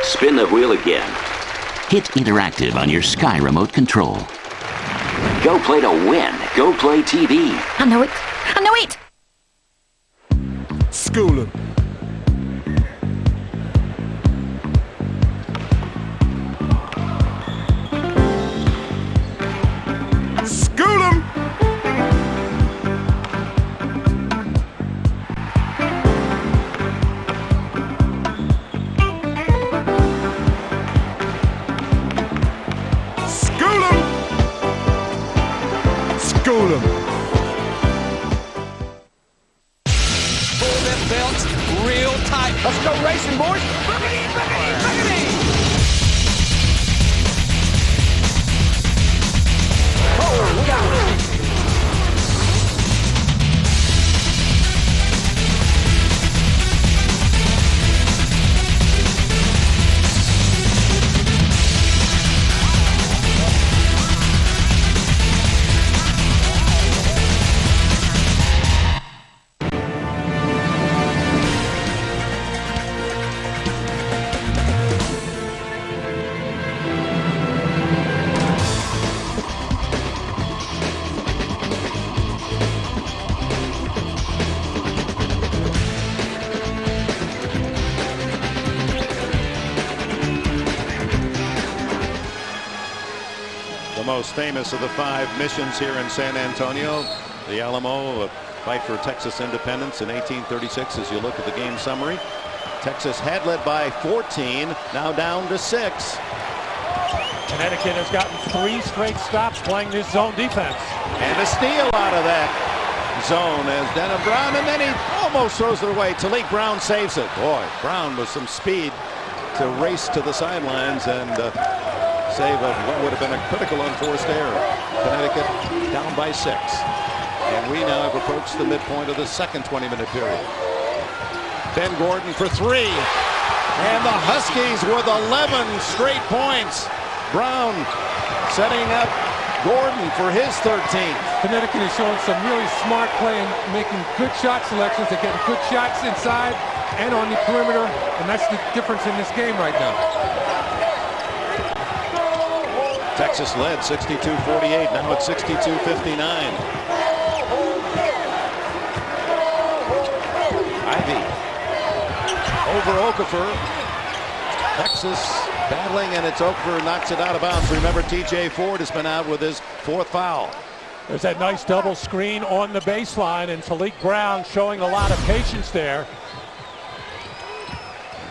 Spin the wheel again. Hit interactive on your Sky remote control. Go play to win. Go play TV. I know it. I know it. School 'em. School 'em. School 'em. Pull them belts real tight. Let's go racing, boys. Boogity, boogity, boogity. Oh, we got The most famous of the 5 missions here in San Antonio, the Alamo, a fight for Texas independence in 1836. As you look at the game summary, Texas had led by 14, now down to 6. Connecticut has gotten 3 straight stops playing this zone defense. And a steal out of that zone as Denham Brown, and then he almost throws it away. Talik Brown saves it. Boy, Brown with some speed to race to the sidelines and save of what would have been a critical unforced error. Connecticut down by 6. And we now have approached the midpoint of the second 20-minute period. Ben Gordon for 3. And the Huskies with 11 straight points. Brown setting up Gordon for his 13th. Connecticut is showing some really smart play and making good shot selections. They're getting good shots inside and on the perimeter, and that's the difference in this game right now. Texas led 62-48. Now it's 62-59. Ivy over Okafor. Texas battling, and it's Okafor knocks it out of bounds. Remember, TJ Ford has been out with his 4th foul. There's that nice double screen on the baseline, and Talik Brown showing a lot of patience there.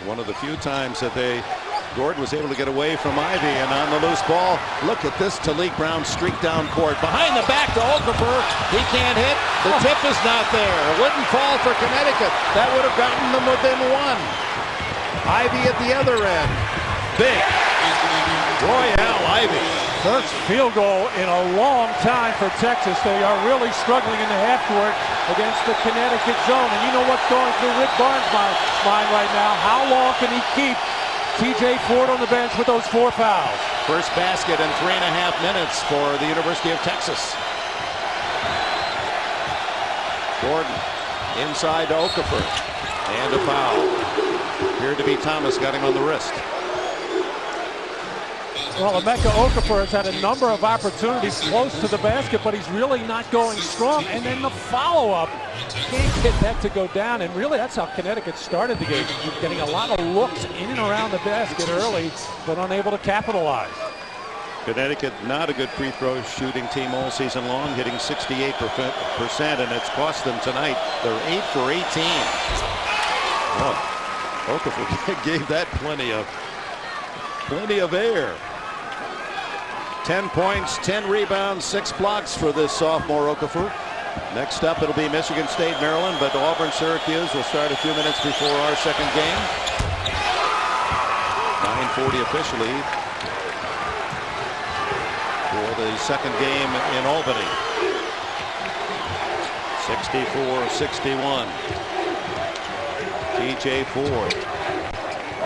One of the few times that Gordon was able to get away from Ivy, and on the loose ball, look at this Talik Brown streak down court. Behind the back to Okafor. He can't hit. The tip is not there. A wooden fall for Connecticut. That would have gotten them within 1. Ivy at the other end. Big. Royale Ivy. First field goal in a long time for Texas. They are really struggling in the half court against the Connecticut zone. And you know what's going through Rick Barnes' mind right now. How long can he keep TJ Ford on the bench with those 4 fouls? First basket in 3.5 minutes for the University of Texas. Gordon inside to Okafor. And a foul. Appeared to be Thomas, got him on the wrist. Well, Emeka Okafor has had a number of opportunities close to the basket, but he's really not going strong. And then the follow-up, can't get that to go down. And really, that's how Connecticut started the game, getting a lot of looks in and around the basket early, but unable to capitalize. Connecticut, not a good free throw shooting team all season long, hitting 68%, and it's cost them tonight. They're 8 for 18. Oh. Okafor gave that plenty of air. 10 points, 10 rebounds, 6 blocks for this sophomore Okafor. Next up, it'll be Michigan State, Maryland, but Auburn, Syracuse will start a few minutes before our second game. 9:40 officially for the second game in Albany. 64-61. TJ Ford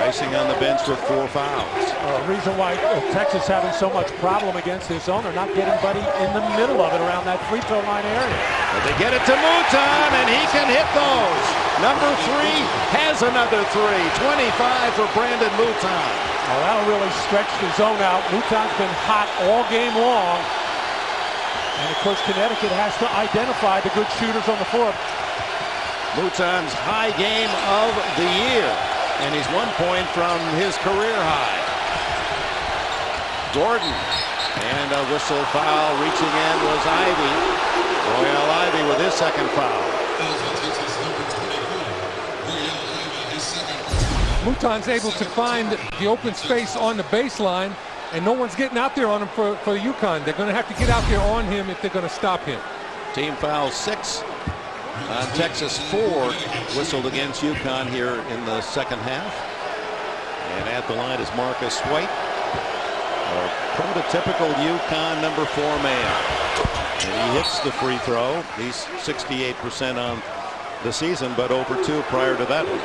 racing on the bench with 4 fouls. The reason why Texas having so much problem against this zone, they're not getting anybody in the middle of it around that free throw line area. But they get it to Mouton, and he can hit those. Number 3 has another 3. 25 for Brandon Mouton. Well, that'll really stretch the zone out. Mouton's been hot all game long. And of course, Connecticut has to identify the good shooters on the floor. Mouton's high game of the year, and he's 1 point from his career high. Gordon, and a whistle foul. Reaching in was Ivy. Royale Ivy with his second foul. Mouton's able to find the open space on the baseline, and no one's getting out there on him for UConn. They're going to have to get out there on him if they're going to stop him. Team foul 6 on Texas. 4 whistled against UConn here in the second half. And at the line is Marcus White, a prototypical UConn number 4 man. And he hits the free throw. He's 68% on the season, but over 2 prior to that one.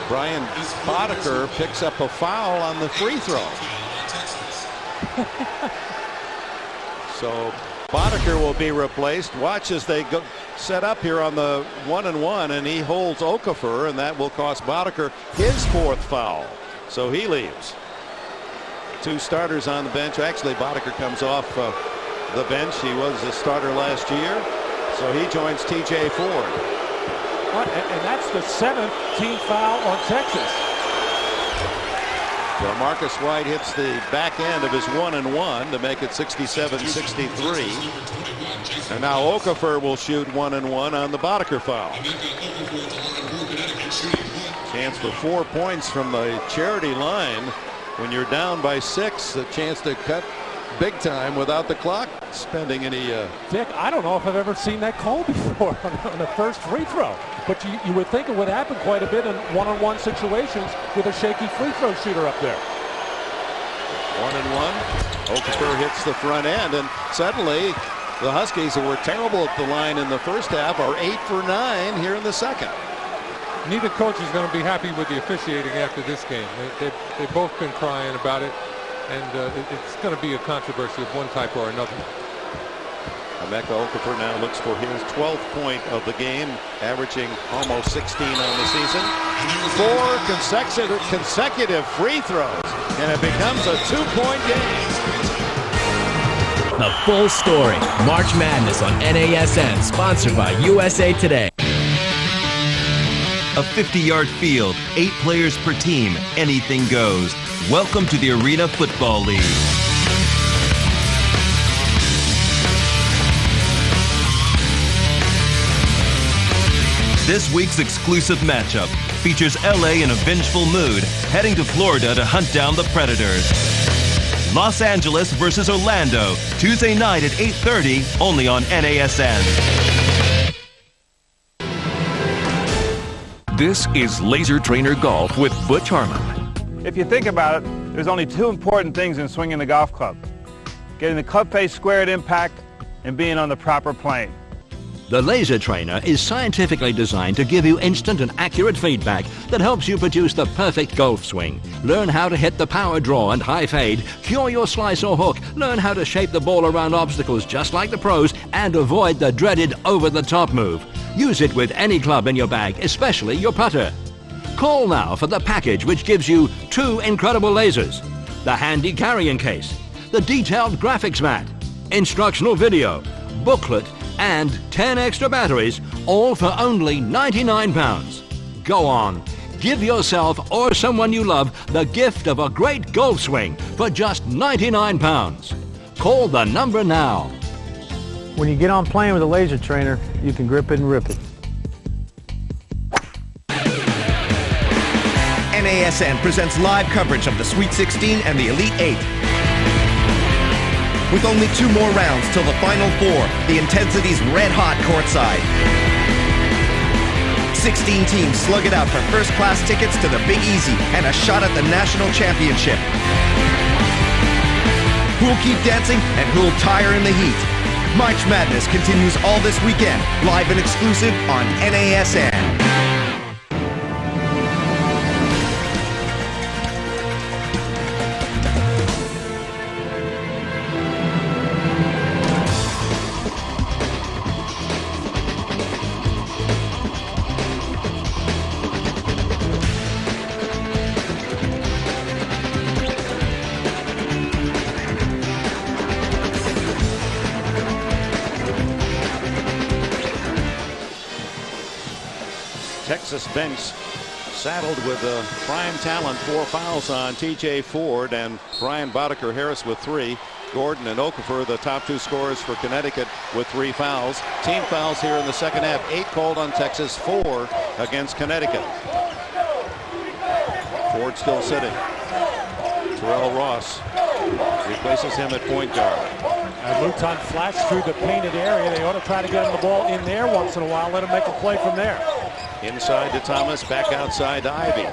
Brian Boddicker picks up a foul on the free throw. So Boddicker will be replaced. Watch as they go set up here on the 1-and-1, and he holds Okafor, and that will cost Boddicker his 4th foul. So he leaves. 2 starters on the bench. Actually, Boddicker comes off the bench. He was a starter last year, so he joins TJ Ford. And that's the 7th team foul on Texas. So Marcus White hits the back end of his 1-and-1 to make it 67-63. And now Okafor will shoot 1-and-1 on the Boddicker foul. Chance for 4 points from the charity line. When you're down by 6, a chance to cut big time without the clock spending any. Dick, I don't know if I've ever seen that call before on the first free throw. But you would think it would happen quite a bit in one-on-one situations with a shaky free throw shooter up there. 1-and-1. Okafor hits the front end, and suddenly the Huskies, who were terrible at the line in the first half, are 8 for 9 here in the second. Neither coach is going to be happy with the officiating after this game. They've both been crying about it, and it's going to be a controversy of one type or another. Emeka Okafor now looks for his 12th point of the game, averaging almost 16 on the season. 4 consecutive free throws, and it becomes a 2-point game. The full story. March Madness on NASN, sponsored by USA Today. A 50-yard field, 8 players per team, anything goes. Welcome to the Arena Football League. This week's exclusive matchup features LA in a vengeful mood, heading to Florida to hunt down the Predators. Los Angeles versus Orlando, Tuesday night at 8:30, only on NASN. This is Laser Trainer Golf with Butch Harmon. If you think about it, there's only 2 important things in swinging the golf club: getting the club face square at impact and being on the proper plane. The Laser Trainer is scientifically designed to give you instant and accurate feedback that helps you produce the perfect golf swing. Learn how to hit the power draw and high fade, cure your slice or hook, learn how to shape the ball around obstacles just like the pros, and avoid the dreaded over-the-top move. Use it with any club in your bag, especially your putter. Call now for the package which gives you 2 incredible lasers, the handy carrying case, the detailed graphics mat, instructional video, booklet, and 10 extra batteries, all for only £99. Go on, give yourself or someone you love the gift of a great golf swing for just £99. Call the number now. When you get on playing with a Laser Trainer, you can grip it and rip it. NASN presents live coverage of the Sweet 16 and the Elite 8. With only 2 more rounds till the Final 4, the intensity's red hot courtside. 16 teams slug it out for first-class tickets to the Big Easy and a shot at the national championship. Who'll keep dancing and who'll tire in the heat? March Madness continues all this weekend, live and exclusive on NASN. Texas bench saddled with prime talent. 4 fouls on TJ Ford and Brian Boddicker Harris with 3. Gordon and Okafor, the top 2 scorers for Connecticut, with 3 fouls. Team fouls here in the second half. 8 called on Texas, 4 against Connecticut. Ford still sitting. Terrell Ross replaces him at point guard. Luton flashed through the painted area. They ought to try to get him the ball in there once in a while. Let him make a play from there. Inside to Thomas, back outside to Ivy.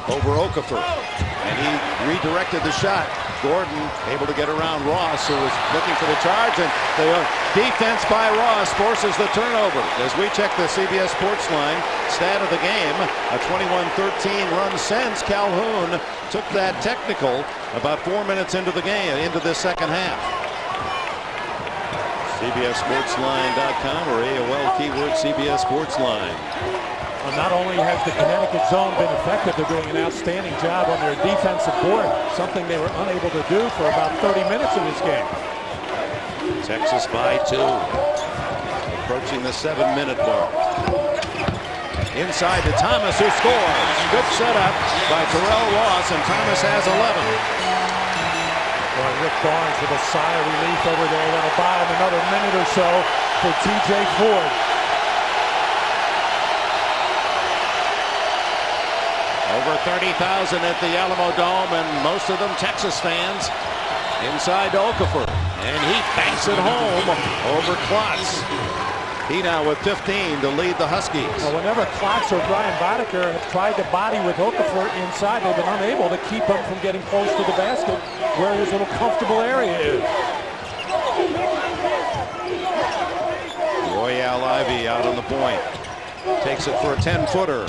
Over Okafor, and he redirected the shot. Gordon able to get around Ross, who was looking for the charge, and the defense by Ross forces the turnover. As we check the CBS Sports line, stat of the game, a 21-13 run since Calhoun took that technical about 4 minutes into the game, into this second half. CBSSportsline.com or AOL keyword CBS Sportsline. Well, not only has the Connecticut zone been effective, they're doing an outstanding job on their defensive board, something they were unable to do for about 30 minutes in this game. Texas by 2, approaching the 7-minute mark. Inside to Thomas, who scores. Good setup by Terrell Ross, and Thomas has 11. Well, Rick Barnes with a sigh of relief over there. That'll buy him another minute or so for T.J. Ford. Over 30,000 at the Alamo Dome, and most of them Texas fans. Inside to Okafor, and he banks it home over Klotz. He now with 15 to lead the Huskies. Well, whenever Klotz or Brian Boddicker have tried to body with Okafor inside, they've been unable to keep him from getting close to the basket where his little comfortable area is. Royale Ivy out on the point. Takes it for a 10-footer.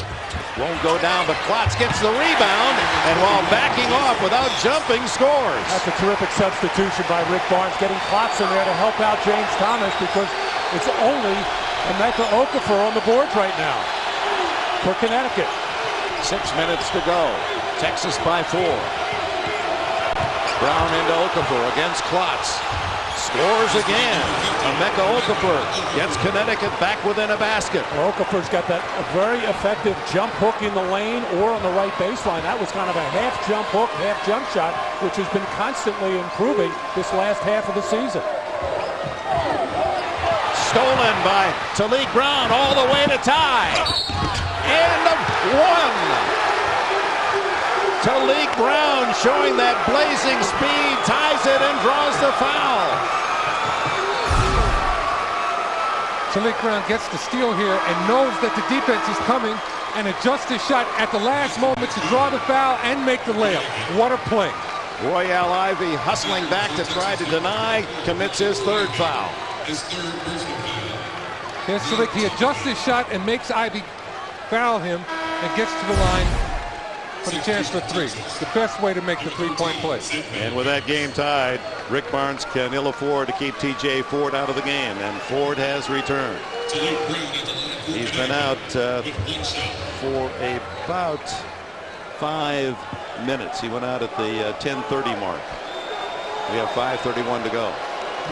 Won't go down, but Klotz gets the rebound, and while backing off without jumping, scores. That's a terrific substitution by Rick Barnes, getting Klotz in there to help out James Thomas, because it's only Emeka Okafor on the boards right now for Connecticut. 6 minutes to go. Texas by 4. Brown into Okafor against Klotz. Scores again. Emeka Okafor gets Connecticut back within a basket. Okafor's got that very effective jump hook in the lane or on the right baseline. That was kind of a half jump hook, half jump shot, which has been constantly improving this last half of the season. Stolen by Talik Brown all the way to tie. And one. Talik Brown showing that blazing speed, ties it and draws the foul. Talik Brown gets the steal here and knows that the defense is coming and adjusts his shot at the last moment to draw the foul and make the layup. What a play. Royale Ivy hustling back to try to deny, commits his third foul. Here's Talik. He adjusts his shot and makes Ivy foul him and gets to the line for the chance for three. It's the best way to make the three-point play. And with that game tied, Rick Barnes can ill afford to keep T.J. Ford out of the game, and Ford has returned. He's been out for about 5 minutes. He went out at the 10:30 mark. We have 5:31 to go.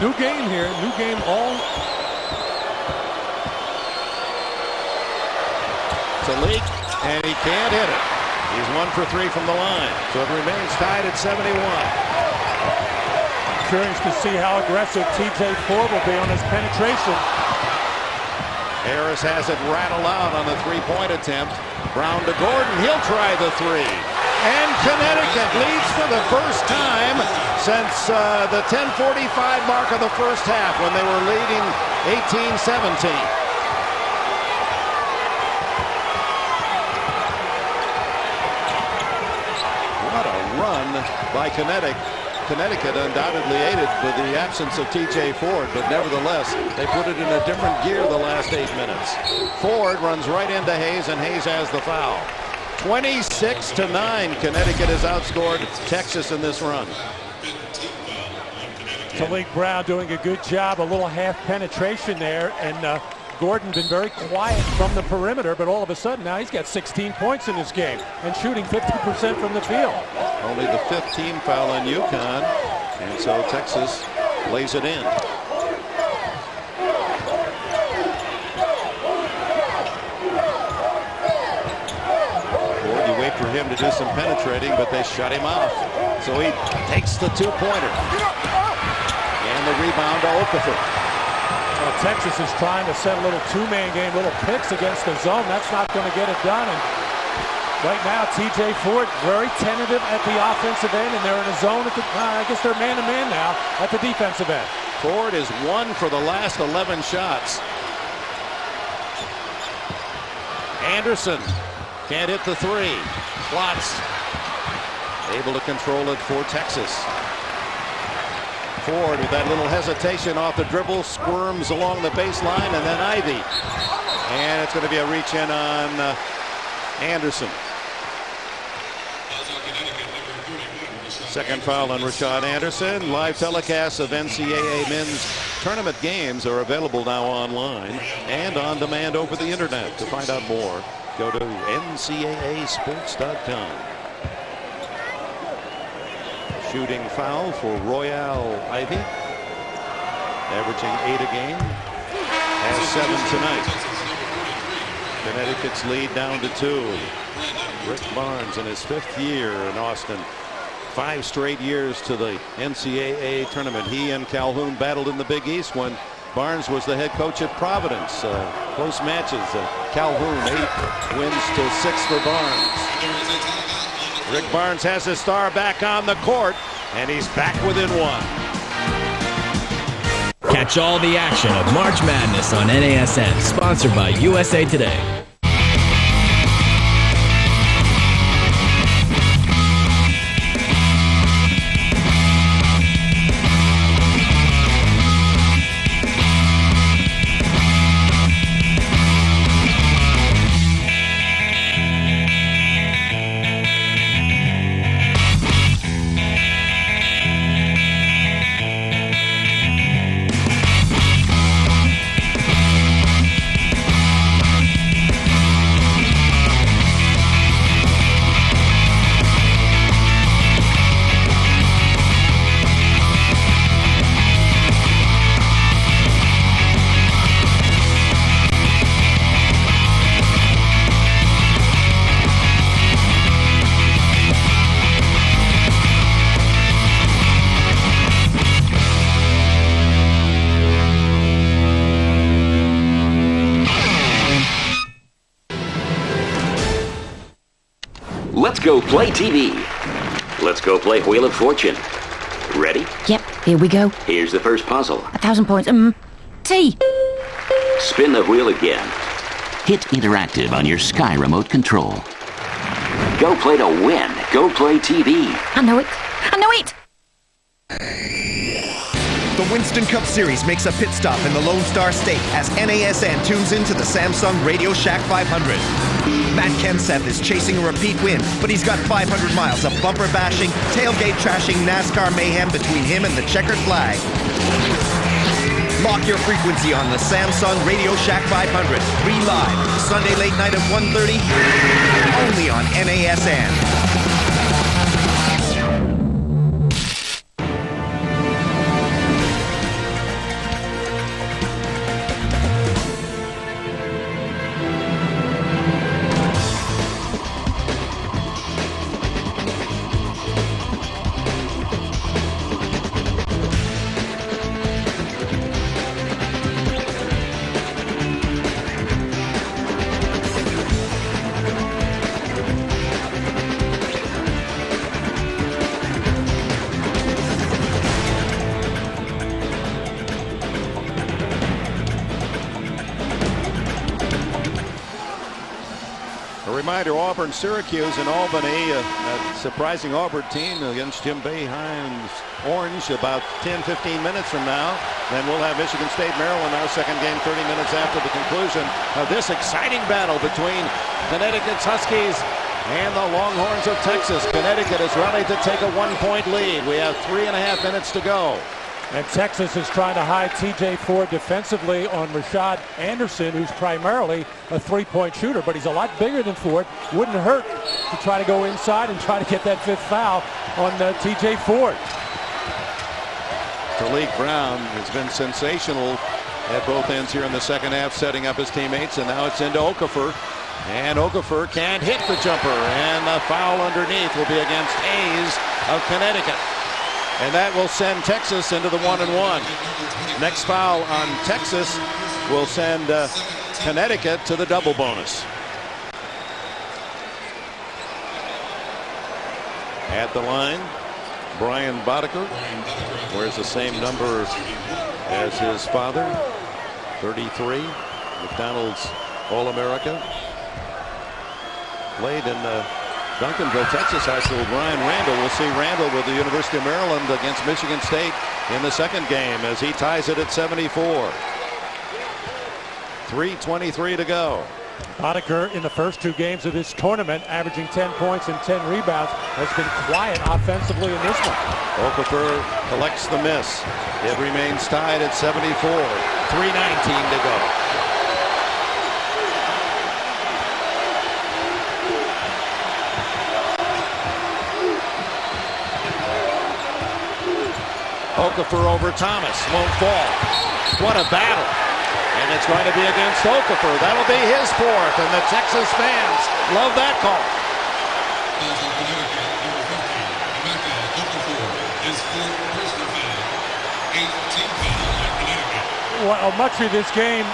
New game here. New game all. Talik, and he can't hit it. He's 1 for 3 from the line, so it remains tied at 71. Curious to see how aggressive T.J. Ford will be on his penetration. Harris has it rattle out on a three-point attempt. Brown to Gordon. He'll try the three. And Connecticut leads for the first time since the 10:45 mark of the first half when they were leading 18-17. What a run by Connecticut, undoubtedly aided with the absence of T.J. Ford, but nevertheless, they put it in a different gear the last 8 minutes. Ford runs right into Hayes, and Hayes has the foul. 26-9, Connecticut has outscored Texas in this run. Talik Brown doing a good job, a little half penetration there, and Gordon been very quiet from the perimeter, but all of a sudden now he's got 16 points in this game and shooting 50% from the field. Only the 15th foul on UConn, and so Texas lays it in. Ford, you wait for him to do some penetrating, but they shut him off. So he takes the two-pointer. And the rebound to Okafor. Well, Texas is trying to set a little two-man game, little picks against the zone. That's not going to get it done. And right now, T.J. Ford very tentative at the offensive end, and they're in a zone at the, I guess they're man-to-man now at the defensive end. Ford is 1 for the last 11 shots. Anderson can't hit the three. Klotz able to control it for Texas. Ford with that little hesitation off the dribble, squirms along the baseline, and then Ivy. And it's going to be a reach in on Anderson. Second foul on Rashad Anderson. Live telecasts of NCAA men's tournament games are available now online and on demand over the internet. To find out more, go to ncaasports.com. Shooting foul for Royale Ivy, averaging 8 a game, has 7 tonight. Connecticut's lead down to 2. Rick Barnes in his 5th year in Austin. 5 straight years to the NCAA tournament. He and Calhoun battled in the Big East when Barnes was the head coach at Providence. Close matches. Calhoun 8 wins to 6 for Barnes. Rick Barnes has his star back on the court, and he's back within 1. Catch all the action of March Madness on NASN, sponsored by USA Today. Let's go play TV. Let's go play Wheel of Fortune. Ready? Yep, here we go. Here's the first puzzle. 1,000 points. T. Spin the wheel again. Hit interactive on your Sky remote control. Go play to win. Go play TV. I know it. I know it. The Winston Cup Series makes a pit stop in the Lone Star State as NASN tunes into the Samsung Radio Shack 500. Matt Kenseth is chasing a repeat win, but he's got 500 miles of bumper bashing, tailgate trashing NASCAR mayhem between him and the checkered flag. Lock your frequency on the Samsung Radio Shack 500. 3 live, Sunday late night at 1:30, only on NASN. Reminder, Auburn-Syracuse in Albany, a surprising Auburn team against Jim Boeheim's Orange about 10-15 minutes from now. Then we'll have Michigan State, Maryland, our second game 30 minutes after the conclusion of this exciting battle between Connecticut's Huskies and the Longhorns of Texas. Connecticut has rallied to take a 1-point lead. We have 3.5 minutes to go. And Texas is trying to hide TJ Ford defensively on Rashad Anderson, who's primarily a three-point shooter, but he's a lot bigger than Ford. Wouldn't hurt to try to go inside and try to get that 5th foul on TJ Ford. Talik Brown has been sensational at both ends here in the second half, setting up his teammates, and now it's into Okafor. And Okafor can't hit the jumper, and the foul underneath will be against Hayes of Connecticut. And that will send Texas into the 1-1. Next foul on Texas will send Connecticut to the double bonus. At the line, Brian Boddicker wears the same number as his father, 33, McDonald's All-America. Played in Duncanville, Texas High School. Brian Randall. We'll see Randall with the University of Maryland against Michigan State in the second game as he ties it at 74. 3:23 to go. Boddicker in the first 2 games of this tournament, averaging 10 points and 10 rebounds, has been quiet offensively in this one. Okafor collects the miss. It remains tied at 74. 3:19 to go. Okafor over Thomas, won't fall. What a battle. And it's going to be against Okafor. That'll be his fourth, and the Texas fans love that call. Well, much of this game,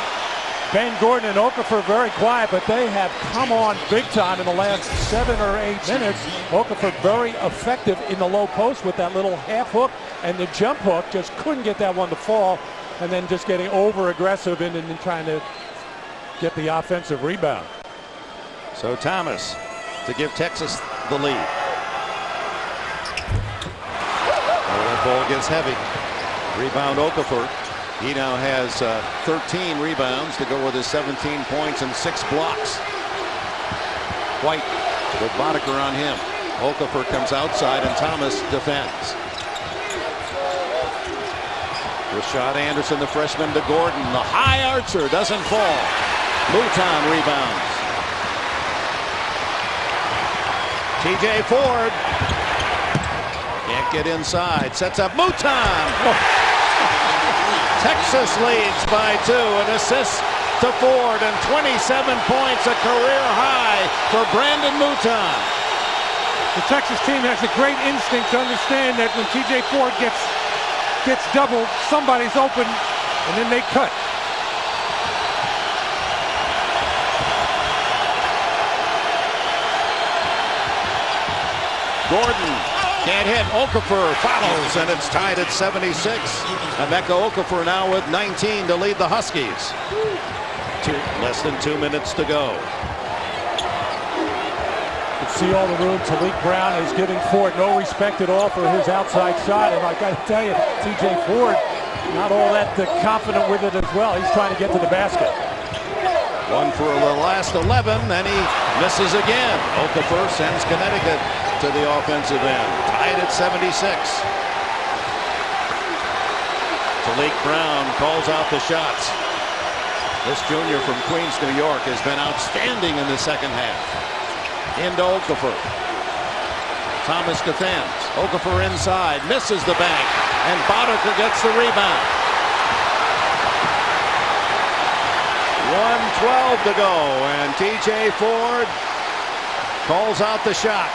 Ben Gordon and Okafor very quiet, but they have come on big time in the last 7 or 8 minutes. Okafor very effective in the low post with that little half hook and the jump hook. Just couldn't get that one to fall, and then just getting over aggressive and then trying to get the offensive rebound. So Thomas to give Texas the lead. Oh, that ball gets heavy. Rebound Okafor. He now has 13 rebounds to go with his 17 points and 6 blocks. White with Boddicker on him. Okafor comes outside and Thomas defends. Rashad Anderson, the freshman, to Gordon. The high archer doesn't fall. Mouton rebounds. TJ Ford can't get inside. Sets up Mouton. Texas leads by 2. An assist to Ford and 27 points, a career high for Brandon Mouton. The Texas team has a great instinct to understand that when TJ Ford gets doubled, somebody's open, and then they cut. Gordon can't hit. Okafor follows, and it's tied at 76. Emeka Okafor now with 19 to lead the Huskies. Less than 2 minutes to go. You see all the room. Talik Brown is giving Ford no respect at all for his outside shot, and I got to tell you, TJ Ford not all that confident with it as well. He's trying to get to the basket. One for the last 11, and he misses again. Okafor sends Connecticut to the offensive end. Tied at 76. Talik Brown calls out the shots. This junior from Queens, New York, has been outstanding in the second half. Into Okafor. Thomas defends. Okafor inside, misses the bank, and Boddicker gets the rebound. 1:12 to go, and TJ Ford calls out the shot.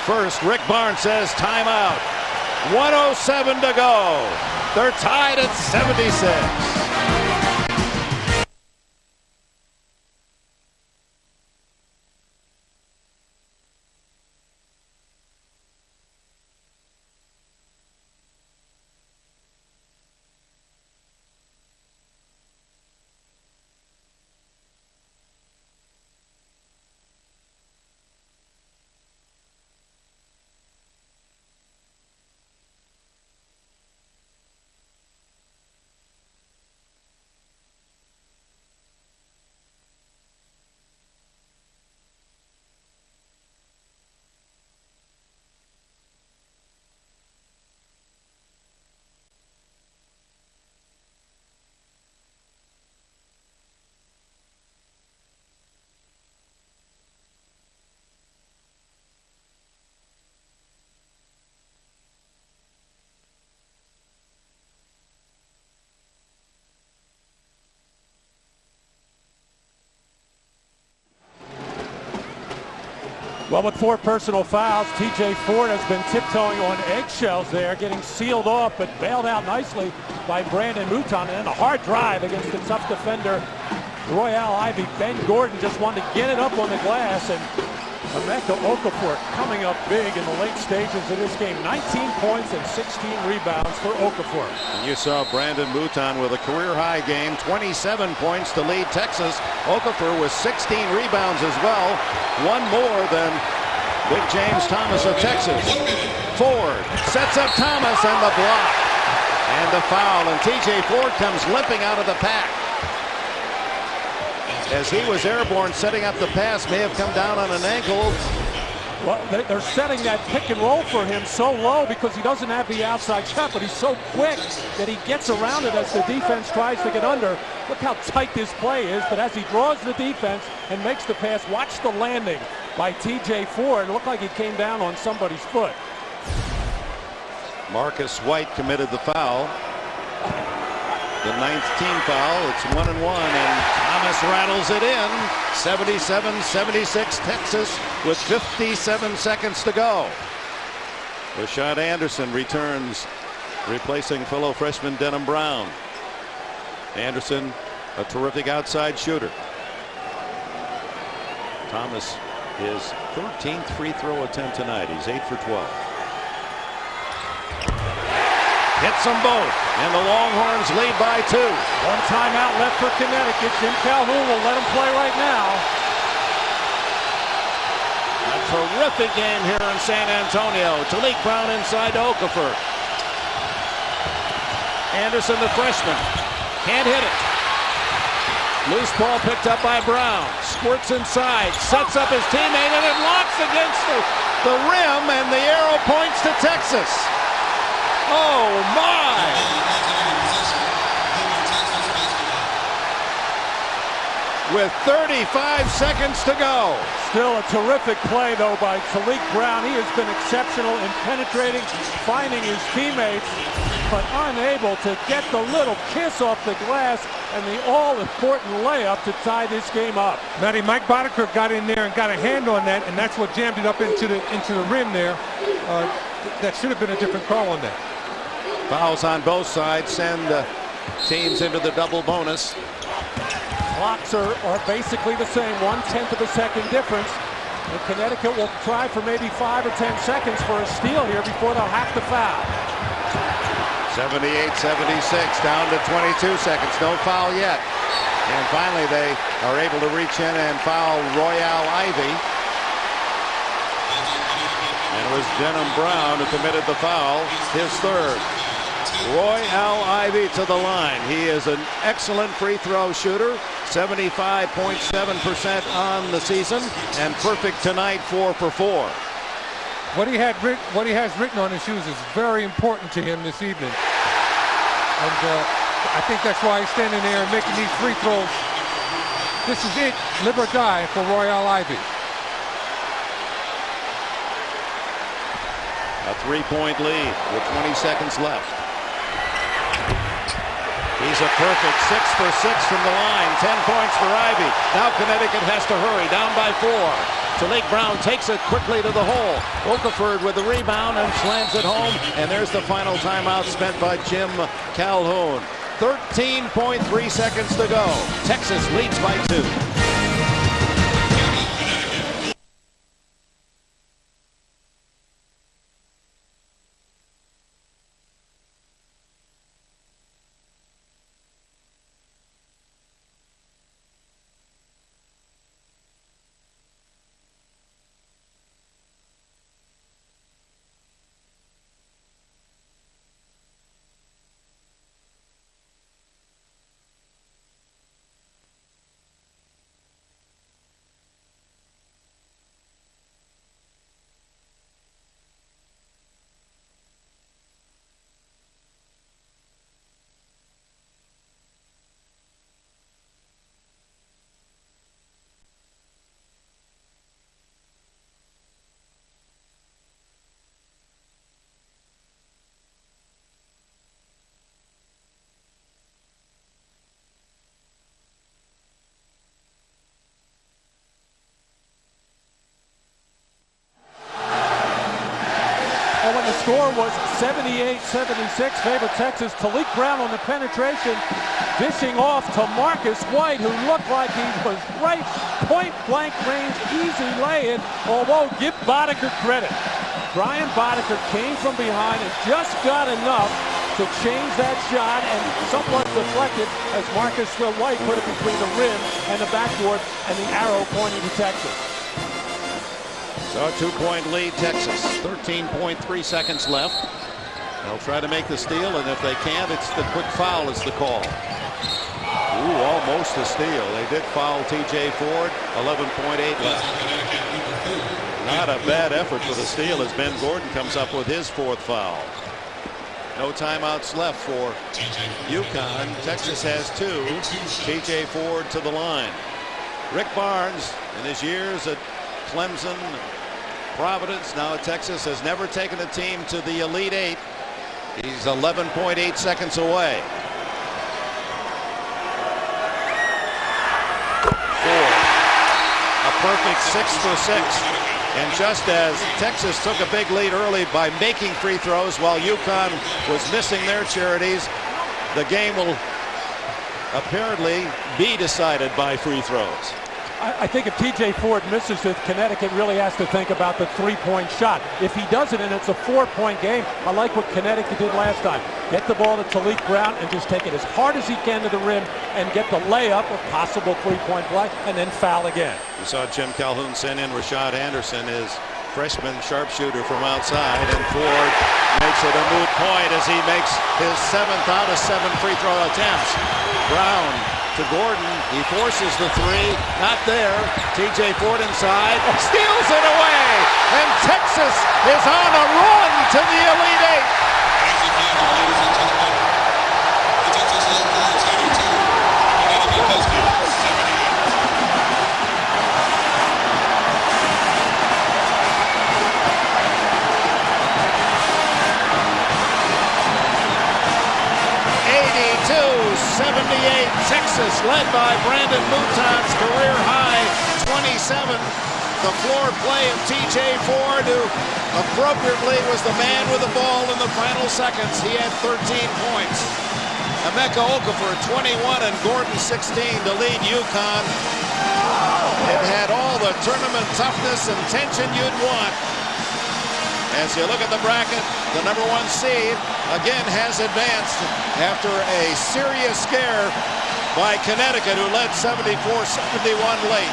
First, Rick Barnes says timeout. 1:07 to go. They're tied at 76. Well, with 4 personal fouls, TJ Ford has been tiptoeing on eggshells there, getting sealed off, but bailed out nicely by Brandon Mouton. And then a hard drive against the tough defender, Royale Ivy. Ben Gordon just wanted to get it up on the glass, and Emeka Okafor coming up big in the late stages of this game. 19 points and 16 rebounds for Okafor. And you saw Brandon Mouton with a career-high game, 27 points to lead Texas. Okafor with 16 rebounds as well, one more than Big James Thomas of Texas. Ford sets up Thomas, and the block and the foul, and TJ Ford comes limping out of the pack. As he was airborne, setting up the pass, may have come down on an ankle. Well, they're setting that pick and roll for him so low because he doesn't have the outside shot, but he's so quick that he gets around it as the defense tries to get under. Look how tight this play is, but as he draws the defense and makes the pass, watch the landing by TJ Ford. It looked like he came down on somebody's foot. Marcus White committed the foul. the 9th team foul. It's 1-1, and Thomas rattles it in. 77-76 Texas with 57 seconds to go. Rashad Anderson returns, replacing fellow freshman Denham Brown. Anderson, a terrific outside shooter. Thomas, his 13th free throw attempt tonight. He's 8 for 12. Hits them both, and the Longhorns lead by 2. One timeout left for Connecticut. Jim Calhoun will let them play right now. A terrific game here in San Antonio. Talik Brown inside to Okafor. Anderson, the freshman, can't hit it. Loose ball picked up by Brown. Squirts inside, sets up his teammate, and it locks against the rim, and the arrow points to Texas. Oh, my! With 35 seconds to go. Still a terrific play, though, by Talik Brown. He has been exceptional in penetrating, finding his teammates, but unable to get the little kiss off the glass and the all-important layup to tie this game up. Matty, Mike Boddicker got in there and got a hand on that, and that's what jammed it up into the rim there. That should have been a different call on that. Fouls on both sides send teams into the double bonus. Clocks are basically the same, 1/10 of a second difference. And Connecticut will try for maybe 5 or 10 seconds for a steal here before they'll have to foul. 78-76, down to 22 seconds. No foul yet. And finally they are able to reach in and foul Royale Ivy. And it was Denham Brown who committed the foul, his third. Royale Ivy to the line. He is an excellent free throw shooter, 75.7% on the season, and perfect tonight, 4 for 4. What he has written on his shoes is very important to him this evening. And I think that's why he's standing there and making these free throws. This is it, live or die for Royale Ivy. A 3-point lead with 20 seconds left. He's a perfect 6 for 6 from the line. 10 points for Ivy. Now Connecticut has to hurry, down by 4. Talik Brown takes it quickly to the hole. Okafor with the rebound and slams it home. And there's the final timeout spent by Jim Calhoun. 13.3 seconds to go. Texas leads by 2. Score was 78-76, favor Texas. Talik Brown on the penetration, dishing off to Marcus White, who looked like he was right point-blank range, easy lay-in, although give Boddicker credit. Brian Boddicker came from behind and just got enough to change that shot and somewhat deflected as Marcus White put it between the rim and the backboard, and the arrow pointing to Texas. So a 2-point lead, Texas. 13.3 seconds left. They'll try to make the steal, and if they can't, it's the quick foul is the call. Ooh, almost a steal. They did foul T.J. Ford. 11.8 left. Not a bad effort for the steal as Ben Gordon comes up with his 4th foul. No timeouts left for UConn. Texas has 2. T.J. Ford to the line. Rick Barnes, in his years at Clemson, Providence, now at Texas, has never taken a team to the Elite 8. He's 11.8 seconds away. perfect 6 for 6. And just as Texas took a big lead early by making free throws while UConn was missing their charities, the game will apparently be decided by free throws. I think if TJ Ford misses it, Connecticut really has to think about the three-point shot. If he does it and it's a 4-point game, I like what Connecticut did last time. Get the ball to Talik Brown and just take it as hard as he can to the rim and get the layup, a possible three-point play, and then foul again. We saw Jim Calhoun send in Rashad Anderson, his freshman sharpshooter from outside, and Ford makes it a moot point as he makes his 7th out of 7 free throw attempts. Brown to Gordon. He forces the three. Not there. TJ Ford inside. Steals it away. And Texas is on a run to the Elite Eight. 78, Texas led by Brandon Mouton's career high 27. The floor play of TJ Ford, who appropriately was the man with the ball in the final seconds. He had 13 points. Emeka Okafor 21 and Gordon 16 to lead UConn. It had all the tournament toughness and tension you'd want. As you look at the bracket, the #1 seed again has advanced after a serious scare by Connecticut, who led 74-71 late.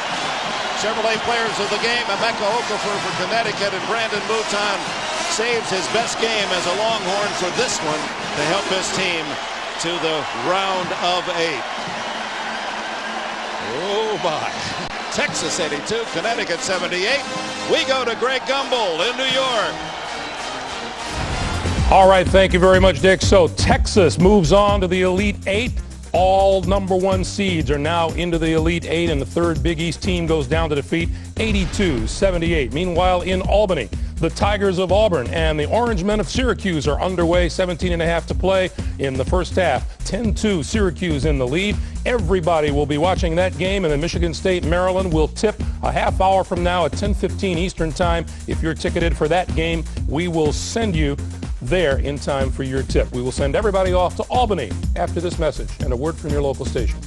Chevrolet players of the game, Emeka Okafor for Connecticut, and Brandon Mouton saves his best game as a Longhorn for this one to help his team to the round of 8. Oh my. Texas 82, Connecticut 78. We go to Greg Gumbel in New York. All right, thank you very much, Dick. So Texas moves on to the Elite Eight. All #1 seeds are now into the Elite Eight, and the third Big East team goes down to defeat 82-78. Meanwhile, in Albany, the Tigers of Auburn and the Orange Men of Syracuse are underway, 17.5 to play in the first half. 10-2, Syracuse in the lead. Everybody will be watching that game, and then Michigan State, Maryland will tip a half hour from now at 10:15 Eastern Time. If you're ticketed for that game, we will send you there in time for your tip. We will send everybody off to Albany after this message and a word from your local station.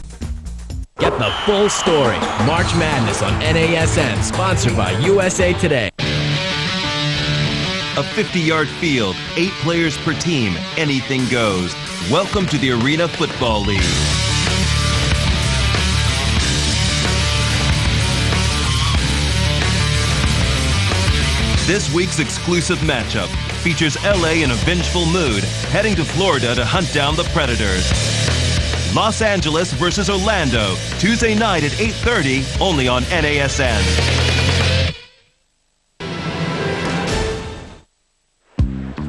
Get the full story. March Madness on NASN, sponsored by USA Today. A 50-yard field, 8 players per team, anything goes. Welcome to the Arena Football League. This week's exclusive matchup features LA in a vengeful mood, heading to Florida to hunt down the Predators. Los Angeles versus Orlando, Tuesday night at 8:30, only on NASN.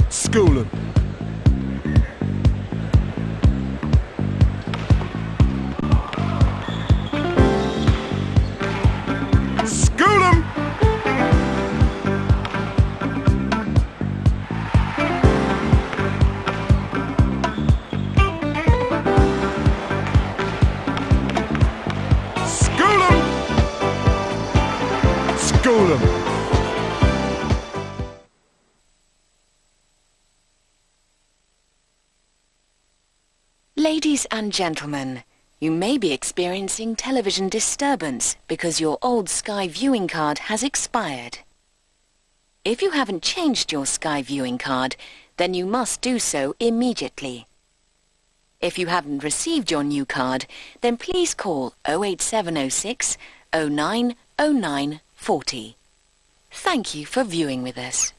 School 'em. School 'em. School 'em. Ladies and gentlemen, you may be experiencing television disturbance because your old Sky viewing card has expired. If you haven't changed your Sky viewing card, then you must do so immediately. If you haven't received your new card, then please call 08706 0909 40. Thank you for viewing with us.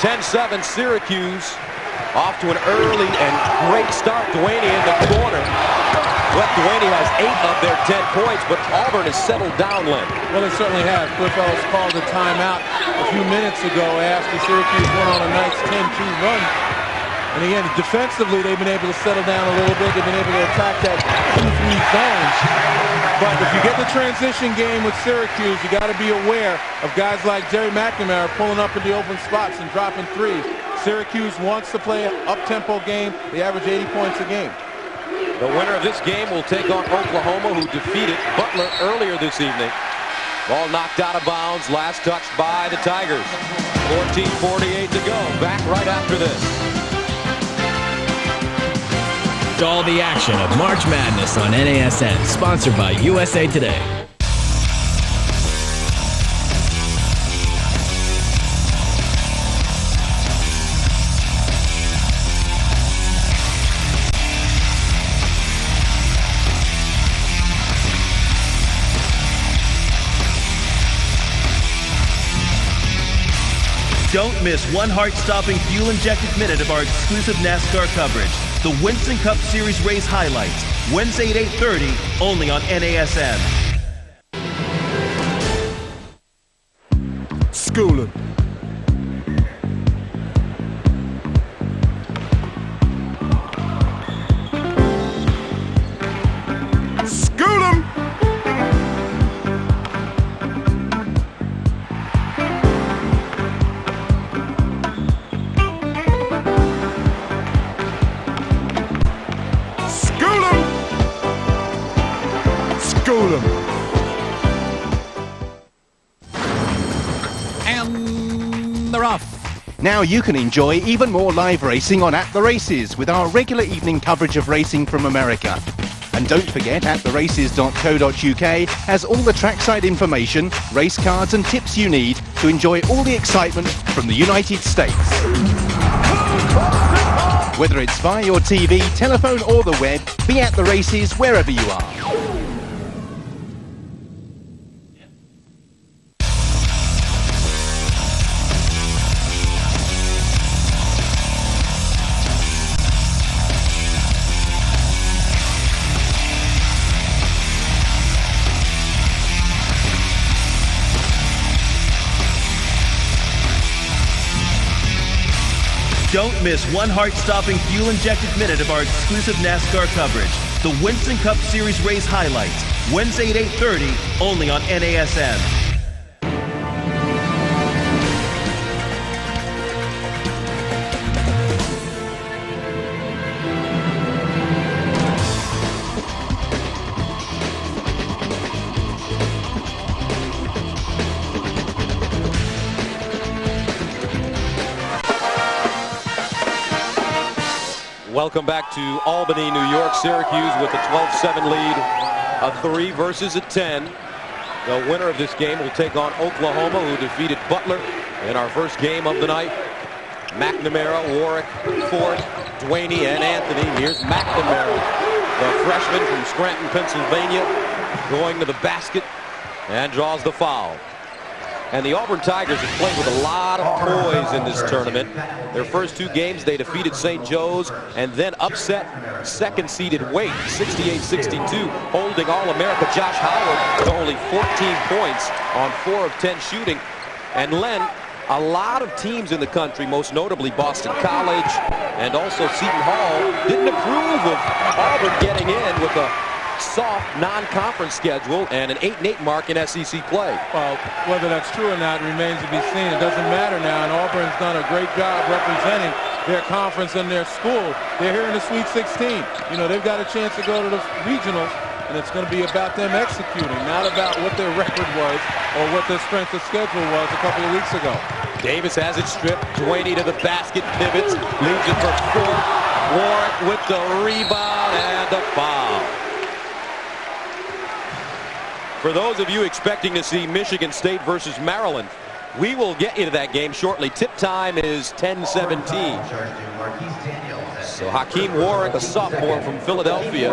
10-7 Syracuse off to an early and great start. Tourney in the corner. Well, Tourney has 8 of their 10 points, but Auburn has settled down, Len. Well, they certainly have. Cliff Ellis called a timeout a few minutes ago after Syracuse went on a nice 10-2 run. And again, defensively, they've been able to settle down a little bit. They've been able to attack that 2-3 zones. But if you get the transition game with Syracuse, you got to be aware of guys like Jerry McNamara pulling up in the open spots and dropping threes. Syracuse wants to play an up-tempo game. They average 80 points a game. The winner of this game will take on Oklahoma, who defeated Butler earlier this evening. Ball knocked out of bounds, last touched by the Tigers. 14:48 to go. Back right after this. It's all the action of March Madness on NASN, sponsored by USA Today. Don't miss one heart-stopping, fuel-injected minute of our exclusive NASCAR coverage. The Winston Cup Series race highlights. Wednesday at 8:30, only on NASN. School 'em. School 'em. And they're off. Now you can enjoy even more live racing on At The Races with our regular evening coverage of racing from America. And don't forget, attheraces.co.uk has all the trackside information, race cards and tips you need to enjoy all the excitement from the United States. Whether it's via your TV, telephone or the web, be at the races wherever you are. Don't miss one heart-stopping, fuel-injected minute of our exclusive NASCAR coverage. The Winston Cup Series race highlights. Wednesday at 8:30, only on NASN. Welcome back to Albany, New York. Syracuse with a 12-7 lead, a 3 versus a 10. The winner of this game will take on Oklahoma, who defeated Butler in our first game of the night. McNamara, Warwick, Ford, Duaney, and Anthony. Here's McNamara, the freshman from Scranton, Pennsylvania, going to the basket and draws the foul. And the Auburn Tigers have played with a lot of poise in this tournament. Their first 2 games, they defeated St. Joe's and then upset second-seeded Wake, 68-62, holding All-America Josh Howard to only 14 points on 4 of 10 shooting. And Len, a lot of teams in the country, most notably Boston College and also Seton Hall, didn't approve of Auburn getting in with a soft non-conference schedule and an 8-8 mark in SEC play. Well, whether that's true or not remains to be seen. It doesn't matter now, and Auburn's done a great job representing their conference and their school. They're here in the Sweet 16. You know, they've got a chance to go to the regionals, and it's going to be about them executing, not about what their record was or what their strength of schedule was a couple of weeks ago. Davis has it stripped. Duaney to the basket, pivots, leaves it for Ford. Warwick with the rebound and a foul. For those of you expecting to see Michigan State versus Maryland, we will get you to that game shortly. Tip time is 10:17. So Hakeem Warwick, a sophomore from Philadelphia,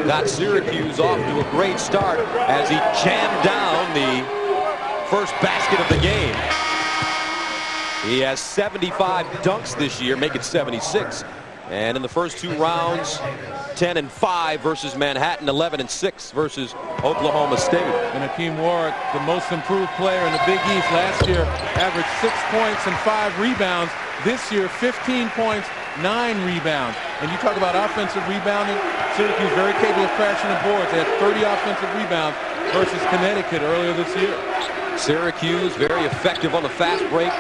got Syracuse off to a great start as he jammed down the first basket of the game. He has 75 dunks this year, make it 76. And in the first 2 rounds, 10-5 versus Manhattan, 11-6 versus Oklahoma State. And Hakeem Warwick, the most improved player in the Big East last year, averaged 6 points and 5 rebounds. This year, 15 points, 9 rebounds. And you talk about offensive rebounding, Syracuse very capable of crashing the boards. They had 30 offensive rebounds versus Connecticut earlier this year. Syracuse very effective on the fast break.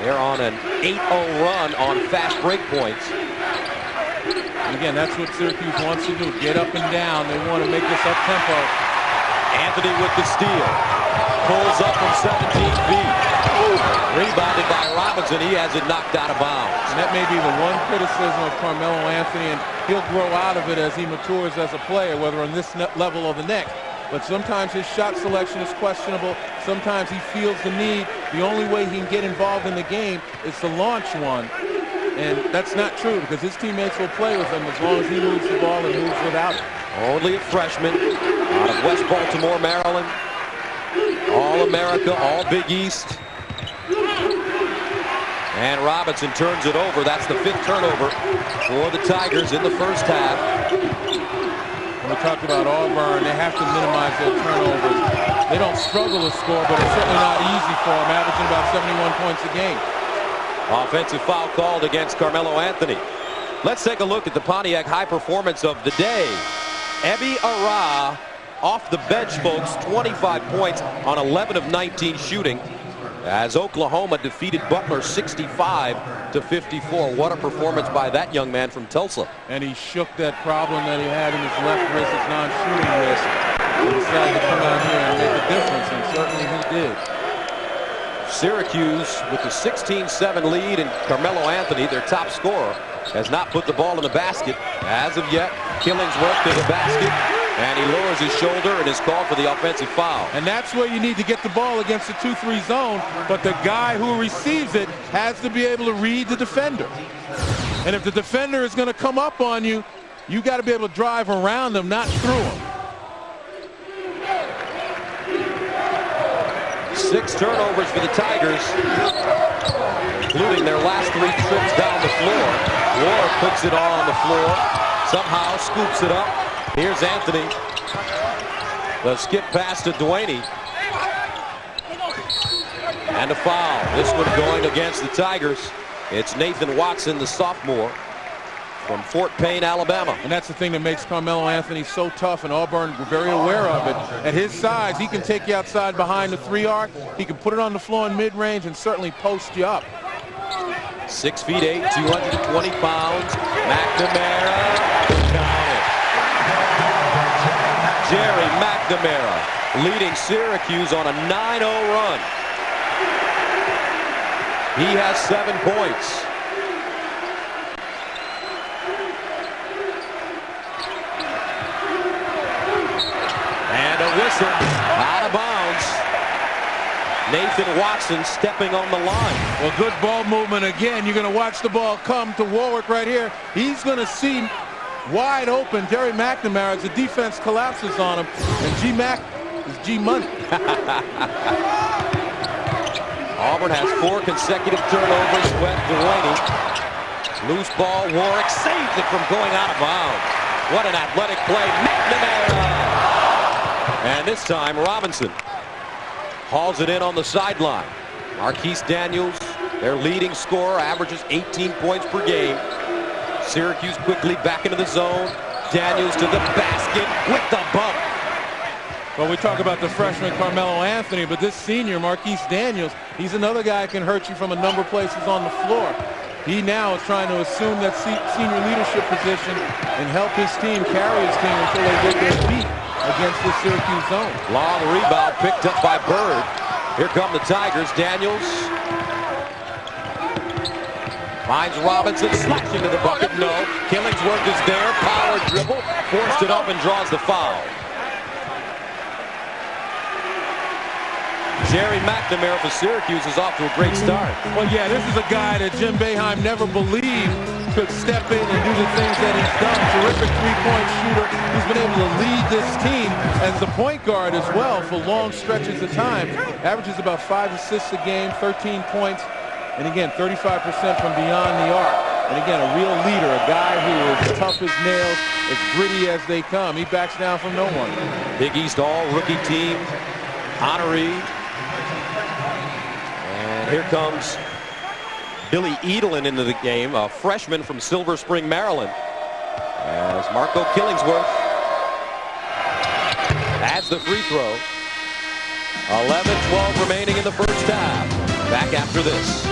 They're on an 8-0 run on fast break points. And again, that's what Syracuse wants to do. Get up and down. They want to make this up-tempo. Anthony with the steal. Pulls up from 17 feet. Rebounded by Robinson. He has it knocked out of bounds. And that may be the one criticism of Carmelo Anthony, and he'll grow out of it as he matures as a player, whether on this level or the next. But sometimes his shot selection is questionable. Sometimes he feels the need. The only way he can get involved in the game is to launch one. And that's not true because his teammates will play with him as long as he moves the ball and moves without it. Only a freshman out of West Baltimore, Maryland. All-America, all Big East. And Robinson turns it over. That's the 5th turnover for the Tigers in the first half. When we talked about Auburn, they have to minimize their turnovers. They don't struggle to score, but it's certainly not easy for them, averaging about 71 points a game. Offensive foul called against Carmelo Anthony. Let's take a look at the Pontiac high performance of the day. Ebi Ara off the bench, folks, 25 points on 11 of 19 shooting as Oklahoma defeated Butler 65-54. What a performance by that young man from Tulsa. And he shook that problem that he had in his left wrist, his non-shooting wrist. He decided to come out here and make a difference, and certainly he did. Syracuse with the 16-7 lead, and Carmelo Anthony, their top scorer, has not put the ball in the basket as of yet. Killingsworth to the basket, and he lowers his shoulder and is called for the offensive foul. And that's where you need to get the ball against the 2-3 zone, but the guy who receives it has to be able to read the defender. And if the defender is going to come up on you, you got to be able to drive around them, not through them. 6 turnovers for the Tigers, including their last 3 trips down the floor. Ward puts it on the floor, somehow scoops it up. Here's Anthony. The skip pass to Dewaney. And a foul. This one going against the Tigers. It's Nathan Watson, the sophomore from Fort Payne, Alabama. And that's the thing that makes Carmelo Anthony so tough, and Auburn were very aware of it. At his size, he can take you outside behind the 3-arc. He can put it on the floor in mid-range and certainly post you up. 6'8", 220 pounds. McNamara. Count it. Jerry McNamara leading Syracuse on a 9-0 run. He has 7 points. And a whistle out of bounds. Nathan Watson stepping on the line. Well, good ball movement again. You're going to watch the ball come to Warwick right here. He's going to see wide open Jerry McNamara as the defense collapses on him. And G-Mac is G-Money. Auburn has 4 consecutive turnovers. Wet Delaney. Loose ball. Warwick saves it from going out of bounds. What an athletic play. McNamara. And this time Robinson hauls it in on the sideline. Marquise Daniels, their leading scorer, averages 18 points per game. Syracuse quickly back into the zone. Daniels to the basket with the bump. Well, we talk about the freshman Carmelo Anthony, but this senior, Marquise Daniels, he's another guy who can hurt you from a number of places on the floor. He now is trying to assume that senior leadership position and help his team carry his team until they get their feet against the Syracuse zone. Long rebound picked up by Bird. Here come the Tigers. Daniels finds Robinson, slashing to the bucket. No. Killingsworth is there. Power dribble. Forced it up and draws the foul. Jerry McNamara for Syracuse is off to a great start. Well, yeah, this is a guy that Jim Boeheim never believed could step in and do the things that he's done. Terrific three-point shooter who's been able to lead this team as the point guard as well for long stretches of time. Averages about 5 assists a game, 13 points, and again, 35% from beyond the arc. And again, a real leader, a guy who is tough as nails, as gritty as they come. He backs down from no one. Big East all-rookie team, honoree. And here comes Billy Edelin into the game, a freshman from Silver Spring, Maryland. As Marco Killingsworth adds the free throw. 11-12 remaining in the first half. Back after this.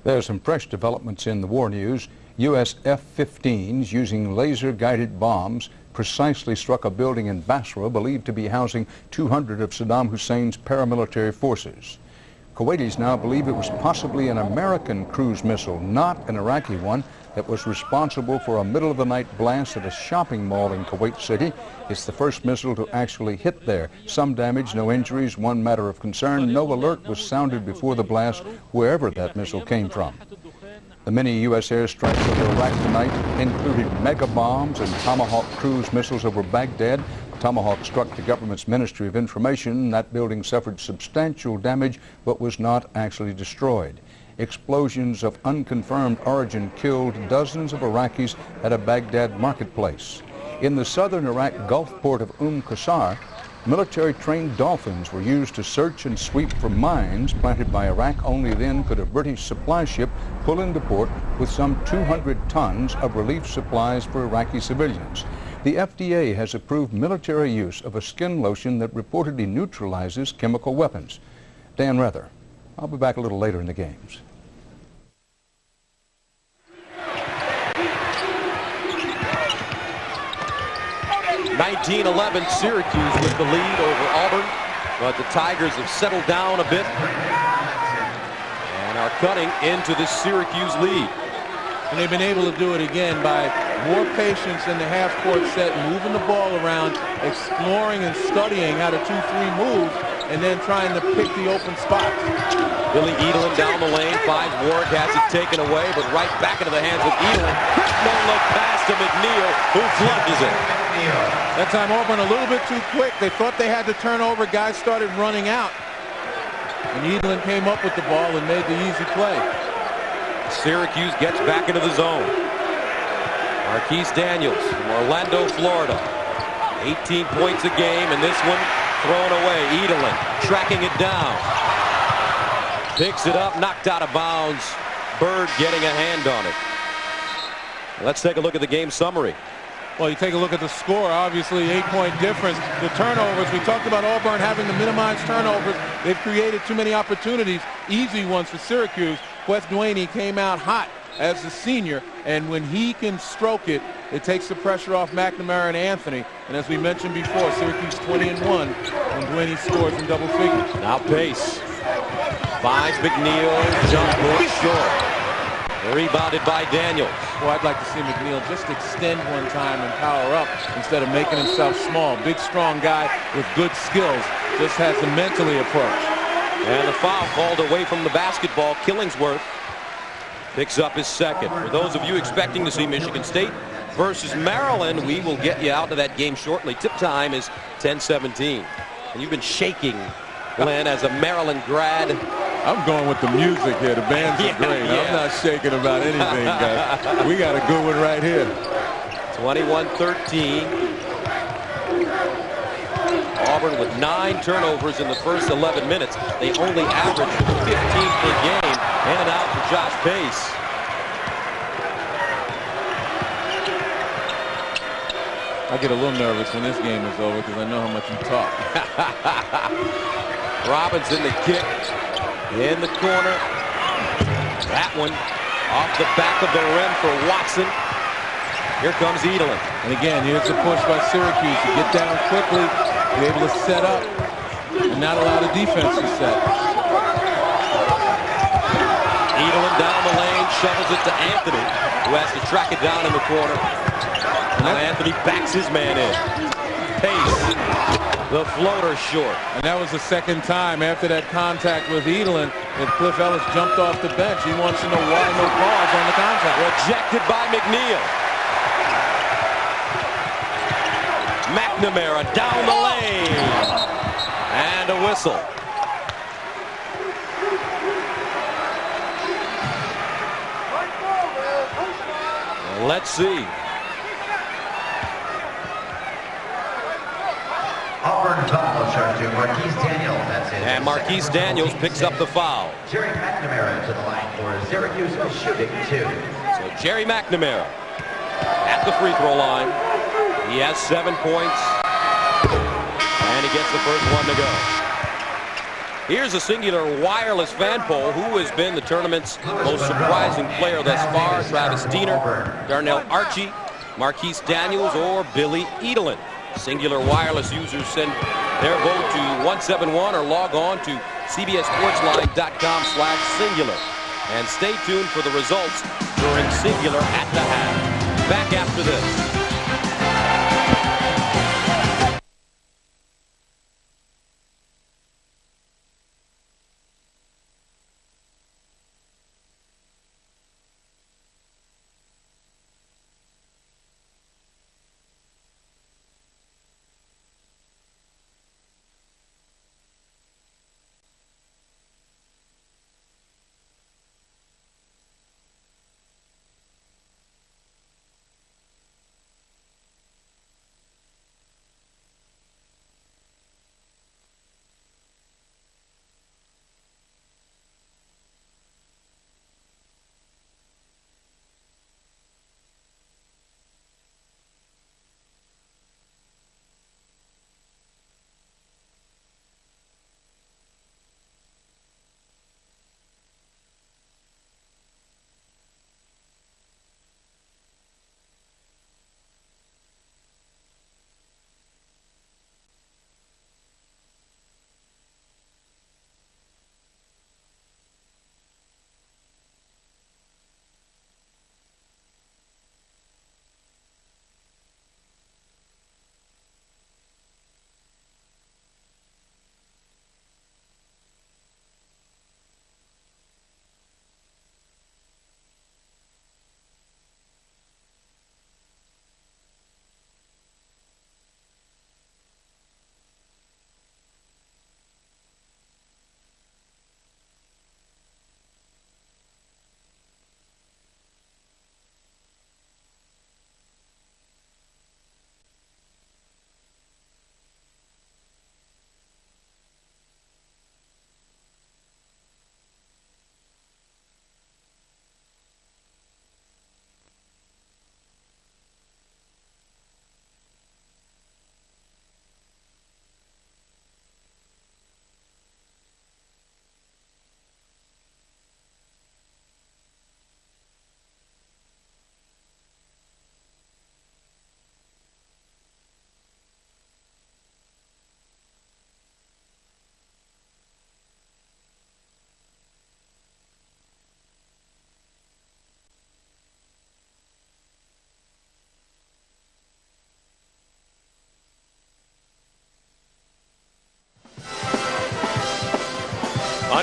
There's some fresh developments in the war news. U.S. F-15s using laser-guided bombs precisely struck a building in Basra believed to be housing 200 of Saddam Hussein's paramilitary forces. Kuwaitis now believe it was possibly an American cruise missile, not an Iraqi one, that was responsible for a middle-of-the-night blast at a shopping mall in Kuwait City. It's the first missile to actually hit there. Some damage, no injuries, one matter of concern. No alert was sounded before the blast, wherever that missile came from. The many U.S. airstrikes over Iraq tonight included mega bombs and Tomahawk cruise missiles over Baghdad. Tomahawk struck the government's Ministry of Information. That building suffered substantial damage but was not actually destroyed. Explosions of unconfirmed origin killed dozens of Iraqis at a Baghdad marketplace. In the southern Iraq Gulf port of Qasr, military-trained dolphins were used to search and sweep for mines planted by Iraq. Only then could a British supply ship pull into port with some 200 tons of relief supplies for Iraqi civilians. The FDA has approved military use of a skin lotion that reportedly neutralizes chemical weapons. Dan Rather, I'll be back a little later in the games. (19-11) Syracuse with the lead over Auburn, but the Tigers have settled down a bit and are cutting into the Syracuse lead. And they've been able to do it again by more patience in the half-court set, moving the ball around, exploring and studying how to 2-3 move, and then trying to pick the open spots. Billy Edelin down the lane, finds Warwick, has it taken away, but right back into the hands of Edelin. Quick no-look pass to McNeil, who flushes it. That time Auburn a little bit too quick. They thought they had to turn over. Guys started running out. And Edelin came up with the ball and made the easy play. Syracuse gets back into the zone. Marquise Daniels from Orlando, Florida. 18 points a game, and this one thrown away. Edelin tracking it down. Picks it up, knocked out of bounds. Bird getting a hand on it. Let's take a look at the game summary. Well, you take a look at the score, obviously 8-point difference. The turnovers, we talked about Auburn having to minimize turnovers. They've created too many opportunities, easy ones for Syracuse. Wes Duaney came out hot as a senior, and when he can stroke it, it takes the pressure off McNamara and Anthony. And as we mentioned before, Syracuse 20-1 when Duaney scores in double figures. Now Pace finds McNeil, jump ball short. Rebounded by Daniels. Well, I'd like to see McNeil just extend one time and power up instead of making himself small. Big, strong guy with good skills. Just has to mentally approach. And the foul called away from the basketball. Killingsworth picks up his second. For those of you expecting to see Michigan State versus Maryland, we will get you out to that game shortly. Tip time is 10:17. And you've been shaking, Glenn, as a Maryland grad. I'm going with the music here. The bands are great. Yeah. I'm not shaking about anything, guys. We got a good one right here. 21-13. Auburn with 9 turnovers in the first 11 minutes. They only averaged 15 per game. In and out for Josh Pace. I get a little nervous when this game is over because I know how much you talk. Robinson the kick. In the corner. That one off the back of the rim for Watson. Here comes Edelin. And again, here's the push by Syracuse to get down quickly, be able to set up, and not allow the defense to set. Edelin down the lane, shovels it to Anthony, who has to track it down in the corner. Now Anthony backs his man in. Pace. The floater short. And that was the second time after that contact with Edelin that Cliff Ellis jumped off the bench. He wants to know why no calls on the contact. Rejected by McNeil. McNamara down the lane. And a whistle. Let's see. Auburn foul charge to Marquise Daniels. That's it. And Marquise Daniels picks up the foul. Jerry McNamara to the line for Syracuse shooting 2. So Jerry McNamara at the free throw line. He has 7 points. And he gets the first one to go. Here's a singular wireless fan poll. Who has been the tournament's most surprising player thus far? Travis Diener, Darnell Archie, Marquise Daniels, or Billy Edelin? Singular wireless users send their vote to 171 or log on to cbssportsline.com/singular. And stay tuned for the results during Singular at the half. Back after this.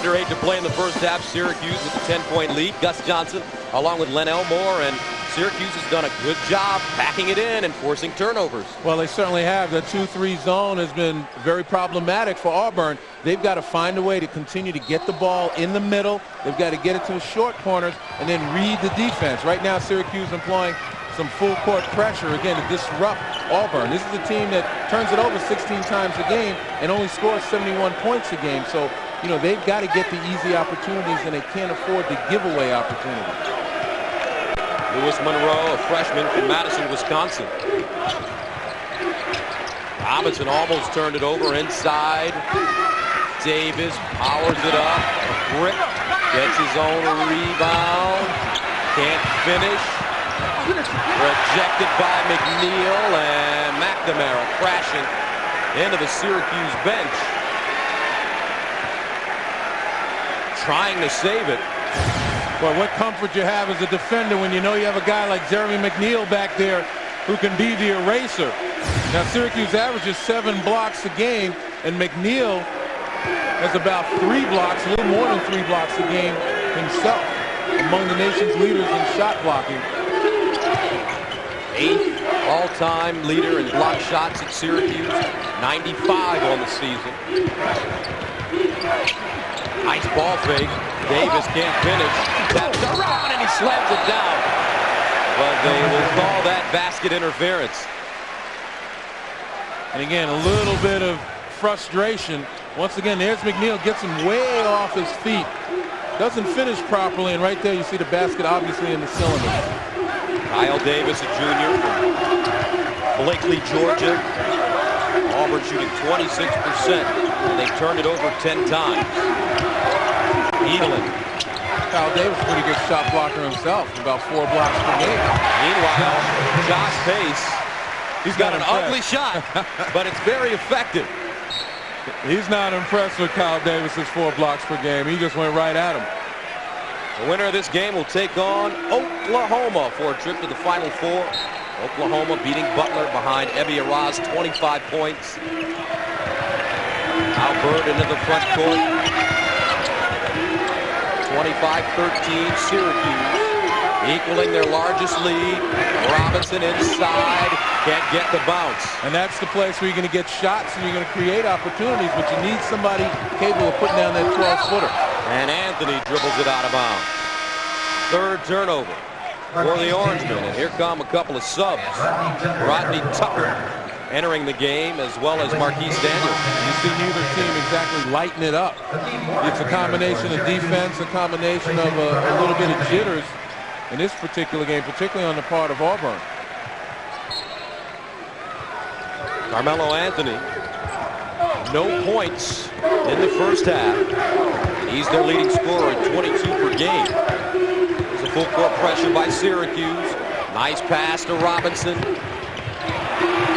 under 8 to play in the first half. Syracuse with a 10-point lead. Gus Johnson along with Len Elmore, and Syracuse has done a good job packing it in and forcing turnovers. Well, they certainly have. The 2-3 zone has been very problematic for Auburn. They've got to find a way to continue to get the ball in the middle. They've got to get it to the short corners and then read the defense. Right now, Syracuse employing some full court pressure, again, to disrupt Auburn. This is a team that turns it over 16 times a game and only scores 71 points a game. So, you know, they've got to get the easy opportunities, and they can't afford to give away opportunities. Lewis Monroe, a freshman from Madison, Wisconsin. Robinson almost turned it over inside. Davis powers it up. A brick. Gets his own rebound. Can't finish. Rejected by McNeil, and McNamara crashing into the Syracuse bench. Trying to save it. Well, what comfort you have as a defender when you know you have a guy like Jeremy McNeil back there who can be the eraser. Now, Syracuse averages 7 blocks a game, and McNeil has about 3 blocks, a little more than 3 blocks a game himself, among the nation's leaders in shot blocking. 8th all-time leader in block shots at Syracuse, 95 on the season. Nice ball fake. Davis can't finish. Taps around and he slams it down. But they will call that basket interference. And again, a little bit of frustration. Once again, there's McNeil, gets him way off his feet. Doesn't finish properly, and right there you see the basket obviously in the cylinder. Kyle Davis, a junior from Blakely, Georgia. Auburn shooting 26%, and they turned it over 10 times. Edelin. Kyle Davis, pretty good shot blocker himself, about 4 blocks per game. Meanwhile, Josh Pace, he's got an ugly shot, but it's very effective. He's not impressed with Kyle Davis's 4 blocks per game. He just went right at him. The winner of this game will take on Oklahoma for a trip to the Final Four. Oklahoma beating Butler behind Ebby Araz, 25 points. Now Bird into the front court. 25-13 Syracuse, equaling their largest lead. Robinson inside, can't get the bounce. And that's the place where you're going to get shots and you're going to create opportunities, but you need somebody capable of putting down that 12-footer. And Anthony dribbles it out of bounds. 3rd turnover for the Orangemen. And here come a couple of subs. Rodney Tucker entering the game, as well as Marquise Daniels. You see neither team exactly lighten it up. It's a combination of defense, a combination of a little bit of jitters in this particular game, particularly on the part of Auburn. Carmelo Anthony, no points in the first half. He's their leading scorer at 22 per game. There's a full court pressure by Syracuse. Nice pass to Robinson.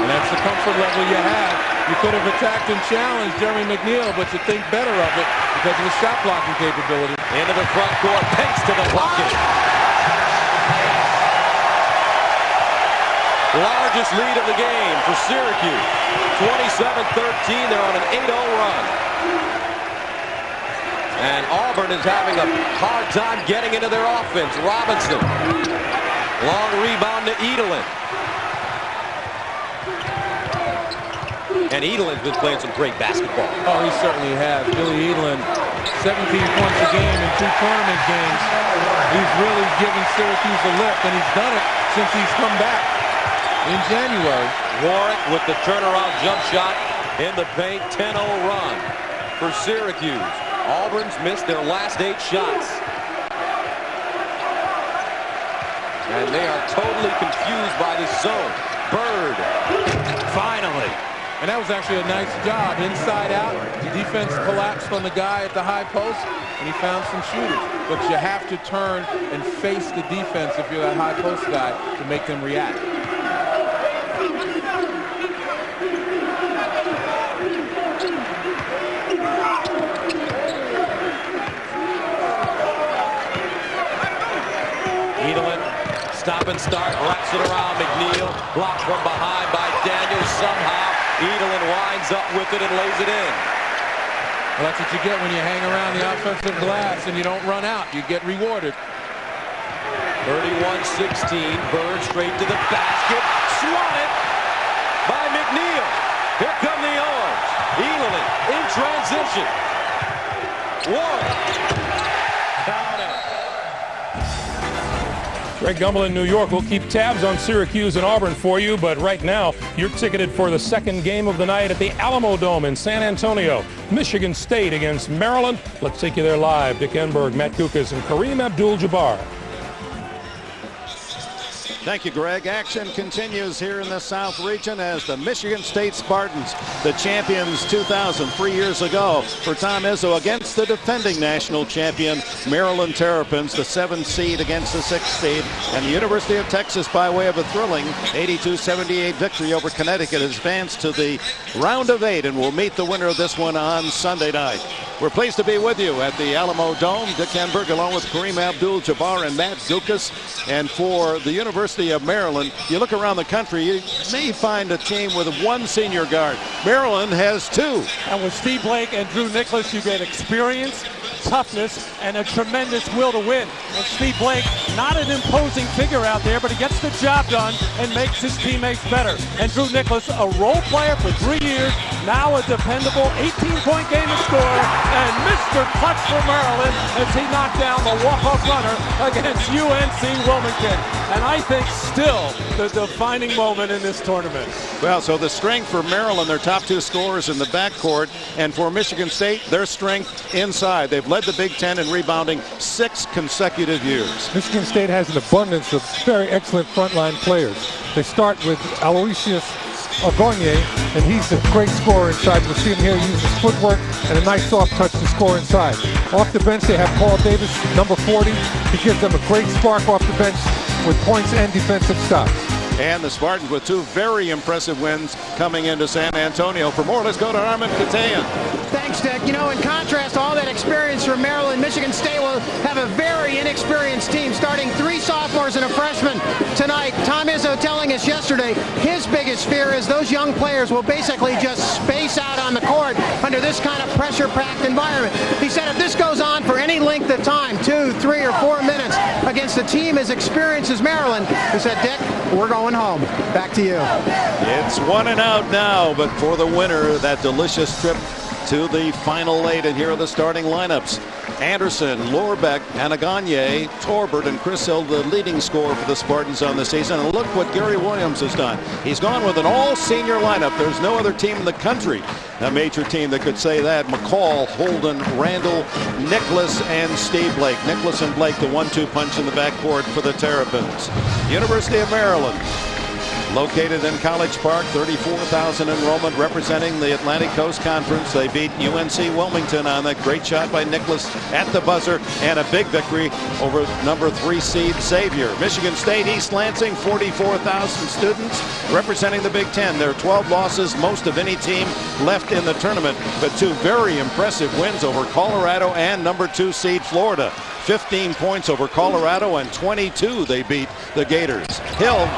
And that's the comfort level you have. You could have attacked and challenged Jeremy McNeil, but you think better of it because of his shot blocking capability. Into the front court, Pace to the bucket. Largest lead of the game for Syracuse. 27-13, they're on an 8-0 run. And Auburn is having a hard time getting into their offense. Robinson, long rebound to Edelin. And Edelin's been playing some great basketball. Oh, he certainly has. Billy Edelin, 17 points a game in 2 tournament games. He's really given Syracuse a lift, and he's done it since he's come back in January. Warwick with the turnaround jump shot in the paint. 10-0 run for Syracuse. Auburn's missed their last 8 shots. And they are totally confused by this zone. Bird, finally. And that was actually a nice job. Inside out, the defense collapsed on the guy at the high post, and he found some shooters. But you have to turn and face the defense if you're that high post guy to make them react. Edelin, stop and start, wraps it around McNeil. Blocked from behind by Daniels somehow. Edelin winds up with it and lays it in. Well, that's what you get when you hang around the offensive glass and you don't run out. You get rewarded. 31-16. Bird straight to the basket. Swatted by McNeil. Here come the arms. Eagerly in transition. One. Count it. Greg Gumbel in New York will keep tabs on Syracuse and Auburn for you, but right now you're ticketed for the second game of the night at the Alamo Dome in San Antonio. Michigan State against Maryland. Let's take you there live. Dick Enberg, Matt Kukas, and Kareem Abdul-Jabbar. Thank you, Greg. Action continues here in the South region as the Michigan State Spartans, the champions 3 years ago, for Tom Izzo against the defending national champion Maryland Terrapins, the 7th seed against the 6th seed, and the University of Texas, by way of a thrilling 82-78 victory over Connecticut, has advanced to the round of 8 and will meet the winner of this one on Sunday night. We're pleased to be with you at the Alamo Dome. Dick Enberg along with Kareem Abdul-Jabbar and Matt Kukas. And for the University of Maryland, you look around the country, you may find a team with one senior guard. Maryland has 2. And with Steve Blake and Drew Nicholas, you get experience, toughness, and a tremendous will to win. And Steve Blake, not an imposing figure out there, but he gets the job done and makes his teammates better. And Drew Nicholas, a role player for 3 years, now a dependable 18-point game to score, and Mr. Clutch for Maryland as he knocked down the walk-off runner against UNC Wilmington. And I think still the defining moment in this tournament. Well, so the strength for Maryland, their top 2 scorers in the backcourt, and for Michigan State, their strength inside. They've led the Big Ten in rebounding 6 consecutive years. Michigan State has an abundance of very excellent frontline players. They start with Aloysius Ogonye, and he's a great scorer inside. We'll see him here use his footwork and a nice soft touch to score inside. Off the bench, they have Paul Davis, number 40. He gives them a great spark off the bench with points and defensive stops. And the Spartans with 2 very impressive wins coming into San Antonio. For more, let's go to Armin Katayan. Thanks, Dick. You know, in contrast to all that experience from Maryland, Michigan State will have a very inexperienced team, starting 3 sophomores and a freshman tonight. Tom Izzo telling us yesterday his biggest fear is those young players will basically just space out on the court under this kind of pressure-packed environment. He said if this goes on for any length of time, 2, 3, or 4 minutes, against a team as experienced as Maryland, he said, Dick, we're going home. Back to you. It's 1 and out now, but for the winner, that delicious trip to the final 8, and here are the starting lineups. Anderson, Lorbeck, Anaganye, Torbert, and Chris Hill, the leading scorer for the Spartans on the season. And look what Gary Williams has done. He's gone with an all-senior lineup. There's no other team in the country, a major team, that could say that. McCall, Holden, Randall, Nicholas, and Steve Blake. Nicholas and Blake, the 1-2 punch in the backcourt for the Terrapins. University of Maryland, located in College Park, 34,000 enrollment, representing the Atlantic Coast Conference. They beat UNC Wilmington on that great shot by Nicholas at the buzzer, and a big victory over number 3 seed Xavier. Michigan State, East Lansing, 44,000 students, representing the Big Ten. There are 12 losses, most of any team left in the tournament, but 2 very impressive wins over Colorado and number 2 seed Florida. 15 points over Colorado, and 22 they beat the Gators. Hill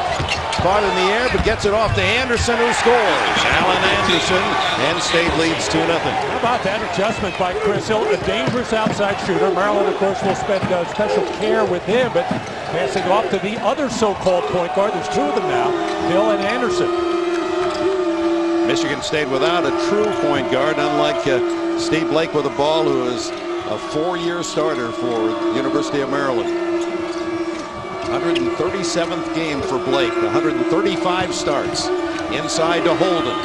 caught in the air, but gets it off to Anderson, who scores. Alan Anderson, and State leads 2-0. How about that adjustment by Chris Hill, a dangerous outside shooter. Maryland, of course, will spend special care with him, but passing off to the other so-called point guard. There's 2 of them now, Hill and Anderson. Michigan State without a true point guard, unlike Steve Blake with the ball, who is a 4-year starter for University of Maryland. 137th game for Blake, 135 starts. Inside to Holden.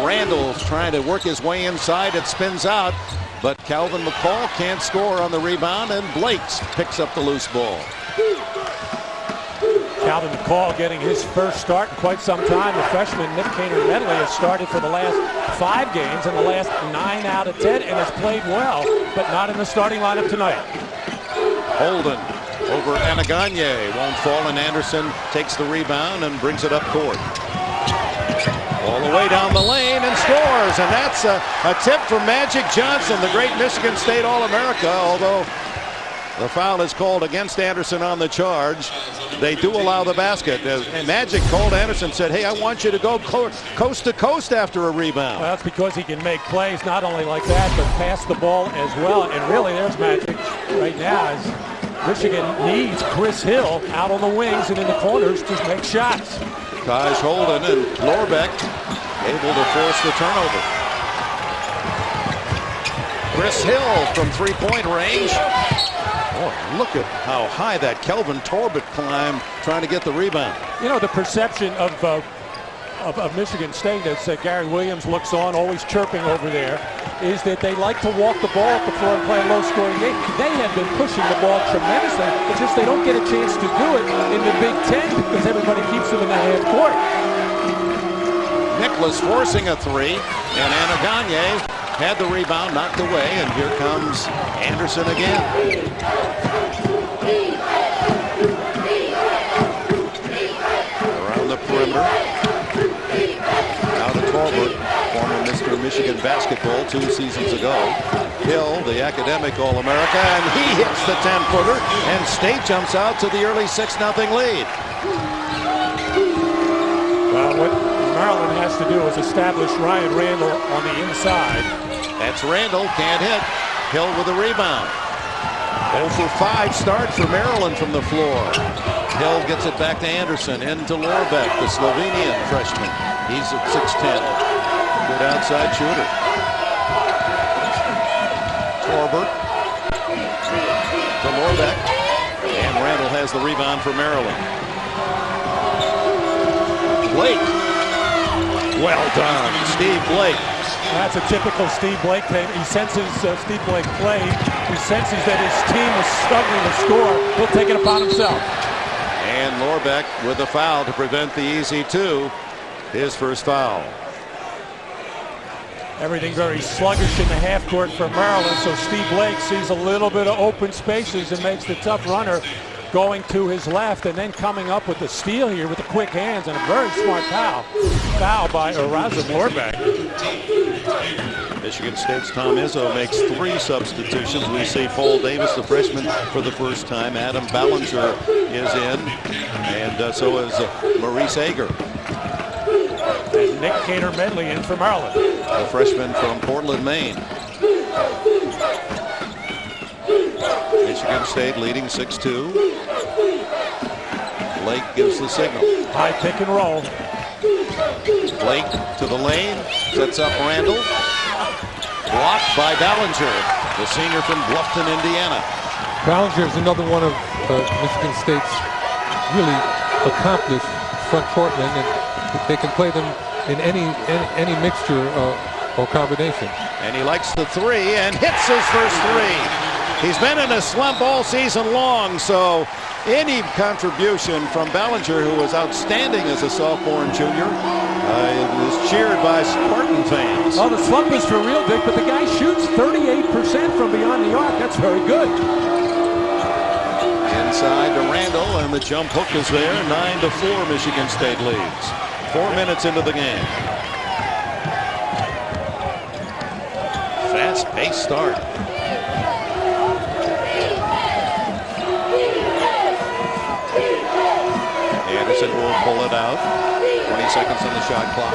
Randall's trying to work his way inside. It spins out, but Calvin McCall can't score on the rebound, and Blake picks up the loose ball. Calvin McCall getting his first start in quite some time. The freshman Nick Kaner-Medley has started for the last 5 games in the last 9 out of 10 and has played well, but not in the starting lineup tonight. Holden over Anaganye, won't fall, and Anderson takes the rebound and brings it up court. All the way down the lane and scores, and that's a tip for Magic Johnson, the great Michigan State All-America, although the foul is called against Anderson on the charge. they do allow the basket. Magic called Anderson, said, hey, I want you to go coast to coast after a rebound. Well, that's because he can make plays, not only like that, but pass the ball as well. And really, there's Magic right now as Michigan needs Chris Hill out on the wings and in the corners to make shots. Taj Holden and Lorbeck able to force the turnover. Chris Hill from three-point range. Oh, look at how high that Kelvin Torbett climbed trying to get the rebound. You know, the perception of Michigan State, as Gary Williams looks on, always chirping over there, is that they like to walk the ball up the floor and play a low-scoring game. They have been pushing the ball tremendously. It's just they don't get a chance to do it in the Big Ten because everybody keeps them in the half court. Nicholas forcing a three, and Anaganye had the rebound knocked away, and here comes Anderson again. Around the perimeter. Now to Torbert, former Mr. Michigan basketball 2 seasons ago. Hill, the academic All-America, and he hits the 10-footer, and State jumps out to the early 6-0 lead. Well, what Maryland has to do is establish Ryan Randall on the inside. That's Randall, can't hit. Hill with a rebound. 0 for 5 start for Maryland from the floor. Hill gets it back to Anderson, into Lorbeck, the Slovenian freshman. He's at 6'10". Good outside shooter. Torbert to Lorbeck, and Randall has the rebound for Maryland. Blake. Well done, Steve Blake. That's a typical Steve Blake thing. He senses Steve Blake play. He senses that his team is struggling to score. He'll take it upon himself. And Lorbeck with a foul to prevent the easy 2. His first foul. Everything very sluggish in the half court for Maryland, so Steve Blake sees a little bit of open spaces and makes the tough runner going to his left, and then coming up with the steal here with the quick hands and a very smart foul. Foul by Erasmus Lorbeck. Michigan State's Tom Izzo makes 3 substitutions. We see Paul Davis, the freshman, for the first time. Adam Ballinger is in, and so is Maurice Ager. And Nick Cater-Medley in for Maryland. A freshman from Portland, Maine. Michigan State leading 6-2. Blake gives the signal. High pick and roll. Blake to the lane, sets up Randall. Blocked by Ballinger, the senior from Bluffton, Indiana. Ballinger is another one of Michigan State's really accomplished front court men, and they can play them in any mixture or combination. And he likes the 3 and hits his first 3. He's been in a slump all season long, so any contribution from Ballinger, who was outstanding as a sophomore and junior, is cheered by Spartan fans. Well, the slump is for real, Dick, but the guy shoots 38% from beyond the arc. That's very good. Inside to Randall, and the jump hook is there. 9-4, Michigan State leads. 4 minutes into the game. Fast-paced start. Anderson will pull it out. 20 seconds on the shot clock.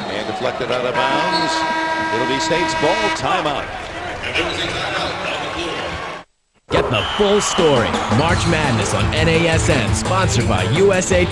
And deflected out of bounds. It'll be State's ball. Timeout. Get the full story. March Madness on NASN, sponsored by USA Today.